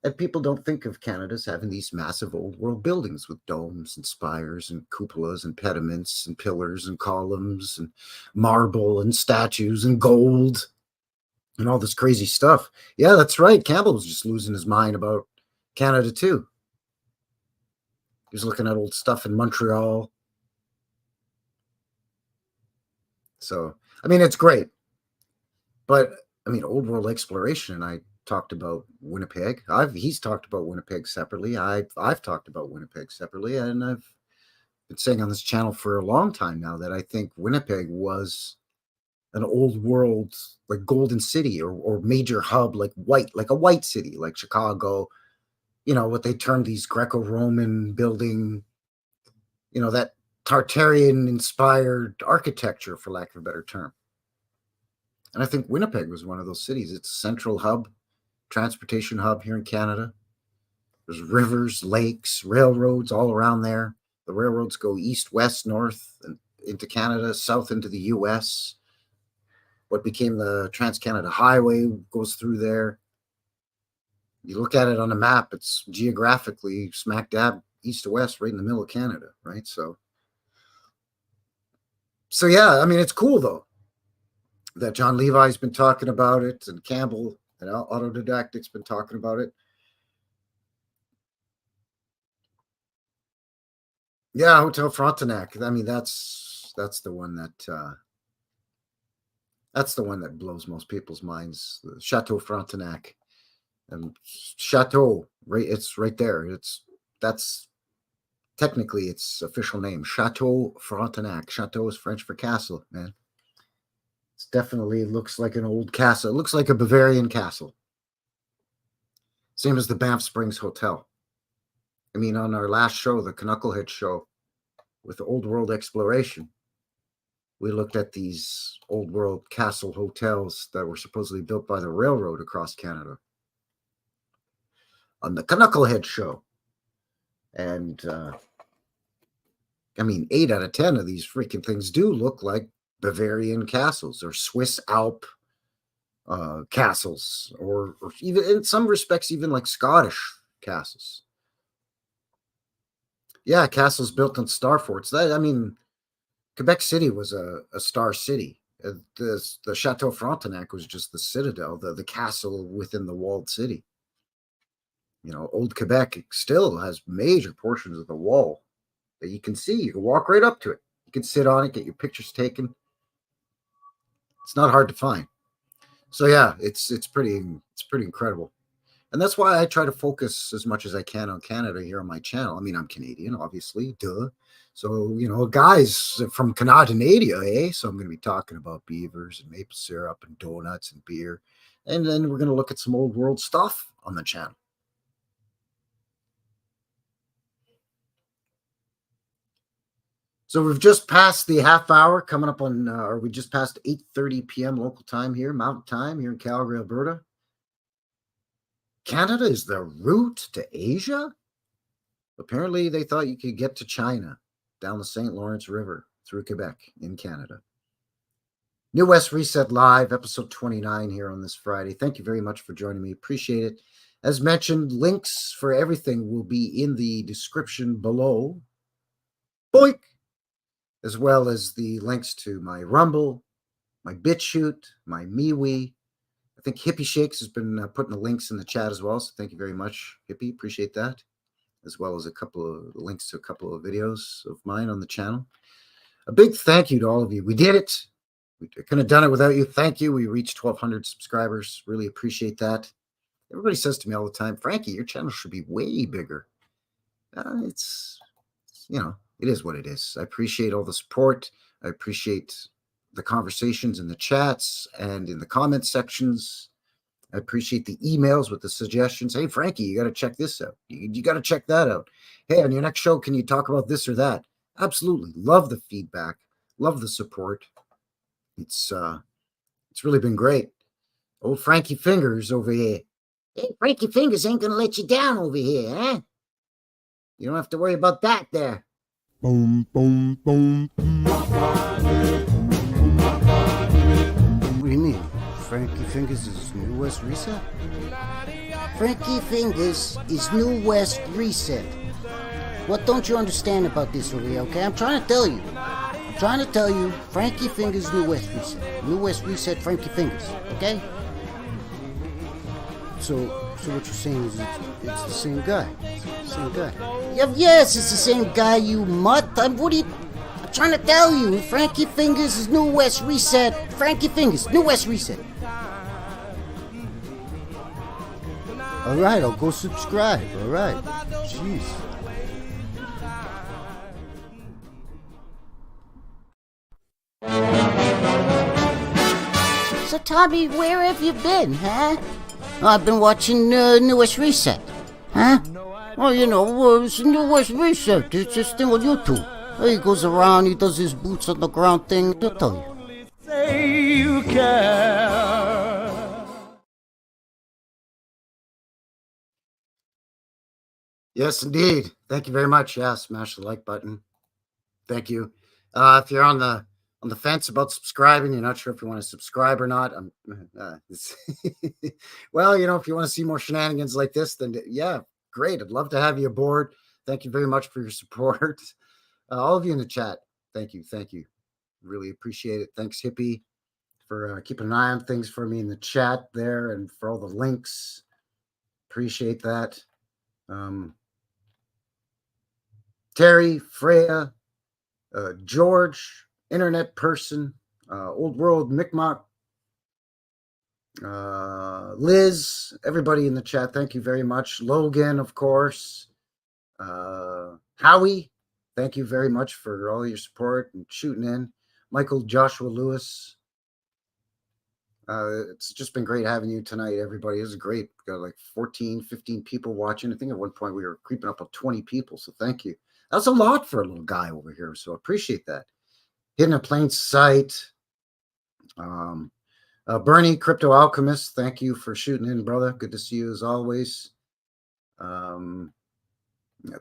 And people don't think of Canada as having these massive old world buildings with domes and spires and cupolas and pediments and pillars and columns and marble and statues and gold and all this crazy stuff. Yeah, that's right. Campbell was just losing his mind about Canada too. He was looking at old stuff in Montreal. So, I mean, it's great. But, I mean, old world exploration, I talked about Winnipeg. He's talked about Winnipeg separately. I've talked about Winnipeg separately, and I've been saying on this channel for a long time now that I think Winnipeg was an old world, like golden city or major hub, like a white city, like Chicago, what they term these Greco-Roman building, that Tartarian inspired architecture, for lack of a better term. And I think Winnipeg was one of those cities. It's a central hub, transportation hub here in Canada. There's rivers, lakes, railroads all around there. The railroads go east, west, north, and into Canada, south into the US. What became the Trans-Canada Highway goes through there. You look at it on a map, it's geographically smack dab east to west, right in the middle of Canada, right? So yeah, I mean, it's cool though that John Levi's been talking about it, and Campbell and Autodidactic's been talking about it. Yeah, Hotel Frontenac. I mean, that's the one that blows most people's minds. The Chateau Frontenac, and Chateau, right? It's right there. That's technically its official name, Chateau Frontenac. Chateau is French for castle, man. It definitely looks like an old castle. It looks like a Bavarian castle. Same as the Banff Springs Hotel. I mean, on our last show, the Knucklehead show with the Old World Exploration, we looked at these old world castle hotels that were supposedly built by the railroad across Canada on the Knucklehead show. And I mean, 8 out of 10 of these freaking things do look like Bavarian castles or Swiss Alp castles, or even in some respects, even like Scottish castles. Yeah, castles built on star forts. I mean, Quebec City was a star city. The Chateau Frontenac was just the citadel, the castle within the walled city. You know, old Quebec still has major portions of the wall that you can see. You can walk right up to it. You can sit on it, get your pictures taken. It's not hard to find. So yeah, it's pretty incredible. And that's why I try to focus as much as I can on Canada here on my channel. I mean, I'm Canadian, obviously, duh. So, you know, guys from Canada, eh? So I'm going to be talking about beavers and maple syrup and donuts and beer. And then we're going to look at some old world stuff on the channel. So we've just passed the half hour, coming up on, or we just passed 8:30 p.m. local time here, Mountain Time here in Calgary, Alberta. Canada is the route to Asia? Apparently, they thought you could get to China down the St. Lawrence River through Quebec in Canada. New West Reset Live, episode 29 here on this Friday. Thank you very much for joining me. Appreciate it. As mentioned, links for everything will be in the description below. Boink! As well as the links to my Rumble, my BitChute, my MeWe. I think Hippie Shakes has been putting the links in the chat as well. So thank you very much, Hippie. Appreciate that. As well as a couple of links to a couple of videos of mine on the channel. A big thank you to all of you. We did it. We couldn't have done it without you. Thank you. We reached 1,200 subscribers. Really appreciate that. Everybody says to me all the time, Frankie, your channel should be way bigger. It's, you know, it is what it is. I appreciate all the support. I appreciate the conversations in the chats and in the comment sections. I appreciate the emails with the suggestions. Hey, Frankie, you got to check this out. You got to check that out. Hey, on your next show, can you talk about this or that? Absolutely. Love the feedback. Love the support. It's really been great. Old Frankie Fingers over here. Hey, Frankie Fingers ain't going to let you down over here, huh? You don't have to worry about that there. Boom, boom, boom, boom. What do you mean? Frankie Fingers is New West Reset? Frankie Fingers is New West Reset. What don't you understand about this over here, okay? I'm trying to tell you. Frankie Fingers, New West Reset. New West Reset, Frankie Fingers, okay? So what you're saying is it's the same guy. Yes, it's the same guy, you mutt. I'm trying to tell you. Frankie Fingers is New West Reset. Frankie Fingers, New West Reset. All right, I'll go subscribe. All right. Jeez. So, Tommy, where have you been, huh? I've been watching New West Reset. Huh? Well, you know, it's New West Reset. It's this thing on YouTube. He goes around, he does his boots on the ground thing. They'll tell you. Say you care. Yes, indeed. Thank you very much. Yeah, smash the like button. Thank you. If you're on the on the fence about subscribing, you're not sure if you want to subscribe or not, well, if you want to see more shenanigans like this, then yeah, great. I'd love to have you aboard. Thank you very much for your support. All of you in the chat, thank you. Really appreciate it. Thanks, Hippie, for keeping an eye on things for me in the chat there and for all the links. Appreciate that. Terry, Freya, George, Internet Person, Old World, Micmac, Liz, everybody in the chat, thank you very much. Logan, of course. Howie, thank you very much for all your support and shooting in. Michael Joshua Lewis. It's just been great having you tonight, everybody. It was great. We got like 14, 15 people watching. I think at one point we were creeping up on 20 people, so thank you. That's a lot for a little guy over here, so I appreciate that. Hidden in plain sight. Bernie, Crypto Alchemist, thank you for shooting in, brother. Good to see you as always.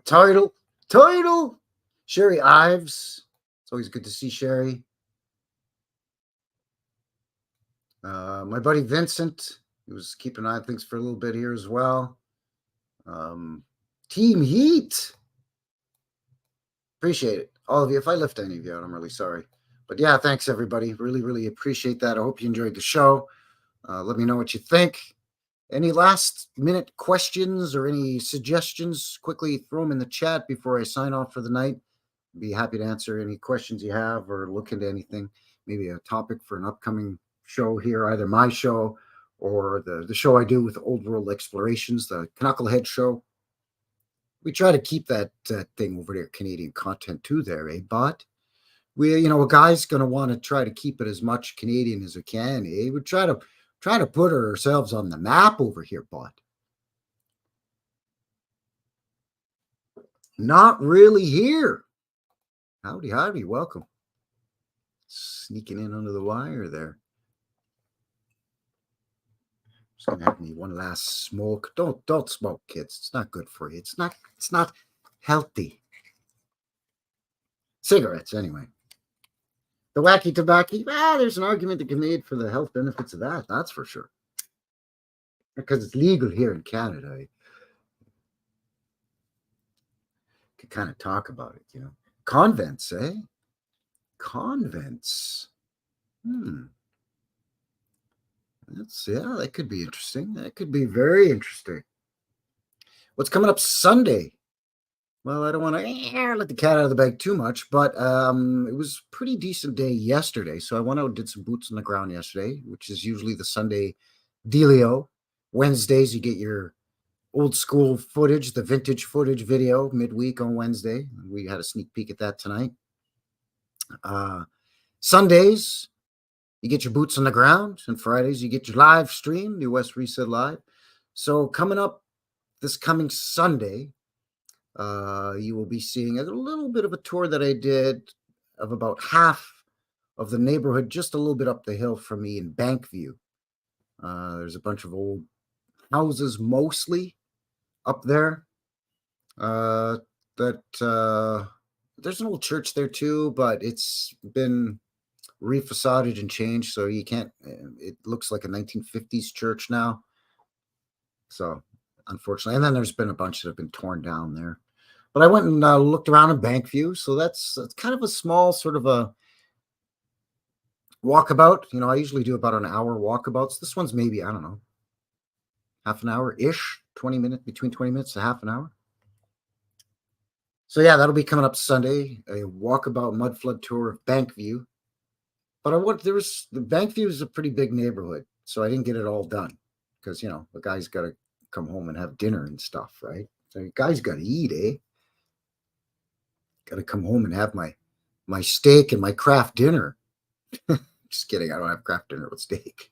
Title. Sherry Ives. It's always good to see Sherry. My buddy Vincent, he was keeping an eye on things for a little bit here as well. Team Heat. Appreciate it. All of you. If I left any of you out, I'm really sorry. But yeah, thanks, everybody. Really appreciate that. I hope you enjoyed the show. Let me know what you think. Any last-minute questions or any suggestions, quickly throw them in the chat before I sign off for the night. I'd be happy to answer any questions you have or look into anything, maybe a topic for an upcoming show here, either my show or the show I do with Old World Explorations, the Knucklehead show. We try to keep that thing over there, Canadian content too there, but we, a guy's going to want to try to keep it as much Canadian as we can, We try to put ourselves on the map over here, but not really here. Howdy, welcome. Sneaking in under the wire there. Just gonna have me one last smoke. Don't smoke, kids. It's not good for you. It's not healthy. Cigarettes, anyway. The wacky tobacco, there's an argument that can be made for the health benefits of that. That's for sure. Because it's legal here in Canada. You could kind of talk about it, Convents, eh? Convents. That could be interesting. That could be very interesting. What's coming up Sunday? Well, I don't want to let the cat out of the bag too much, but it was a pretty decent day yesterday. So I went out and did some boots on the ground yesterday, which is usually the Sunday dealio. Wednesdays, you get your old school footage, the vintage footage video midweek on Wednesday. We had a sneak peek at that tonight. Sundays, you get your boots on the ground, and Fridays, you get your live stream, New West Reset Live. So coming up this coming Sunday, you will be seeing a little bit of a tour that I did of about half of the neighborhood, just a little bit up the hill from me in Bankview. There's a bunch of old houses, mostly up there. There's an old church there too, but it's been refacaded and changed, so you can't. It looks like a 1950s church now. So, unfortunately, and then there's been a bunch that have been torn down there. But I went and looked around in Bankview, so that's kind of a small sort of a walkabout. I usually do about an hour walkabouts. This one's maybe, I don't know, half an hour-ish, 20 minutes, between 20 minutes to half an hour. So yeah, that'll be coming up Sunday, a walkabout mud flood tour of Bankview. But the Bankview is a pretty big neighborhood, so I didn't get it all done because, the guy's got to come home and have dinner and stuff, right? So the guy's got to eat, eh? Got to come home and have my steak and my craft dinner. Just kidding. I don't have craft dinner with steak.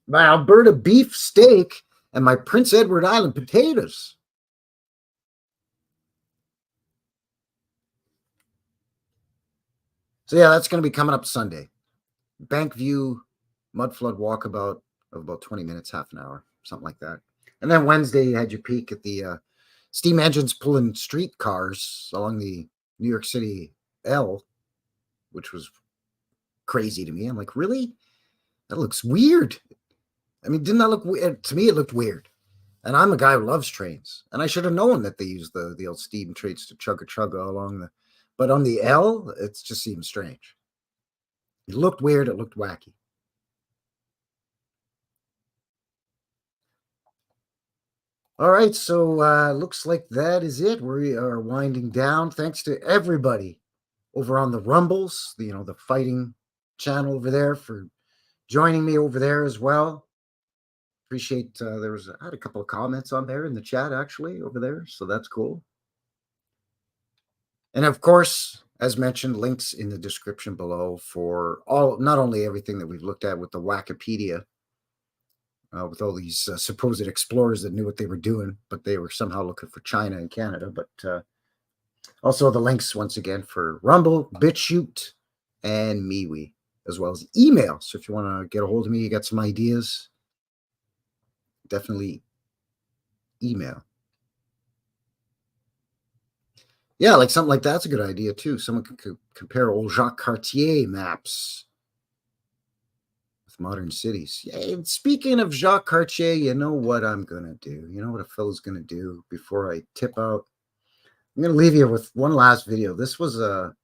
My Alberta beef steak and my Prince Edward Island potatoes. So yeah, that's going to be coming up Sunday. Bankview mud flood walkabout of about 20 minutes, half an hour, something like that. And then Wednesday, you had your peek at the steam engines pulling street cars along the New York City L. which was crazy to me. I'm like, really? That looks weird. I mean, didn't that look weird? To me, it looked weird. And I'm a guy who loves trains. And I should have known that they use the old steam trains to chugga along the... But on the L, it just seems strange. It looked weird. It looked wacky. All right, so looks like that is it. We are winding down. Thanks to everybody over on the Rumbles, the fighting channel over there, for joining me over there as well. Appreciate I had a couple of comments on there in the chat actually over there, so that's cool. And of course, as mentioned, links in the description below for not only everything that we've looked at with the Wikipedia, with all these supposed explorers that knew what they were doing, but they were somehow looking for China and Canada. But also the links, once again, for Rumble, BitChute, and MeWe, as well as email. So if you want to get a hold of me, you got some ideas, definitely email. Yeah, like something like that's a good idea, too. Someone could compare old Jacques Cartier maps modern cities. Yeah, speaking of Jacques Cartier, you know what I'm gonna do? You know what a fellow's gonna do before I tip out? I'm gonna leave you with one last video. This was a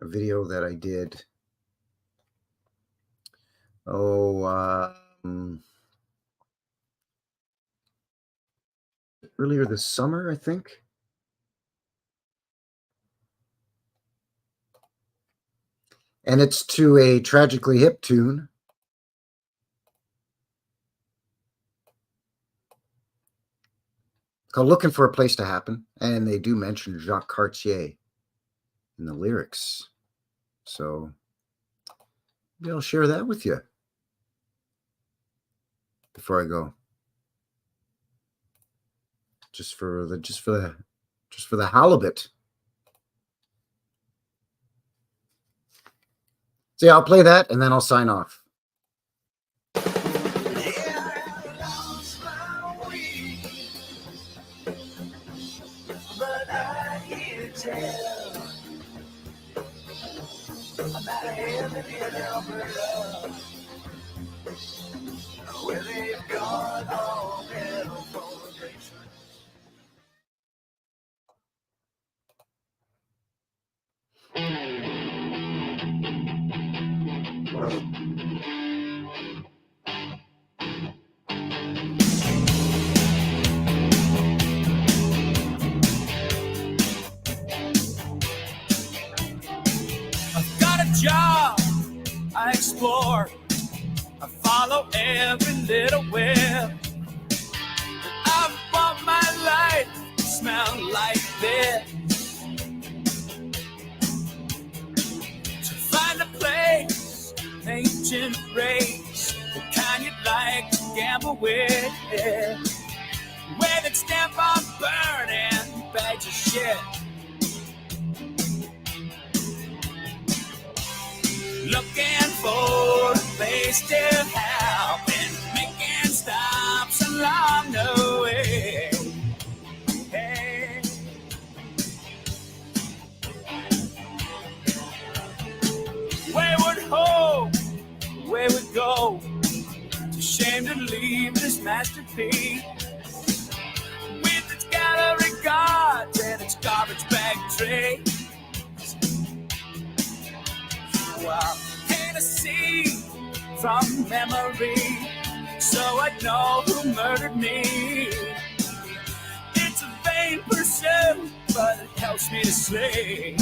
video that I did earlier this summer, I think. And it's to a Tragically Hip tune. Called Looking for a Place to Happen. And they do mention Jacques Cartier in the lyrics. So maybe I'll share that with you before I go. Just for the halibut. So yeah, I'll play that and then I'll sign off. Where they've gone all hell for grace. I've got a job, I explore, I follow every little web. I want my life to smell like this. To find a place, ancient race, the kind you'd like to gamble with. Where they'd stamp on burning bags of shit. Looking for a place to help and making stops along the way. Hey. Wayward hope, where we go. It's a shame to leave this masterpiece with its gallery gods and its garbage bag tray. Well, Tennessee from memory, so I know who murdered me. It's a vain pursuit, but it helps me to sleep.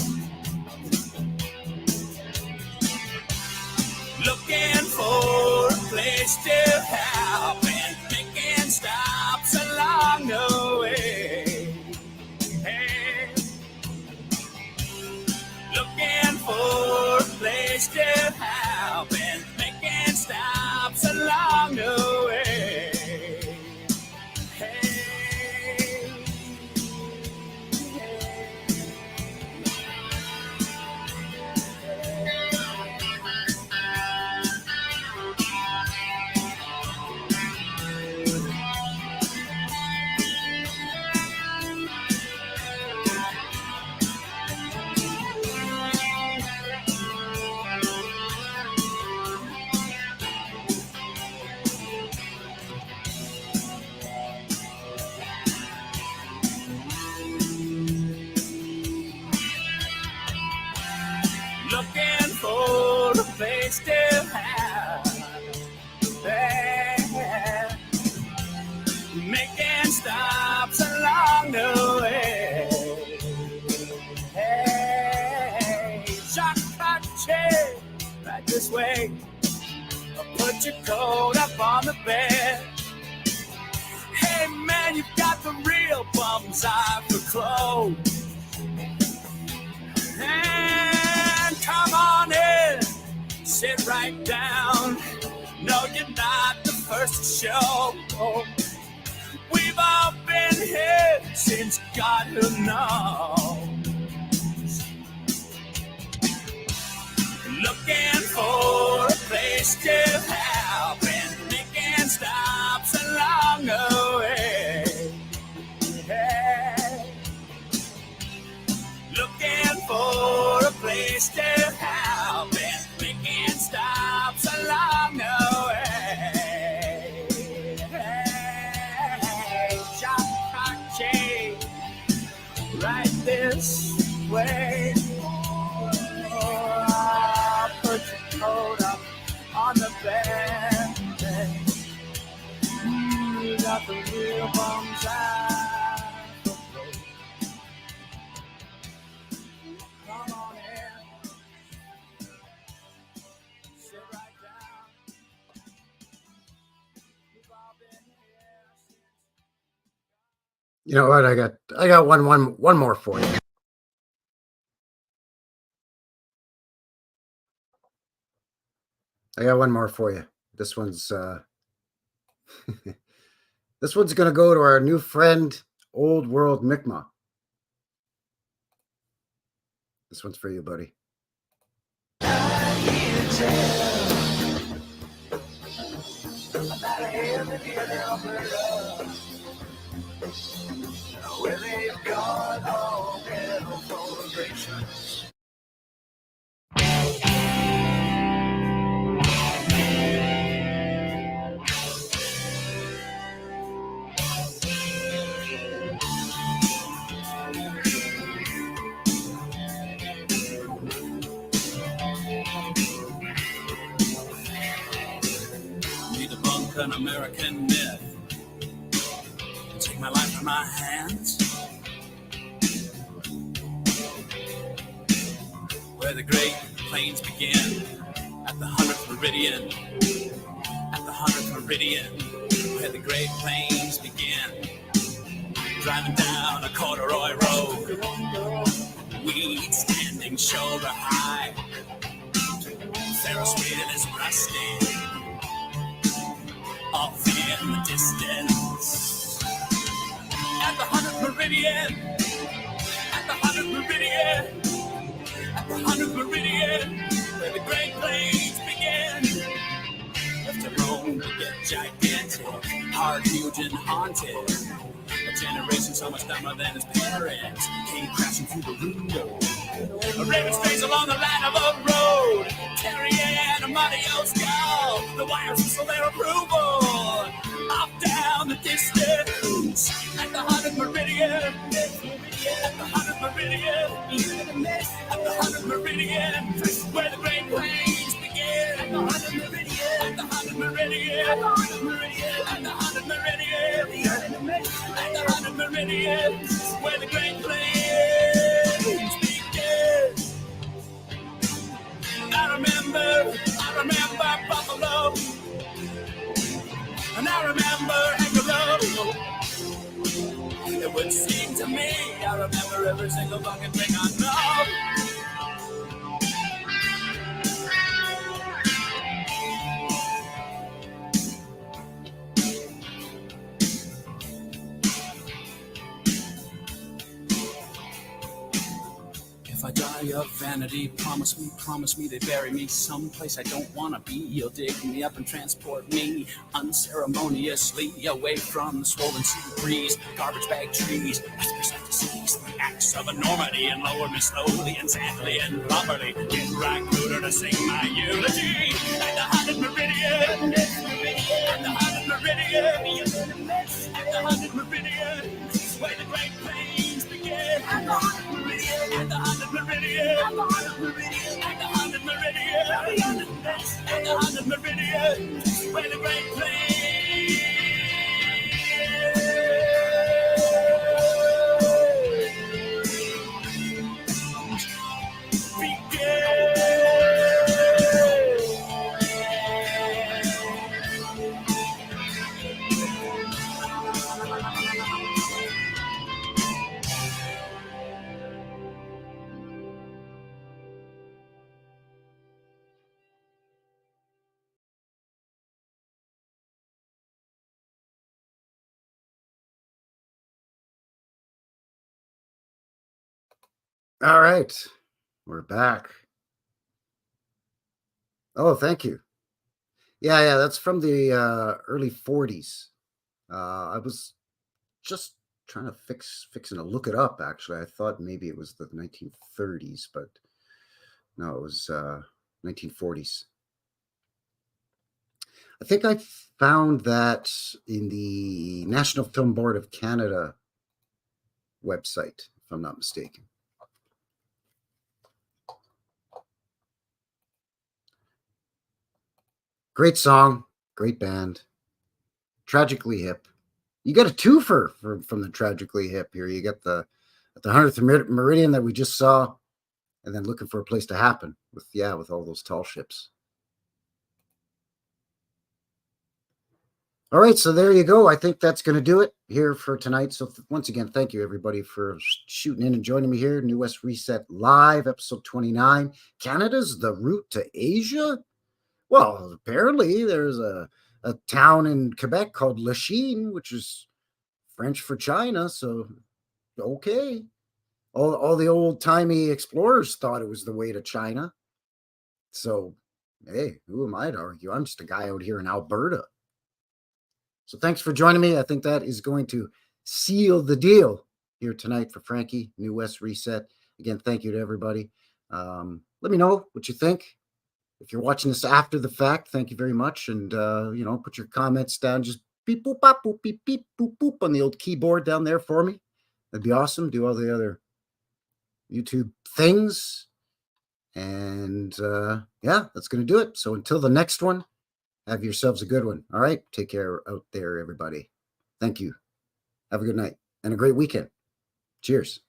Looking for a place to help and making stops along the way. Hey. Looking for a place to help and making stops along the way. Hey. put your coat up on the bed. Hey man, you've got the real bum's eye for clothes. And come on in, sit right down. No, you're not the first to show. We've all been here since God who knows. Looking for a place to help and making stops along the way. Looking for a place to help and making stops along the way. Shop Lachine, right this way. Put your coat up on the bed. You got the real bum's eye. Come on in. Sit right down. We've all been here since. You know what? I got one more for you. I got one more for you. This one's this one's gonna go to our new friend, Old World Mi'kmaq. This one's for you, buddy. Where they've gone all metal celebrations. Need to bunk an American myth. Take my life in my hands. Where the Great Plains begin, at the 100th meridian. At the 100th meridian, where the Great Plains begin. Driving down a corduroy road, weeds standing shoulder high. Ferris wheel is rusting off in the distance. At the 100th meridian, at the 100th meridian, at the 100th meridian, where the Great Plains begin. Left alone to get gigantic, hard, huge, and haunted. A generation so much dumber than his parents came crashing through the window. A raven strays along the line of a road, carrying a muddy old skull. The wires whistle their approval. Off down the distance, at the 100th meridian, at the 100th meridian, at the 100th meridian, where the Great Plains begin. At the 100th meridian, at the 100th meridian, at the 100th meridian, at the 100th meridian, at the 100th meridian, where the Great Plains begin. I remember Buffalo, and I remember Angelo. It would seem to me I remember every single fucking thing I know. If I die of vanity, promise me they bury me someplace I don't want to be. You'll dig me up and transport me unceremoniously away from the swollen sea breeze, garbage bag trees, whispers of disease, acts of enormity, and lower me slowly and sadly and properly. Get right cooler to sing my eulogy. At the 100th meridian, at the 100th meridian, at the 100th meridian, where the Great Plains begin. At the 100th meridian, at the 100th meridian, at the 100th meridian, at the 100th meridian, at the 100th meridian, where the Great Plains begin. All right. We're back. Oh, thank you. Yeah, that's from the early 40s. I was just trying to fixing to look it up, actually. I thought maybe it was the 1930s, but no, it was 1940s. I think I found that in the National Film Board of Canada website, if I'm not mistaken. Great song, great band, tragically hip. You got a twofer from the Tragically Hip here. You got the 100th Meridian that we just saw, and then Looking for a Place to Happen with all those tall ships. All right, so there you go. I think that's going to do it here for tonight. So once again, thank you everybody for shooting in and joining me here. New West Reset Live, episode 29. Canada's the route to Asia? Well, apparently there's a town in Quebec called Lachine, which is French for China. So, okay. All the old-timey explorers thought it was the way to China. So, hey, who am I to argue? I'm just a guy out here in Alberta. So thanks for joining me. I think that is going to seal the deal here tonight for Frankie, New West Reset. Again, thank you to everybody. Let me know what you think. If you're watching this after the fact, thank you very much. And, put your comments down. Just beep, boop, bop, boop, beep, beep, boop, boop on the old keyboard down there for me. That'd be awesome. Do all the other YouTube things. And, that's going to do it. So until the next one, have yourselves a good one. All right. Take care out there, everybody. Thank you. Have a good night and a great weekend. Cheers.